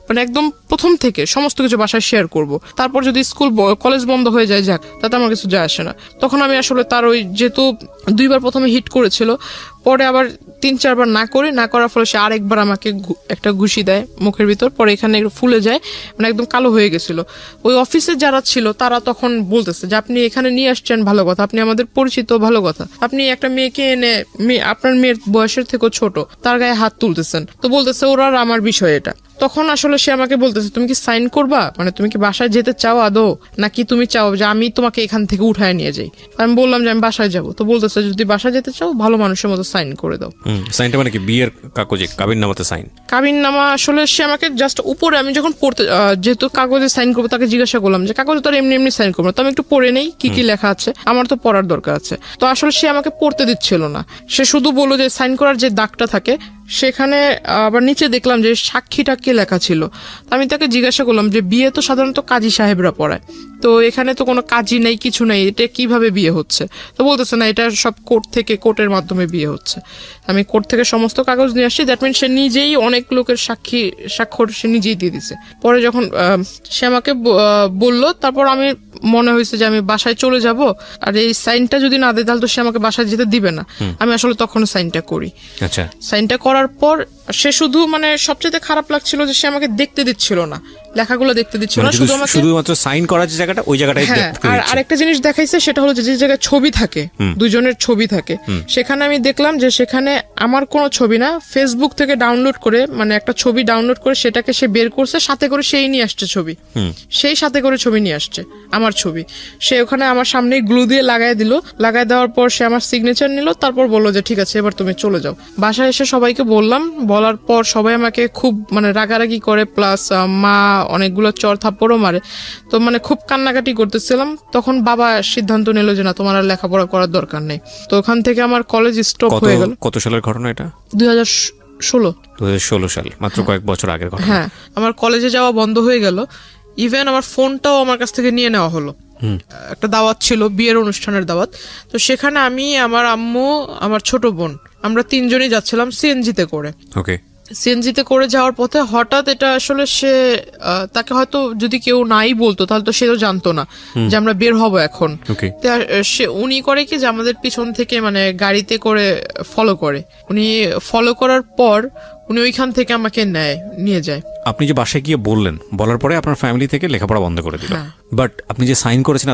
মানে একদম প্রথম থেকে সমস্ত কিছু বাসায় শেয়ার করব। তারপর যদি স্কুল কলেজ বন্ধ হয়ে যায় যাক, তাতে আমার কিছু যায় আসে না। তখন আমি আসলে তার ওই যেহেতু 2বার প্রথমে হিট করেছিল, পরে আবার 3-4 বার না করার ফলে সে আরেকবার আমাকে একটা ঘুষি দেয় মুখের ভিতর, পরে এখানে একটু ফুলে যায়, মানে একদম কালো হয়ে গেছিল। ওই অফিসে যারা ছিল তারা তখন বলতেছে যে আপনি এখানে নিয়ে আসছেন ভালো কথা, আপনি আমাদের পরিচিত ভালো কথা, আপনি একটা মেয়েকে এনে আপনার মেয়ের বয়সের থেকেও ছোট তার গায়ে হাত তুলতেছেন, তো বলতেছে ওরা আর আমার বিষয় এটা। তখন আসলে সে আমাকে বলতেছে তুমি কি সাইন করবা, মানে তুমি কি বাসায় যেতে চাও আদৌ, নাকি তুমি চাও যে আমি তোমাকে এখান থেকে উঠায় নিয়ে যাই। আমি বললাম যে আমি বাসায় যাবো। তো বলতেছে যদি বাসায় যেতে চাও ভালো মানুষের মতো সাইন করে দাও। সাইনটা মানে কি বিয়ের কাগজে কাবিননামাতে সাইন? কাবিননামা আসলে সে আমাকে জাস্ট উপরে, আমি যখন পড়তে যেহেতু কাগজে সাইন করবো তাকে জিজ্ঞাসা করলাম যে কাগজে তো আর এমনি সাইন করবো না, তো আমি একটু পড়ে নেই কি লেখা আছে, আমার তো পড়ার দরকার আছে। তো আসলে সে আমাকে পড়তে দিচ্ছিল না, সে শুধু বললো যে সাইন করার যে দাগটা থাকে সেখানে আবার নিচে দেখলাম যে সাক্ষীটা কে লেখা ছিল। আমি তাকে জিজ্ঞাসা করলাম যে বিয়ে তো সাধারণত কাজী সাহেবরা পড়ায়, তো এখানে তো কোনো কাজী নেই, কিছু নেই, এটা কিভাবে বিয়ে হচ্ছে? তো বলতেছে না, এটা সব কোর্টের মাধ্যমে বিয়ে হচ্ছে। আমি কোর্ট থেকে সমস্ত কাগজ নিয়ে আসছি, দ্যাট মিন সে নিজেই অনেক লোকের স্বাক্ষর সে নিজেই দিয়ে দিছে। পরে যখন সে আমাকে বললো, তারপর আমি মনে হয়েছে যে আমি বাসায় চলে যাব, আর এই সাইনটা যদি না দেয় তাহলে তো সে আমাকে বাসায় যেতে দিবে না। আমি আসলে তখন সাইনটা করি। আচ্ছা, সাইনটা করার পর সে শুধু মানে সবচেয়ে খারাপ লাগছিল যে সে আমাকে দেখতে দিচ্ছিল না, লেখাগুলো দেখতে দিচ্ছিল না, শুধুমাত্র সাইন করার যে জায়গাটা ওই জায়গাটাই দেখতে দিচ্ছে। আর আরেকটা জিনিস দেখাইছে, সেটা হলো যে জায়গায় ছবি থাকে, দুজনের ছবি থাকে, সেখানে আমি দেখলাম যে সেখানে আমার কোনো ছবি না, ফেসবুক থেকে ডাউনলোড করে মানে একটা ছবি ডাউনলোড করে সেটাকে সে বের করছে, সাথে করে সেই নিয়ে আসছে ছবি, সেই সাথে করে ছবি নিয়ে আসছে আমার ছবি। সে ওখানে আমার সামনে গ্লু দিয়ে লাগাই দেওয়ার পর সে আমার সিগনেচার নিল, তারপর বললো যে ঠিক আছে এবার তুমি চলে যাও। বাসায় এসে সবাইকে বলার পর সবাই আমাকে খুব মানে রাগারাগি করে, প্লাস মা অনেকগুলো চর থাপ্পড়ও মারে। তো মানে খুব কান্নাকাটি করতেছিলাম। তখন বাবা সিদ্ধান্ত নিল যে না, তোমার আর লেখাপড়া করার দরকার নেই। তো ওখান থেকে আমার কলেজ স্টপ হয়ে গেল। কত সালের ঘটনা এটা? 2016 সাল, মাত্র কয়েক বছর আগের ঘটনা। হ্যাঁ, আমার কলেজে যাওয়া বন্ধ হয়ে গেল, ইভেন আমার ফোনটাও আমার কাছ থেকে নিয়ে নেওয়া হলো। একটা দাওয়াত ছিল, বিয়ের অনুষ্ঠানের দাওয়াত, তো সেখানে আমি, আমার আম্মু, আমার ছোট বোন, আমরা 3 জনই যাচ্ছিলাম সিএনজিতে করে। ওকে, সিএনজিতে করে যাওয়ার পথে হঠাৎ এটা আসলে তাকে হয়তো যদি কেউ নাই বলতো তাহলে তো সেও জানতো না যে আমরা বের হব এখন। উনি করে কি যে আমাদের পিছন থেকে মানে গাড়িতে করে উনি ফলো করার পর উনি ওইখান থেকে আমাকে নিয়ে যায়। আপনি যে বাসায় গিয়ে বলার পরে আপনার ফ্যামিলি থেকে লেখাপড়া বন্ধ করে দিল, বাট আপনি যে সাইন করেছেন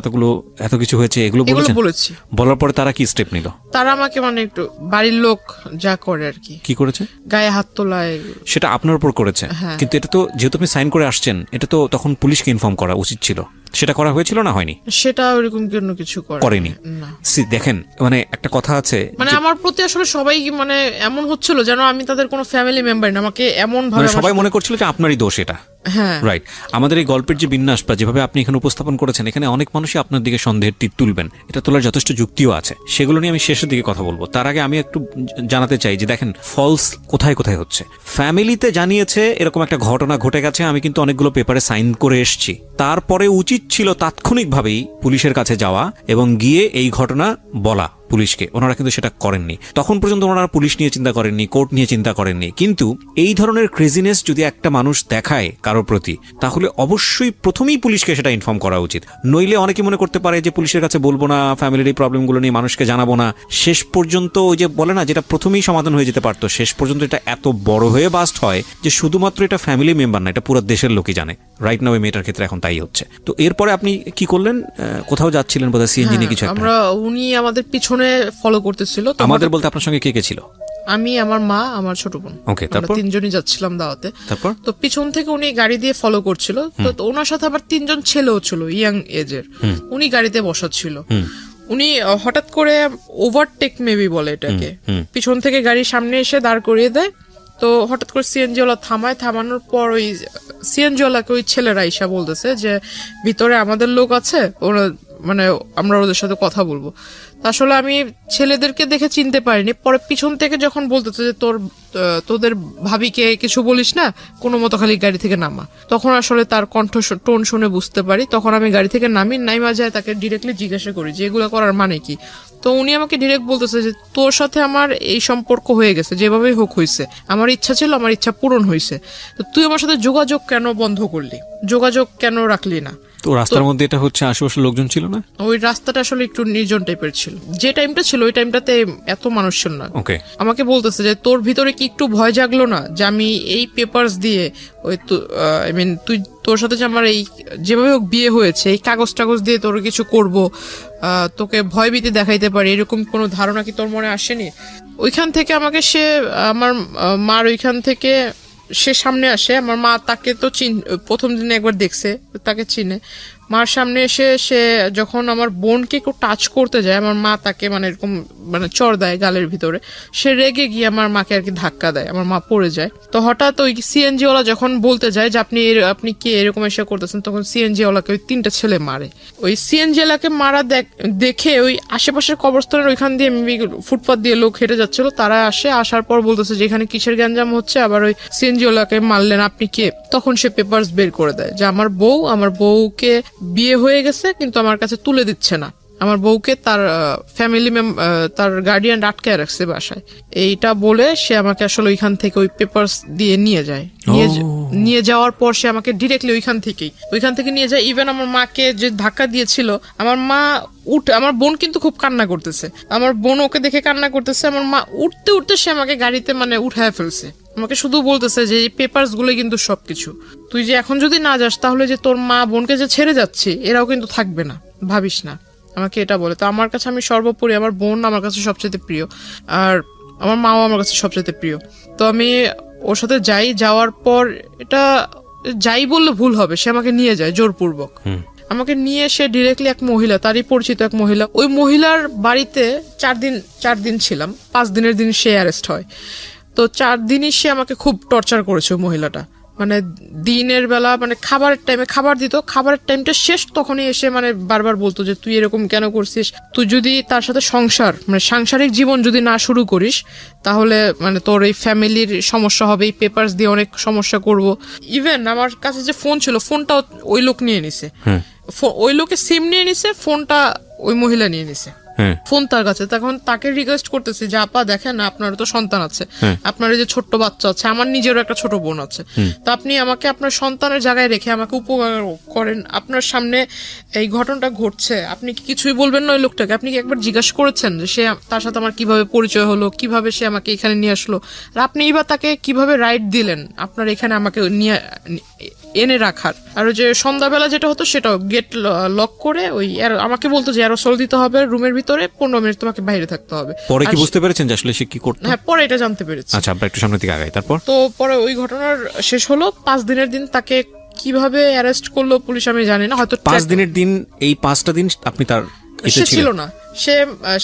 এত কিছু হয়েছে এগুলো বলেছি। বলার পরে তারা কি স্টেপ নিল? তারা আমাকে মানে একটু বাড়ির লোক যা করে আর কি করেছে, গায়ে হাত তোলায়, সেটা আপনার উপর করেছে। কিন্তু এটা তো যেহেতু আপনি সাইন করে আসছেন, এটা তো তখন পুলিশকে ইনফর্ম করা উচিত ছিল। সেটা করা হয়েছিল না হয়নি? সেটা ওরকম কোনো কিছু করেনি। না। দেখেন মানে একটা কথা আছে, মানে আমার প্রতি আসলে সবাই মানে এমন হচ্ছিল যেন আমি তাদের কোনো ফ্যামিলি মেম্বার না, আমাকে এমন মানে ভাবে সবাই মনে করছিল যে আপনারই দোষ এটা। হ্যাঁ রাইট। আমাদের এই গল্পের যে বিন্যাস বা যেভাবে আপনি এখানে উপস্থাপন করেছেন, এখানে অনেক মানুষই আপনার দিকে সন্দেহের তীর তুলবেন, এটা তোলার যথেষ্ট যুক্তিও আছে, সেগুলো নিয়ে আমি শেষের দিকে কথা বলবো। তার আগে আমি একটু জানাতে চাই যে দেখেন ফলস কোথায় কোথায় হচ্ছে। ফ্যামিলিতে জানিয়েছে এরকম একটা ঘটনা ঘটে গেছে, আমি কিন্তু অনেকগুলো পেপারে সাইন করে এসেছি, তারপরে উচিত ছিল তাৎক্ষণিকভাবেই পুলিশের কাছে যাওয়া এবং গিয়ে এই ঘটনা বলা পুলিশকে। ওনারা কিন্তু সেটা করেননি, তখন পর্যন্ত ওনারা পুলিশ নিয়ে চিন্তা করেননি, কোর্ট নিয়ে চিন্তা করেননি। কিন্তু এই ধরনের ক্রেজিনেস যদি একটা মানুষ দেখায় কারোর প্রতি, তাহলে অবশ্যই প্রথমেই পুলিশকে সেটা ইনফর্ম করা উচিত। নইলে অনেকে মনে করতে পারে যে পুলিশের কাছে বলবো না, ফ্যামিলির এই প্রবলেমগুলো নিয়ে মানুষকে জানাবো না, শেষ পর্যন্ত ওই যে বলে না, যেটা প্রথমেই সমাধান হয়ে যেতে পারতো, শেষ পর্যন্ত এটা এত বড় হয়ে বাস্ট হয় যে শুধুমাত্র এটা ফ্যামিলি মেম্বার না, এটা পুরো দেশের লোকই জানে। রাইট নাও এই মেয়েটার ক্ষেত্রে এখন তাই হচ্ছে। তো এরপরে আপনি কি করলেন? কোথাও যাচ্ছিলেন বোধহয়, সিএনজি নিয়ে কিছু একটা। আমরা উনি আমাদের পিছনে ফলো করতেছিল। তো আমাদের বলতে আপনার সঙ্গে কে কে ছিল? আমি, আমার মা, আমার ছোট বোন, ওকে, তারপর তিনজনই যাচ্ছিলাম দাওয়াতে। তারপর তো পিছন থেকে উনি গাড়ি দিয়ে ফলো করছিল, তো ওনার সাথে আবার তিনজন ছেলেও ছিল ইয়াং এজের, উনি গাড়িতে বসা ছিল। উনি হঠাৎ করে ওভারটেক মেবি বলে এটাকে, পিছন থেকে গাড়ির সামনে এসে দাঁড় করিয়ে দেয়। তো হঠাৎ করে সিএনজি ওয়ালা থামায়, থামানোর পর ওই সিএনজি ওয়ালাকে ওই ছেলেরা ইসা বলতেছে যে ভিতরে আমাদের লোক আছে, ওরা মানে আমরা ওদের সাথে কথা বলবো। আসলে আমি ছেলেদেরকে দেখে চিনতে পারিনি, পরে পিছন থেকে যখন বলতেছে যে তোদের ভাবিকে কিছু বলিস না, কোনো মতো খালি গাড়ি থেকে নামা, তখন আসলে তার কণ্ঠ টোন শুনে বুঝতে পারি। তখন আমি গাড়ি থেকে নাইমা যায়, তাকে ডিরেক্টলি জিজ্ঞাসা করি যে এগুলো করার মানে কি। তো উনি আমাকে ডিরেক্ট বলতেছে যে তোর সাথে আমার এই সম্পর্ক হয়ে গেছে, যেভাবেই হোক হয়েছে, আমার ইচ্ছা ছিল, আমার ইচ্ছা পূরণ হয়েছে, তো তুই আমার সাথে যোগাযোগ কেন বন্ধ করলি, যোগাযোগ কেন রাখলি না? তো রাস্তার মধ্যে এটা হচ্ছে, আশেপাশে লোকজন ছিল না? ওই রাস্তাটা আসলে একটু নির্জন টাইপের ছিল, যে টাইমটা ছিল ওই টাইমটাতে এত মানুষ ছিল না। ওকে। আমাকে বলতেছে যে তোর ভিতরে কি একটু ভয় জাগলো না যে আমি এই পেপারস দিয়ে ওই আই মিন তুই তোর সাথে যে আমার এই যেভাবে হোক বিয়ে হয়েছে, এই কাগজ টাগজ দিয়ে তোর কিছু করব, তোকে ভয়ভীতি দেখাইতে পারি, এরকম কোনো ধারণা কি তোর মনে আসেনি? ওইখান থেকে আমাকে সে আমার মার ওইখান থেকে সে সামনে আসে। আমার মা তাকে তো প্রথম দিনে একবার দেখছে, তাকে চিনে। মার সামনে এসে সে যখন আমার বোনকে একটু টাচ করতে যায়, আমার মা তাকে মানে এরকম মানে চড় দেয় গালের ভিতরে, সে রেগে গিয়ে আমার মাকে আর কি ধাক্কা দেয়, আমার মা পড়ে যায়। তো হঠাৎ ওই সিএনজি ওয়ালা যখন বলতে যায় যে আপনি কি এরকম এসে করতেছেন, তখন সিএনজি ওয়ালাকে ওই তিনটা ছেলে মারে। ওই সিএনজি ওয়ালাকে মারা দেখে ওই আশেপাশের কবরস্থানের ওইখান দিয়ে ফুটপাথ দিয়ে লোক হেঁটে যাচ্ছিল, তারা আসার পর বলতেছে যে এখানে কিসের গ্যাঞ্জাম হচ্ছে, আবার ওই সিএনজি ওয়ালাকে মারলেন, আপনি কে? তখন সে পেপারস বের করে দেয় যে আমার বউকে বিয়ে হয়ে গেছে কিন্তু আমার কাছে তুলে দিচ্ছে না, আমার বউকে তার ফ্যামিলি তার গার্ডিয়ান আটকে রাখছে বাসায়। এইটা বলে সে আমাকে আসলে ওইখান থেকে ওই পেপারস দিয়ে নিয়ে যায়। নিয়ে যাওয়ার পর সে আমাকে ডিরেক্টলি ওইখান থেকে নিয়ে যায়। ইভেন আমার মাকে যে ধাক্কা দিয়েছিল, আমার মা আমার বোন কিন্তু খুব কান্না করতেছে, আমার বোন ওকে দেখে কান্না করতেছে। আমার মা উঠতে উঠতে সে আমাকে গাড়িতে মানে উঠায় ফেলছে, আমাকে শুধু বলতেছে যে এই পেপারস গুলো কিন্তু সবকিছু, তুই যে এখন যদি না যাস তাহলে যে তোর মা বোনকে যে ছেড়ে যাচ্ছে এরাও কিন্তু থাকবে না, ভাবিস না, আমাকে এটা বলে। তো আমার কাছে আমি সর্বোপরি আমার বোন আমার কাছে সবচেয়ে প্রিয়, আর আমার মাও আমার কাছে সবচেয়ে প্রিয়। তো আমি ওর সাথে যাওয়ার পর এটা যাই বললে ভুল হবে, সে আমাকে নিয়ে যায় জোরপূর্বক। আমাকে নিয়ে সে ডিরেক্টলি এক মহিলা, তারই পরিচিত এক মহিলা, ওই মহিলার বাড়িতে 4 দিন ছিলাম। 5 দিনের দিন সে অ্যারেস্ট হয়। তো 4 দিনই সে আমাকে খুব টর্চার করেছে ওই মহিলাটা। মানে দিনের বেলা মানে খাবারের টাইমে খাবার দিত, খাবারের টাইমটা শেষ তখনই এসে মানে বারবার বলতো যে তুই এরকম কেন করছিস, তুই যদি তার সাথে সাংসারিক জীবন যদি না শুরু করিস তাহলে মানে তোর এই ফ্যামিলির সমস্যা হবে, এই পেপারস দিয়ে অনেক সমস্যা করব। ইভেন আমার কাছে যে ফোন ছিল, ফোনটাও ওই লোক নিয়ে নিছে, ওই লোকে সিম নিয়ে নিছে, ফোনটা ওই মহিলা নিয়ে নিছে, ফোন তার কাছে। তখন তাকে রিকোয়েস্ট করতেছি যে আপা দেখেন আপনার তো সন্তান আছে, আপনার এই যে ছোট্ট বাচ্চা আছে, আমার নিজেরও একটা ছোট বোন আছে, তো আপনি আমাকে আপনার সন্তানের জায়গায় রেখে আমাকে উপকার করেন, আপনার সামনে এই ঘটনাটা ঘটছে, আপনি কি কিছুই বলবেন না ওই লোকটাকে? আপনি কি একবার জিজ্ঞাসা করেছেন যে সে তার সাথে আমার কিভাবে পরিচয় হলো, কিভাবে সে আমাকে এখানে নিয়ে আসলো, আর আপনি এবার তাকে কিভাবে রাইট দিলেন আপনার এখানে আমাকে নিয়ে এনে রাখার? আর ওই যে সন্ধ্যাবেলা যেটা হতো সেটাও গেট লক করে ওই আমাকে বলতো যে অ্যারোসল দিতে হবে রুমের ভিতরে, 15 মিনিট তোমাকে বাইরে থাকতে হবে। পরে কি বুঝতে পেরেছেন যে আসলে সে কি করতো? হ্যাঁ, পরে এটা জানতে পেরেছি। আচ্ছা, আমরা একটু সামনের দিকে আগাই। তারপর তো পরে ওই ঘটনার শেষ হলো। 5 দিনের দিন তাকে কিভাবে অ্যারেস্ট করলো পুলিশ আমি জানি না, হয়তো 5 দিনের দিন, এই 5টা দিন আপনি তার এতে সে ছিল ছিলেন? না।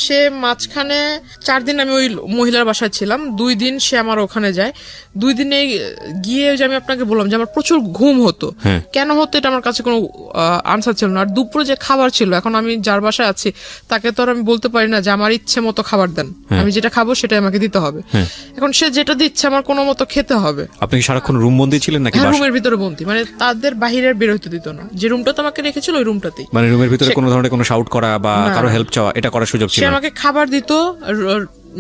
সে মাঝখানে 4 দিন আমি ওই মহিলার বাসায় ছিলাম, 2 দিন সে আমার ওখানে যায়। 2 দিনে গিয়ে যে আমি আপনাকে বললাম যে আমার প্রচুর ঘুম হতো, কেন হতো এটা আমার কাছে কোনো আনসার ছিল না। আর দুপুরে যে খাবার ছিল, এখন আমি যার বাসায় আছি তাকে তো আর আমি বলতে পারি না যে আমার ইচ্ছে মতো খাবার দেন, আমি যেটা খাবো সেটাই আমাকে দিতে হবে। এখন সে যেটা দিচ্ছে আমার কোনো মতো খেতে হবে। আপনি কি সারাক্ষণ রুম বন্দি ছিলেন নাকি হ্যাঁ, রুমের ভিতরে বন্দি, মানে তাদের বাহিরের বের হইতে দিত না। যে রুমটাতে আমাকে রেখেছিল ওই রুমটাতেই, মানে রুমের ভিতরে কোনো ধরনের কোনো শাউট করা বা কারো হেল্প চাওয়া এটা করার সুযোগ ছিল সে না? আমাকে খাবার দিত।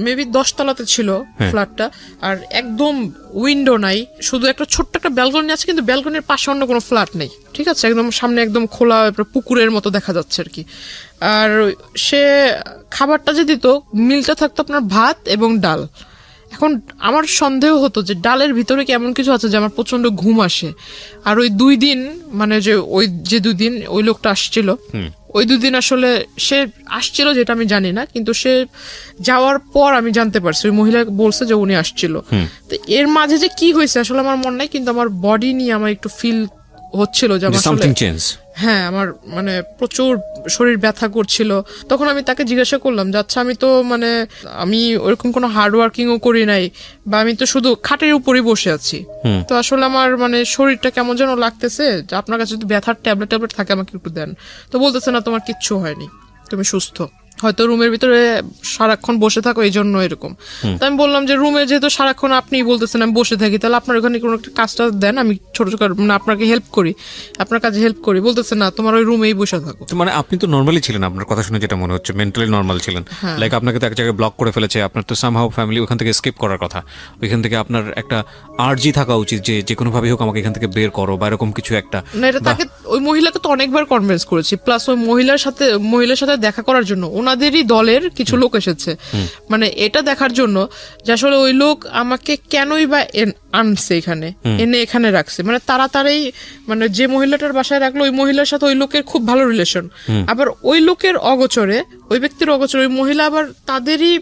মেবি 10 তলাতে ছিল ফ্ল্যাটটা, আর একদম উইন্ডো নাই, শুধু একটা ছোট্ট একটা ব্যালকনি আছে, কিন্তু ব্যালকনির পাশে অন্য কোনো ফ্ল্যাট নেই, ঠিক আছে, একদম সামনে একদম খোলা পুকুরের মতো দেখা যাচ্ছে আর কি। আর সে খাবারটা যে দিত, মিলটা থাকতো আপনার ভাত এবং ডাল। এখন আমার সন্দেহ হতো যে ডালের ভিতরে কি এমন কিছু আছে যে আমার প্রচন্ড ঘুম আসে। আর ওই 2 দিন, মানে যে 2 দিন ওই লোকটা আসছিল, ওই 2 দিন আসলে সে আসছিল যেটা আমি জানি না, কিন্তু সে যাওয়ার পর আমি জানতে পারছি ওই মহিলা বলছে যে উনি আসছিল। তো এর মাঝে যে কি হয়েছে আসলে আমার মনে নাই, কিন্তু আমার বডি নিয়ে আমার একটু ফিল হচ্ছিল যে আমার সামথিং চেঞ্জ। হ্যাঁ, আমার মানে প্রচুর শরীর ব্যথা করছিল। তখন আমি তাকে জিজ্ঞাসা করলাম যে আচ্ছা, আমি তো মানে আমি ওরকম কোনো হার্ড ওয়ার্কিংও করি নাই, বা আমি তো শুধু খাটের উপরেই বসে আছি, তো আসলে আমার মানে শরীরটা কেমন যেন লাগতেছে, যে আপনার কাছে যদি ব্যথার ট্যাবলেট থাকে আমাকে একটু দেন। তো বলতেছে না, তোমার কিচ্ছু হয়নি, তুমি সুস্থ, হয়তো রুমের ভিতরে সারাক্ষণ বসে থাকো এই জন্য এরকম। তো আমি বললাম যে রুমে যেহেতু সারাক্ষণ আপনি বলতেছেন আমি বসে থাকি, তাহলে আপনার ওখানে কোনো একটা কাজটা দেন, আমি ছোট ছোট মানে আপনাকে হেল্প করি, আপনার কাজে হেল্প করি। বলতেছে না, তোমার ওই রুমেই বসে থাকো। তো মানে আপনি তো নরমালি ছিলেন, আপনার কথা শুনে যেটা মনে হচ্ছে মেন্টালি নরমাল ছিলেন। লাইক আপনাকে তো এক জায়গায় ব্লক করে ফেলেছে, আপনার তো সামহাউ ফ্যামিলি ওখান থেকে এসকেপ করার কথা। ওইখান থেকে আপনার একটা আর্জি থাকা উচিত যে যে কোনো ভাবে হোক আমাকে এখান থেকে বের করো, বা এরকম কিছু একটা। না, এটা তাকে ওই মহিলাকে তো অনেকবার কনভিন্স করেছি, প্লাস ওই মহিলার সাথে দেখা করার জন্য ওনাদেরই দলের কিছু লোক এসেছে, মানে এটা দেখার জন্য যে আসলে ওই লোক আমাকে কেনই বা আনছে এখানে, এনে এখানে রাখছে। মানে তাড়াতাড়ি, মানে যে মহিলাটার বাসায় রাখলো ওই মহিলার সাথে ওই লোকের খুব ভালো রিলেশন, আবার ওই লোকের অগোচরে, ওই ব্যক্তির অগোচরে ওই মহিলা আবার তাদেরই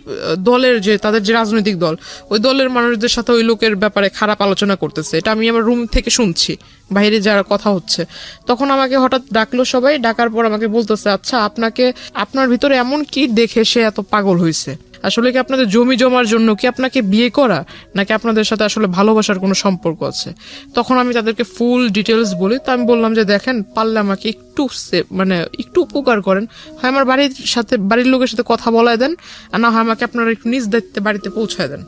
দলের তাদের যে রাজনৈতিক দল, ওই দলের মানুষদের সাথে ওই লোকের ব্যাপারে খারাপ আলোচনা করতেছে। এটা আমি আমার রুম থেকে শুনছি, বাইরে যারা কথা হচ্ছে। তখন আমাকে হঠাৎ ডাকলো সবাই, ডাকার পর আমাকে বলতেছে আচ্ছা, আপনার ভিতরে এমন কি দেখে সে এত পাগল হয়েছে? আসলে কি আপনাদের জমি জমার জন্য কি আপনাকে বিয়ে করা, নাকি আপনাদের সাথে আসলে ভালোবাসার কোনো সম্পর্ক আছে? তখন আমি তাদেরকে ফুল ডিটেলস বলি। তো আমি বললাম যে দেখেন, পারলে আমাকে একটু মানে একটু উপকার করেন, হয় আমার বাড়ির লোকের সাথে কথা বলায় দেন, আর না হয় আমাকে আপনারা একটু নিজ দায়িত্বে বাড়িতে পৌঁছায় দেন।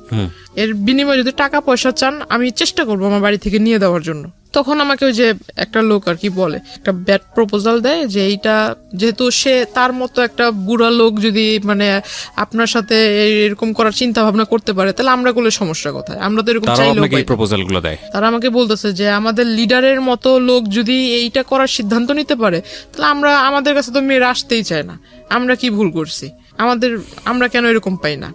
এর বিনিময়ে যদি টাকা পয়সা চান আমি চেষ্টা করবো আমার বাড়ি থেকে নিয়ে দেওয়ার জন্য। তখন আমাকে ওই যে একটা লোক আর কি বলে, একটা ব্যাড প্রপোজাল দেয় যে এইটা যেহেতু সে তার মতো একটা বুড়া লোক যদি মানে আপনার সাথে এরকম করার চিন্তা ভাবনা করতে পারে, তাহলে আমরা গুলো সমস্যা কোথায়? আমরা তো এরকম চাইলেও পাই না। প্রপোজাল গুলো দেয়, তারা আমাকে বলতেছে যে আমাদের লিডারের মতো লোক যদি এইটা করার সিদ্ধান্ত নিতে পারে, তাহলে আমাদের কাছে তো মেয়েরা আসতেই চায় না। আমরা কি ভুল করছি? আমরা কেন এরকম পাই না?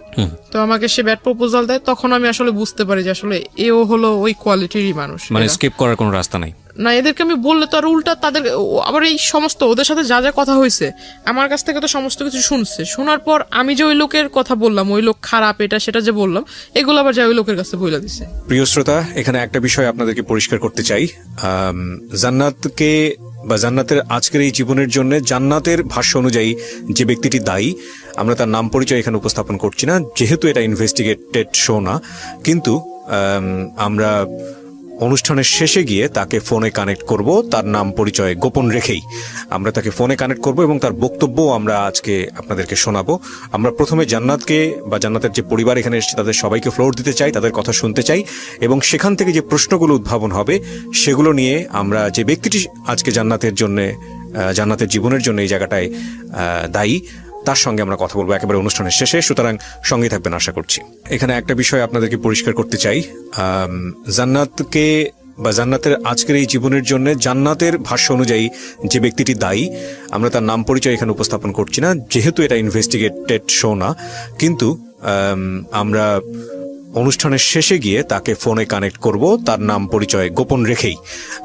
তো আমাকে সে ব্যাড প্রপোজাল দেয়। তখন আমি আসলে বুঝতে পারি যে আসলে এও হলো ওই কোয়ালিটিরই মানুষ, মানে স্কিপ করার কোনো রাস্তা নাই। না, এদেরকে আমি বললে তো আর উল্টা তাদের আবার এই সমস্ত ওদের সাথে যা যা কথা হয়েছে আমার কাছ থেকে তো সমস্ত কিছু শুনছে। শোনার পর আমি যে ওই লোকের কথা বললাম, ওই লোক খারাপ, এটা সেটা যে বললাম, এগুলো আবার যা ওই লোকের কাছে বইলা দিছে। প্রিয় শ্রোতা, এখানে একটা বিষয় আপনাদেরকে পরিষ্কার করতে চাই। জান্নাতকে বা জান্নাতের আজকের এই জীবনের জন্য জান্নাতের ভাষ্য অনুযায়ী যে ব্যক্তিটি দায়ী, আমরা তার নাম পরিচয় এখানে উপস্থাপন করছি না, যেহেতু এটা ইনভেস্টিগেটেড শো না। কিন্তু আমরা অনুষ্ঠানের শেষে গিয়ে তাকে ফোনে কানেক্ট করব, তার নাম পরিচয় গোপন রেখেই আমরা তাকে ফোনে কানেক্ট করব এবং তার বক্তব্য আমরা আজকে আপনাদেরকে শোনাবো। আমরা প্রথমে জান্নাতকে বা জান্নাতের যে পরিবার এখানে এসেছে তাদের সবাইকে ফ্লোর দিতে চাই, তাদের কথা শুনতে চাই, এবং সেখান থেকে যে প্রশ্নগুলো উদ্ভাবন হবে সেগুলো নিয়ে আমরা যে ব্যক্তিটি আজকে জান্নাতের জীবনের জন্য এই জায়গাটায় দায়ী, তার সঙ্গে আমরা কথা বলবো একেবারে অনুষ্ঠানের শেষে। সুতরাং সঙ্গে থাকবেন আশা করছি। এখানে একটা বিষয় আপনাদেরকে পরিষ্কার করতে চাই। জান্নাতকে বা জান্নাতের আজকের এই জীবনের জন্য জান্নাতের ভাষ্য অনুযায়ী যে ব্যক্তিটি দায়ী, আমরা তার নাম পরিচয় এখানে উপস্থাপন করছি না, যেহেতু এটা ইনভেস্টিগেটেড শো না। কিন্তু আমরা অনুষ্ঠানের শেষে গিয়ে তাকে ফোনে কানেক্ট করব, তার নাম পরিচয় গোপন রেখেই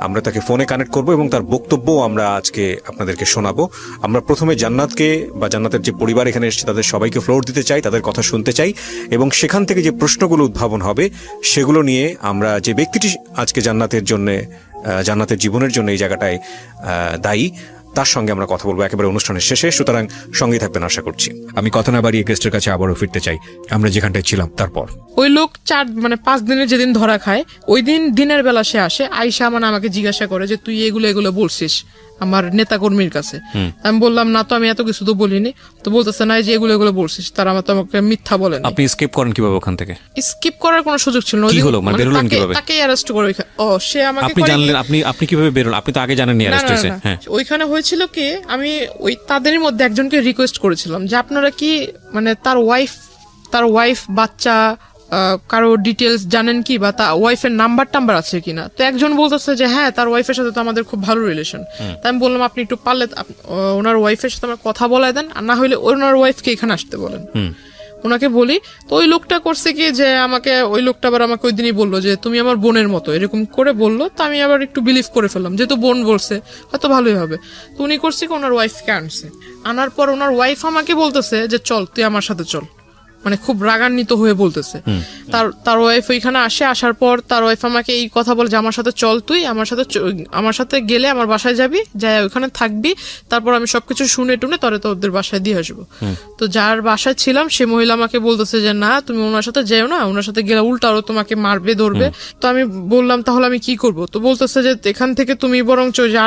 আমরা তাকে ফোনে কানেক্ট করব এবং তার বক্তব্য আমরা আজকে আপনাদেরকে শোনাবো। আমরা প্রথমে জান্নাতকে বা জান্নাতের যে পরিবার এখানে এসেছে তাদের সবাইকে ফ্লোর দিতে চাই, তাদের কথা শুনতে চাই, এবং সেখান থেকে যে প্রশ্নগুলো উদ্ভাবন হবে সেগুলো নিয়ে আমরা যে ব্যক্তিটি আজকে জান্নাতের জীবনের জন্য এই জায়গাটায় দায়ী, তার সঙ্গে আমরা কথা বলবো একেবারে অনুষ্ঠানের শেষে, সুতরাং সঙ্গেই থাকবেন আশা করছি। আমি কথা না বাড়িয়ে গেস্টের কাছে আবারও ফিরতে চাই আমরা যেখানটায় ছিলাম। তারপর ওই লোক 5 দিনের যেদিন ধরা খায় ওই দিন দিনের বেলা সে আসে, আইসা আমাকে জিজ্ঞাসা করে যে তুই এগুলো বলছিস আমার নেতা কর্মীর কাছে। আমি বললাম না তো, আমি এত কিছু তো বলিনি। তো বলতেছে না যে এগুলো বলছিস, তারা আমাকে মিথ্যা বলেন। আপনি স্কিপ করেন কিভাবে ওখান থেকে? স্কিপ করার কোনো সুযোগ ছিল না। কি হলো, মানে বেরোলেন কিভাবে? তাকে অ্যারেস্ট করে সে আমাকে আপনি জানলেন, আপনি কিভাবে বেরোলেন? আপনি তো আগে জানেননি অ্যারেস্ট হয়েছে। হ্যাঁ, ওইখানে হয়েছিল কি, আমি ওই তাদের মধ্যে একজনকে রিকোয়েস্ট করেছিলাম যে আপনারা কি মানে তার ওয়াইফ বাচ্চা কারো ডিটেলস জানেন কি, বা তার ওয়াইফের নাম্বার আছে কিনা। তো একজন বলতেছে যে হ্যাঁ তার ওয়াইফের সাথে তো আমাদের খুব ভালো রিলেশন। তাই আমি বললাম আপনি একটু পারলে ওনার ওয়াইফের সাথে আমার কথা বলায় দেন, আর না হলে ওনার ওয়াইফকে এখানে আসতে বলেন। ওনাকে বলি, তো ওই লোকটা করছে কি যে ওই লোকটা আবার আমাকে ওই দিনই বললো যে তুমি আমার বোনের মতো, এরকম করে বললো। তো আমি আবার একটু বিলিভ করে ফেললাম, যেহেতু বোন বলছে হয়তো ভালোই হবে। তো উনি করছে কি ওনার ওয়াইফকে আনার পর ওনার ওয়াইফ আমাকে বলতেছে যে চল তুই আমার সাথে চল, মানে খুব রাগান্বিত হয়ে বলতেছে। তার ওয়াইফ ওইখানে আসার পর তার ওয়াইফ আমাকে এই কথা বলে যে আমার সাথে চল, তুই আমার সাথে গেলে আমার বাসায় যাবি, যাই ওখানে থাকবি, তারপর আমি সবকিছু শুনে টুনে তোরে তোদের বাসায় দিয়ে আসবো। তো যার বাসায় ছিলাম সে মহিলা আমাকে বলতেছে যে না তুমি ওনার সাথে যেও না, ওনার সাথে গেলে উল্টা আরো তোমাকে মারবে ধরবে। তো আমি বললাম তাহলে আমি কি করব? তো বলতেছে যে এখান থেকে তুমি বরঞ্চ যে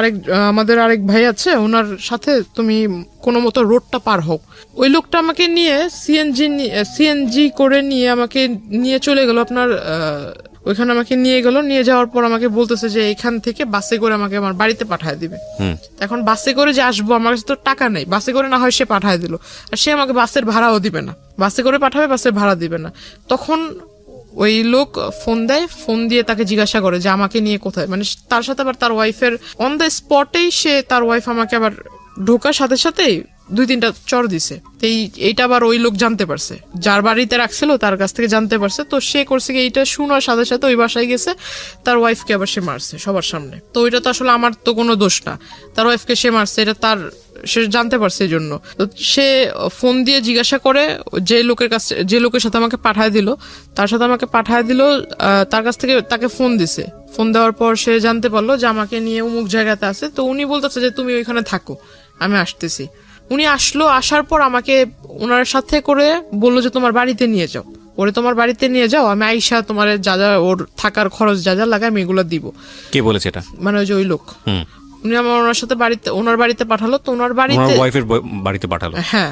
আমাদের আরেক ভাই আছে ওনার সাথে তুমি কোনো মতো রোডটা পার হোক। ওই লোকটা আমাকে নিয়ে সিএনজি করে আমাকে নিয়ে চলে গেল আপনার ওইখানে আমাকে নিয়ে যাওয়ার পর আমাকে বলতেছে যে এখান থেকে বাসে করে আমাকে আমার বাড়িতে পাঠায় দিবে। এখন বাসে করে যে আসবো, আমার কাছে তো টাকা নেই, বাসে করে না হয় সে পাঠায় দিল, আর সে আমাকে বাসের ভাড়াও দিবে না, বাসে করে পাঠাবে বাসের ভাড়া দিবে না। তখন ওই লোক ফোন দিয়ে তাকে জিজ্ঞাসা করে যে আমাকে নিয়ে কোথায়, মানে তার সাথে আবার তার ওয়াইফের অন দ্য স্পটেই তার ওয়াইফ আমাকে আবার ঢোকার সাথে সাথেই 2-3টা চর দিছে। এইটা আবার ওই লোক জানতে পারছে, যার বাড়িতে রাখছিল তার কাছ থেকে জানতে পারছে। তো সে করছে কি এইটা শোনার সাথে সাথে ওই বাসায় গেছে, তার ওয়াইফকে আবার সে মারছে সবার সামনে। তো ওইটা তো আসলে আমার তো কোনো দোষ না, তার ওয়াইফকে সে মারছে, এটা সে জানতে পারছে এই জন্য। তো সে ফোন দিয়ে জিজ্ঞাসা করে যে লোকের সাথে আমাকে পাঠায় দিল, তার সাথে আমাকে পাঠায় দিল, তার কাছ থেকে তাকে ফোন দিছে। ফোন দেওয়ার পর সে জানতে পারলো যে আমাকে নিয়ে অমুক জায়গাতে আছে। তো উনি বলতেছে যে তুমি ওইখানে থাকো, আমি আসতেছি। উনি আসার পর আমাকে ওনার সাথে করে বললো যে তোমার বাড়িতে নিয়ে যাও, তোমার বাড়িতে নিয়ে যাও, আমি আইসা তোমার যা ওর থাকার খরচ যা লাগে আমি এগুলো দিব। কে বলেছে এটা? মানে ওই লোক উনি আমার ওনার সাথে ওনার বাড়িতে পাঠালো। তো ওনার বাড়িতে পাঠালো, হ্যাঁ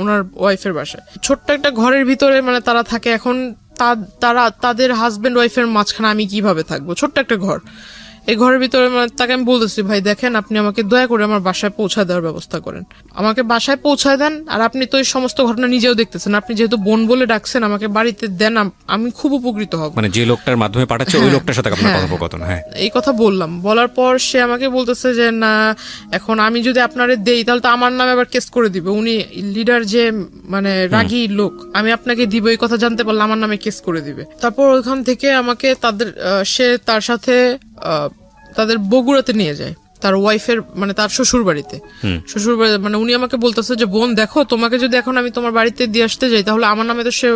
ওনার ওয়াইফের বাসায় ছোট্ট একটা ঘরের ভিতরে মানে তারা থাকে। এখন তাদের হাজবেন্ড ওয়াইফের মাঝখানে আমি কিভাবে থাকবো? ছোট্ট একটা ঘর, এই ঘরের ভিতরে তাকে আমি বলতেছি ভাই দেখেন আপনি আমাকে দয়া করে আমার বাসায় পৌঁছায় দেওয়ার ব্যবস্থা করেন, আমাকে বাসায় পৌঁছায় দেন। আর আপনি তো এই সমস্ত ঘটনা নিজেও দেখতেছেন, আপনি যেহেতু বোন বলে ডাকছেন আমাকে বাড়িতে দেন, আমি খুব উপকৃত হব। মানে যে লোকটার মাধ্যমে পাঠাচ্ছে ওই লোকটার সাথে আপনার কথোপকথন? হ্যাঁ, এই কথা বলার পর সে আমাকে বলতেছে যে না এখন আমি যদি আপনারে দেই তাহলে তো আমার নামে আবার কেস করে দিবে, উনি লিডার যে মানে রাগী লোক, আমি আপনাকে দিব এই কথা জানতে পারলে আমার নামে কেস করে দিবে। তারপর ওইখান থেকে আমাকে তার সাথে তাদের বগুড়াতে নিয়ে যায়, তার ওয়াইফের মানে তার শ্বশুর বাড়িতে। মানে উনি আমাকে বলতেছে যে বোন দেখো তোমাকে যদি এখন আমি তোমার বাড়িতে দিয়ে আসতে যাই তাহলে আমার নামে তো সে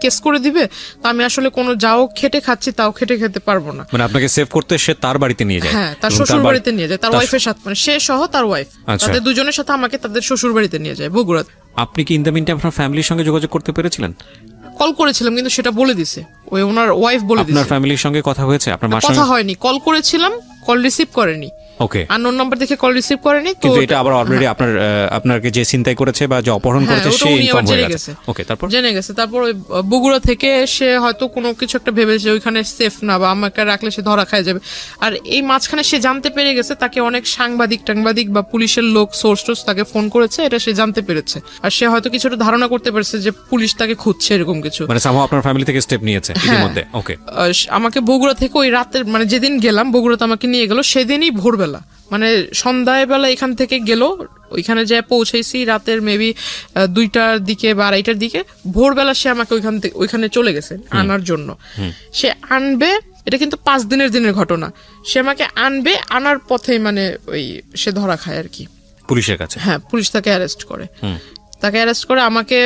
কেস করে দিবে, আমি আসলে কোনো যাও খেটে খাচ্ছি তাও খেটে খেতে পারবো না। মানে আপনাকে সেভ করতে সে তার বাড়িতে নিয়ে যায়? হ্যাঁ, তার শ্বশুর বাড়িতে নিয়ে যায়, তার ওয়াইফের সাথে, মানে সে সহ তার ওয়াইফ, তাদের দুজনের সাথে আমাকে তাদের শ্বশুর বাড়িতে নিয়ে যায় বগুড়াতে। আপনি কি ইন দ্য মিনটাইম আপনার ফ্যামিলির সঙ্গে যোগাযোগ করতে পেরেছিলেন? কল করেছিলাম কিন্তু সেটা বলে দিছে ওনার ওয়াইফ বলে দিছে। আপনার ফ্যামিলির সঙ্গে কথা হয়েছে? আপনার মার সঙ্গে কথা হয়নি, কল করেছিলাম, কল রিসিভ করেনি। ওকে, আননোন নাম্বার দেখে কল রিসিভ করেনি। কিন্তু এটা আবার অলরেডি আপনাকে যে চিন্তাই করেছে বা যে অপহরণ করেছে সে ইনফর্ম হয়ে গেছে। ওকে, তারপর জেনে গেছে। তারপর ওই বগুড়া থেকে সে হয়তো কোনো কিছু একটা ভেবেছে ওইখানে সেফ না বা আমাকে রাখলে সে ধরা খায় যাবে। আর এই মাঝখানে সে জানতে পেরে গেছে তাকে অনেক সাংবাদিক বা পুলিশের লোক সোর্স তাকে ফোন করেছে, এটা সে জানতে পেরেছে। আর সে হয়তো কিছুটা ধারণা করতে পেরেছে যে পুলিশ তাকে খুঁজছে, এরকম কিছু। মানে সামহাও আপনার ফ্যামিলি থেকে স্টেপ নিয়েছে ইতিমধ্যে। ওকে, আমাকে বগুড়া থেকে ওই রাতের মানে যেদিন গেলাম বগুড়াতে আমাকে নিয়ে গেল সেদিনই ভোরবেলা, মানে সন্ধ্যাবেলা এখান থেকে গেল, ওইখানে যে পৌঁছেছি রাতের মেবি 2টার দিকে বা 2:30টার দিকে। ভোরবেলা সে আমাকে ওইখানে চলে গেছে আনার জন্য। সে আনবে, এটা কিন্তু 5 দিনের ঘটনা। সে আমাকে আনার পথে মানে ওই সে ধরা খায় আর কি পুলিশের কাছে। হ্যাঁ, পুলিশ তাকে অ্যারেস্ট করে। তাকে অ্যারেস্ট করে আমাকে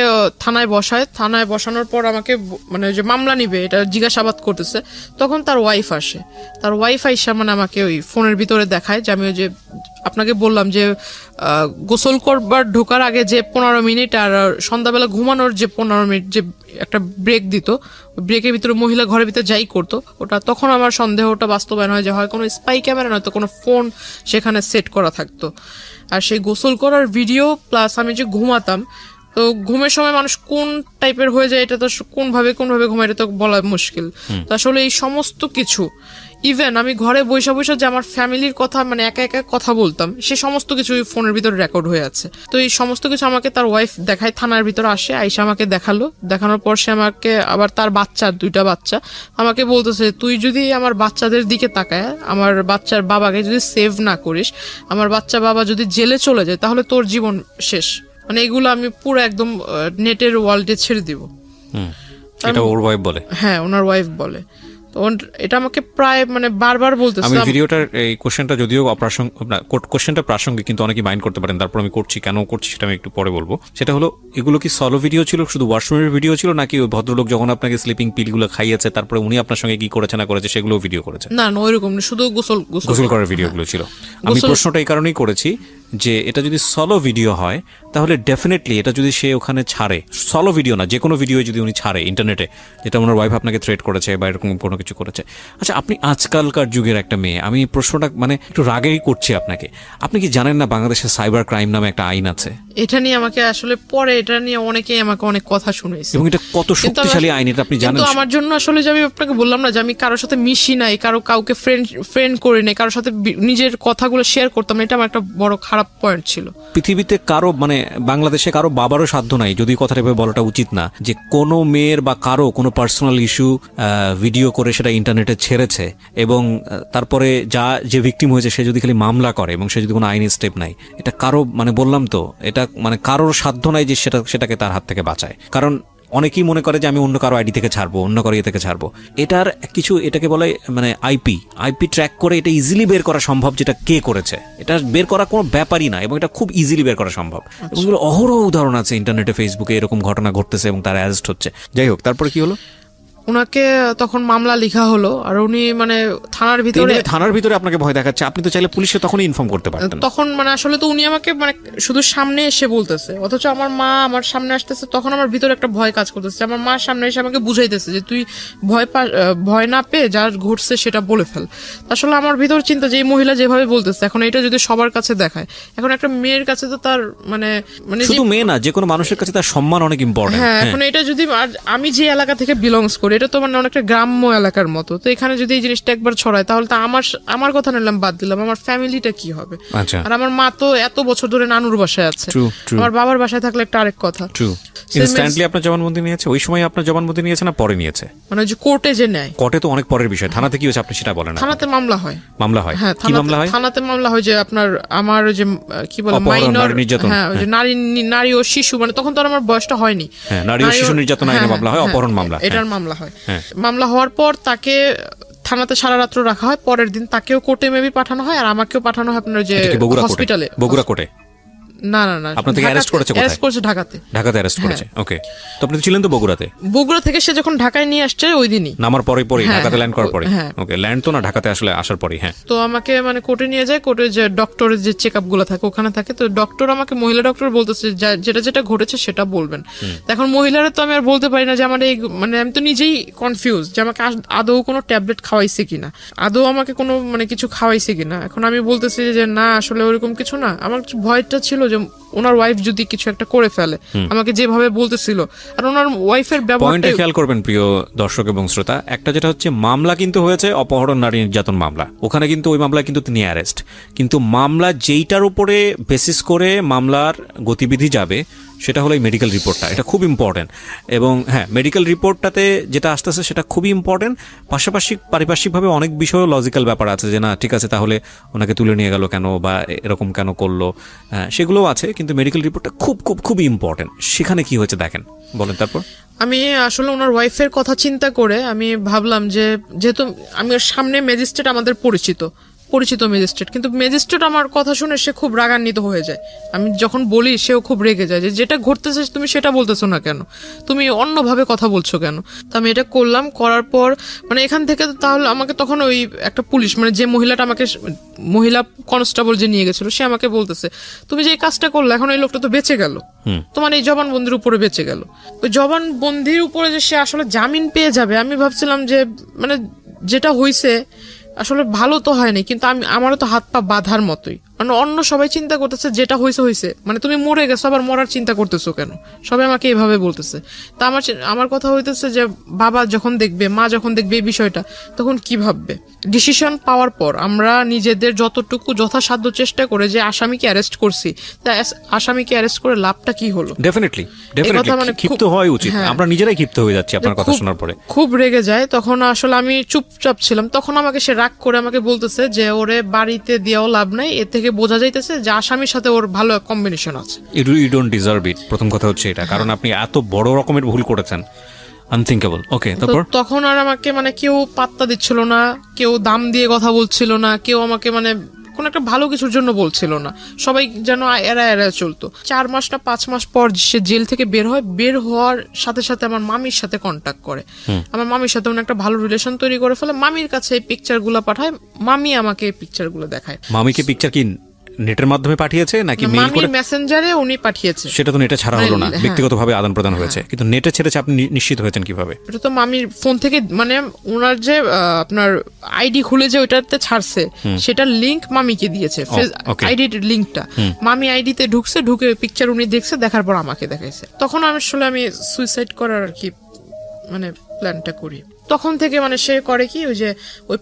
থানায় বসায়। থানায় বসানোর পর আমাকে মানে যে মামলা নিবে এটা জিজ্ঞাসাবাদ করতেছে, তখন তার ওয়াইফ আসে। তার ওয়াইফ আইসা মানে আমাকে ওই ফোনের ভিতরে দেখায় যে আমি ওই যে আপনাকে বললাম যে গোসল করবার ঢোকার আগে যে 15 মিনিট আর সন্ধ্যাবেলা ঘুমানোর যে 15 মিনিট যে একটা ব্রেক দিত, ব্রেকের ভিতরে মহিলা ঘরের ভিতরে যাই করতো ওটা, তখন আমার সন্দেহটা বাস্তবায়ন হয় যে হয় কোনো স্পাই ক্যামেরা নয়তো কোনো ফোন সেখানে সেট করা থাকতো। আর সেই গোসল করার ভিডিও প্লাস আমি যে ঘুমাতাম, তো ঘুমের সময় মানুষ কোন টাইপের হয়ে যায় এটা তো কোনভাবে ঘুমায় এটা তো বলা মুশকিল। তো আসলে এই সমস্ত কিছু ইভেন আমি ঘরে বসে বসে যে আমার ফ্যামিলির কথা মানে একা একা কথা বলতাম, সে সমস্ত কিছু ফোনের ভিতরে রেকর্ড হয়ে আছে। তো এই সমস্ত কিছু আমাকে তার ওয়াইফ দেখায়, থানার ভিতরে আসে, আইসা আমাকে দেখালো। দেখানোর পর সে আমাকে আবার তার বাচ্চা 2টা বাচ্চা আমাকে বলতেছে, তুই যদি আমার বাচ্চাদের দিকে তাকায় আমার বাচ্চার বাবাকে যদি সেভ না করিস, আমার বাচ্চা বাবা যদি জেলে চলে যায় তাহলে তোর জীবন শেষ। মানে এগুলো আমি পুরো একদম নেটের ওয়ার্ল্ডে ছেড়ে দিব। এটা ওর ওয়াইফ বলে? হ্যাঁ, ওনার ওয়াইফ বলে। তো এটা আমাকে প্রায় মানে বারবার বলতেছে। আমি ভিডিওটার এই কোশ্চেনটা যদিও কোশ্চেনটা প্রাসঙ্গিক, কিন্তু অনেকেই মাইন্ড করতে পারেন, তারপর আমি করছি কেন করছি সেটা আমি একটু পরে বলবো। সেটা হলো, এগুলো কি সলো ভিডিও ছিল, শুধু ওয়াশরুমের ভিডিও ছিল, নাকি ওই ভদ্রলোক যখন আপনাকে স্লিপিং পিলগুলো খাইয়েছে তারপরে উনি আপনার সঙ্গে কি করেছে না করেছে সেগুলো ভিডিও করেছে? না না, ওইরকম না, শুধু গোসল করার ভিডিওগুলো ছিল। আমি প্রশ্নটা এই কারণেই করেছি যে এটা যদি সলো ভিডিও হয় তাহলে ডেফিনেটলি এটা যদি সে ওখানে ছাড়ে, সলো ভিডিও না যে কোনো ভিডিও যদি উনি ছাড়ে ইন্টারনেটে, যেটা ওনার ওয়াইফ আপনাকে থ্রেট করেছে বা এরকম কোনো কিছু করেছে। আচ্ছা, আপনি আজকালকার যুগের একটা মেয়ে, আমি প্রশ্নটা মানে একটু রাগেই করছি আপনাকে, আপনি কি জানেন না বাংলাদেশে সাইবার ক্রাইম নামে একটা আইন আছে? এটা নিয়ে আমাকে আসলে পরে এটা নিয়ে অনেকেই আমাকে অনেক কথা শুনেছে, এবং এটা কত শক্তিশালী আইন এটা আপনি জানেন? কিন্তু আমার জন্য আসলে যে আমি আপনাকে বললাম না যে আমি কারোর সাথে মিশি নাই, কাউকে ফ্রেন্ড করি নাই, কারোর সাথে নিজের কথাগুলো শেয়ার করতাম না, এটা আমার একটা বড় খারাপ পয়েন্ট ছিল। পৃথিবীতে কারো মানে বাংলাদেশে কারো বাবারও সাধ্য নাই, যদি কথাটা এভাবে বলাটা উচিত না, যে কোনো মেয়ের বা কারো কোনো পার্সোনাল ইস্যু ভিডিও করে সেটা ইন্টারনেটে ছেড়েছে এবং তারপরে যে ভিকটিম হয়েছে সে যদি খালি মামলা করে এবং সে যদি কোনো আইনি স্টেপ নাই, এটা কারো মানে বললাম তো, এটা মানে কারোর সাধ্য নাই যে সেটাকে তার হাত থেকে বাঁচায়। কারণ অনেকেই মনে করে যে আমি অন্য কারো আইডি থেকে ছাড়বো, অন্য কারো ইয়ে থেকে ছাড়বো। এটার কিছু, এটাকে বলে মানে আইপি ট্র্যাক করে এটা ইজিলি বের করা সম্ভব, যেটা কে করেছে এটা বের করা কোনো ব্যাপারই না, এবং এটা খুব ইজিলি বের করা সম্ভব। এবং এগুলো অহরহ উদাহরণ আছে ইন্টারনেটে, ফেসবুকে এরকম ঘটনা ঘটতেছে এবং তারা অ্যারেস্ট হচ্ছে। যাই হোক, তারপরে কি হলো? ওনাকে তখন মামলা লেখা হলো, আর উনি মানে থানার ভিতরে আপনাকে ভয় দেখাচ্ছে। আপনি তো চাইলে পুলিশে তখনই ইনফর্ম করতে পারতেন। তখন মানে আসলে তো উনি আমাকে মানে শুধু সামনে এসে বলতেছে, অথচ আমার মা আমার সামনে আসতেছে, তখন আমার ভিতরে একটা ভয় কাজ করতেছে। আমার মা সামনে এসে আমাকে বুঝাইতেছে যে তুই ভয় না পেয়ে যা ঘটছে সেটা বলে ফেল। আসলে আমার ভিতর চিন্তা যে এই মহিলা যেভাবে বলতেছে, এখন এটা যদি সবার কাছে দেখায়, এখন একটা মেয়ের কাছে তো তার মানে শুধু মেয়ে না, যে কোনো মানুষের কাছে তার সম্মান অনেক ইম্পর্টেন্ট। হ্যাঁ, এখন এটা যদি আমি যে এলাকা থেকে বিলংস করি, এটা তো মানে অনেকটা গ্রাম্য এলাকার মতো, তো এখানে যদি এই জিনিসটা একবার ছড়ায় তাহলে তো আমার কথা নিলাম বাদ দিলাম, আমার ফ্যামিলিটা কি হবে? আর আমার মা তো এত বছর ধরে নানুর বাসায় আছে, আমার বাবার বাসায় থাকলে একটা আরেক কথা। ইনস্ট্যান্টলি আপনার জবানবন্দি নিয়েছে? ওই সময় আপনার জবানবন্দি নিয়েছে না পরে নিয়েছে? মানে যে কোর্টে যে নেয়, কোর্টে তো অনেক পরের বিষয়। থানাতে কি হয়েছে আপনি সেটা বলেন? থানাতে মামলা হয়। হ্যাঁ, থানাতে মামলা হয় যে আমার যে কি বলে মাইনর, হ্যাঁ, যে নারী ও শিশু, মানে তখন তো আমার বয়সটা হয়নি। হ্যাঁ, নারী ও শিশু নির্যাতন আইনে মামলা হয়, অপহরণ মামলা, এটার মামলা হয়। মামলা হওয়ার পর তাকে থানাতে সারা রাত্র রাখা হয়, পরের দিন তাকেও কোর্টে মেবি পাঠানো হয়, আর আমাকেও পাঠানো হয় আপনার যে হসপিটালে, বগুড়া কোর্টে। না, আপনার থেকে অ্যারেস্ট করেছে কোথায়? অ্যারেস্ট করেছে ঢাকাতে অ্যারেস্ট করেছে। ওকে, তো আপনি ছিলেন তো বগুড়া থেকে সে যখন ঢাকায় নিয়ে আসছে ওই দিনই, নামার পরে ঢাকাতে ল্যান্ড করার পরে। ওকে, ল্যান্ড তো না, ঢাকাতে আসলে আসার পরে। হ্যাঁ, তো আমাকে মানে কোর্টে নিয়ে যায়, কোর্টে যে ডক্টরের যে চেকআপ গুলো থাকে ওখানে থাকে, তো ডক্টর আমাকে, মহিলা ডক্টর বলতেছে যেটা ঘটেছে সেটা বলবেন। এখন মহিলারা তো আমি আর বলতে পারি না যে আমার এই মানে আমি তো নিজেই কনফিউজ যে আমাকে আদৌ কোনো ট্যাবলেট খাওয়াইছে কিনা, আদৌ আমাকে কোনো মানে কিছু খাওয়াইছে কিনা। এখন আমি বলতেছি যে না, আসলে ওরকম কিছু না। আমার ভয়টা ছিল যে ওনার ওয়াইফ যদি কিছু একটা করে ফেলে, আমাকে যেভাবে বলতেছিল, আর ওনার ওয়াইফের ব্যবহারটা খেয়াল করবেন প্রিয় দর্শক এবং শ্রোতা। একটা যেটা হচ্ছে মামলা কিন্তু হয়েছে অপহরণ, নারী নির্যাতন মামলা, ওখানে কিন্তু ওই মামলা কিন্তু তিনি অ্যারেস্ট, কিন্তু মামলা যেইটার উপরে বেসিস করে মামলার গতিবিধি যাবে সেটা হলো এই মেডিকেল রিপোর্টটা। এটা খুব ইম্পর্টেন্ট। এবং হ্যাঁ, মেডিকেল রিপোর্টটাতে যেটা আসতেছে সেটা খুবই ইম্পর্টেন্ট। পাশাপাশি পারিপার্শ্বিকভাবে অনেক বিষয়ও লজিক্যাল ব্যাপার আছে, যে না ঠিক আছে তাহলে ওনাকে তুলে নিয়ে গেল কেন বা এরকম কেন করলো, সেগুলোও আছে, কিন্তু মেডিকেল রিপোর্টটা খুব খুব খুবই ইম্পর্টেন্ট। সেখানে কি হয়েছে দেখেন, বলেন। তারপর আমি আসলে ওনার ওয়াইফের কথা চিন্তা করে আমি ভাবলাম যে যেহেতু আমি ওর সামনে ম্যাজিস্ট্রেট আমাদের পরিচিত, পরিচিত ম্যাজিস্ট্রেট, কিন্তু ম্যাজিস্ট্রেট আমার কথা শুনে সে খুব রাগান্বিত হয়ে যায়। আমি যখন বলি সেও খুব রেগে যায় যে যেটা ঘটতেছে তুমি সেটা বলতেছো না কেন, তুমি অন্যভাবে কথা বলছো কেন। তো আমি এটা করলাম, করার পর মানে এখান থেকে তাহলে আমাকে তখন ওই একটা পুলিশ মানে যে মহিলাটা আমাকে মহিলা কনস্টেবল যে নিয়ে গেছিল সে আমাকে বলতেছে তুমি যে এই কাজটা করলে এখন এই লোকটা তো বেঁচে গেল, তোমার এই জবানবন্দির উপরে বেঁচে গেল। ওই জবানবন্দির উপরে যে সে আসলে জামিন পেয়ে যাবে আমি ভাবছিলাম যে মানে যেটা হইছে আসলে ভালো তো হয়নি, কিন্তু আমারও তো হাত পা বাঁধার মতোই। মানে অন্য সবাই চিন্তা করতেছে যেটা হয়েছে মানে তুমি মরে গেছো আবার মরার চিন্তা করতেছো কেন, সবাই আমাকে এইভাবে বলতেছে। তা আমার কথা হইতেছে যে বাবা যখন দেখবে, মা যখন দেখবে এই বিষয়টা তখন কি ভাববে। ডিসিশন পাওয়ার পর আমরা নিজেদের যতটুকু যথাসাধ্য চেষ্টা করে যে আসামিকে অ্যারেস্ট করছি, তা আসামিকে অ্যারেস্ট করে লাভটা কি হলো। ডেফিনেটলি মানে ক্ষিপ্ত হওয়া উচিত, আমরা নিজেরাই ক্ষিপ্ত হয়ে যাচ্ছি আপনার কথা শোনার পরে। খুব রেগে যায় তখন, আসলে আমি চুপচাপ ছিলাম। তখন আমাকে সে রাগ করে আমাকে বলতেছে যে ওরে বাড়িতে দিয়েও লাভ নাই, এর থেকে বোঝা যাইতেছে যে আসামির সাথে ওর ভালো কম্বিনেশন আছে। ইউ ডোন্ট ডিজার্ভ ইট, প্রথম কথা হচ্ছে এটা, কারণ আপনি এত বড় রকমের ভুল করেছেন, আনথিঙ্কেবল। ওকে, তারপর তখন আর আমাকে মানে কেউ পাত্তা দিচ্ছিল না, কেউ দাম দিয়ে কথা বলছিল না, কেউ আমাকে মানে কোন একটা ভালো কিছুর জন্য বলছিল না, সবাই যেন এরা চলতো। 4 মাস না 5 মাস পর সে জেল থেকে বের হয়। বের হওয়ার সাথে সাথে আমার মামির সাথে কন্ট্যাক্ট করে, আমার মামির সাথে একটা ভালো রিলেশন তৈরি করে ফেলে। মামির কাছে এই পিকচার গুলো পাঠায়, মামি আমাকে এই পিকচার গুলো দেখায়। মামিকে পিকচার কি নেটের মাধ্যমে পাঠিয়েছে নাকি মেইল করে? মেসেঞ্জারে উনি পাঠিয়েছে। সেটা তো নেটে ছাড়া হলো না, ব্যক্তিগতভাবে আদান প্রদান হয়েছে, কিন্তু নেটে ছেড়েছে আপনি নিশ্চিত হয়েছেন কিভাবে? এটা তো মামির ফোন থেকে, মানে ওনার যে আপনার আইডি খুলে যে ওইটাতে ছাড়ছে সেটার লিংক মামিকে দিয়েছে, আইডির লিংকটা মামি আইডিতে ঢুকছে, ঢুকে পিকচার উনি দেখছে, দেখার পর আমাকে দেখাইছে। তখন আমি সুইসাইড করার আর কি মানে প্ল্যানটা করি। তখন থেকে মানে সে করে কি ওই যে ওই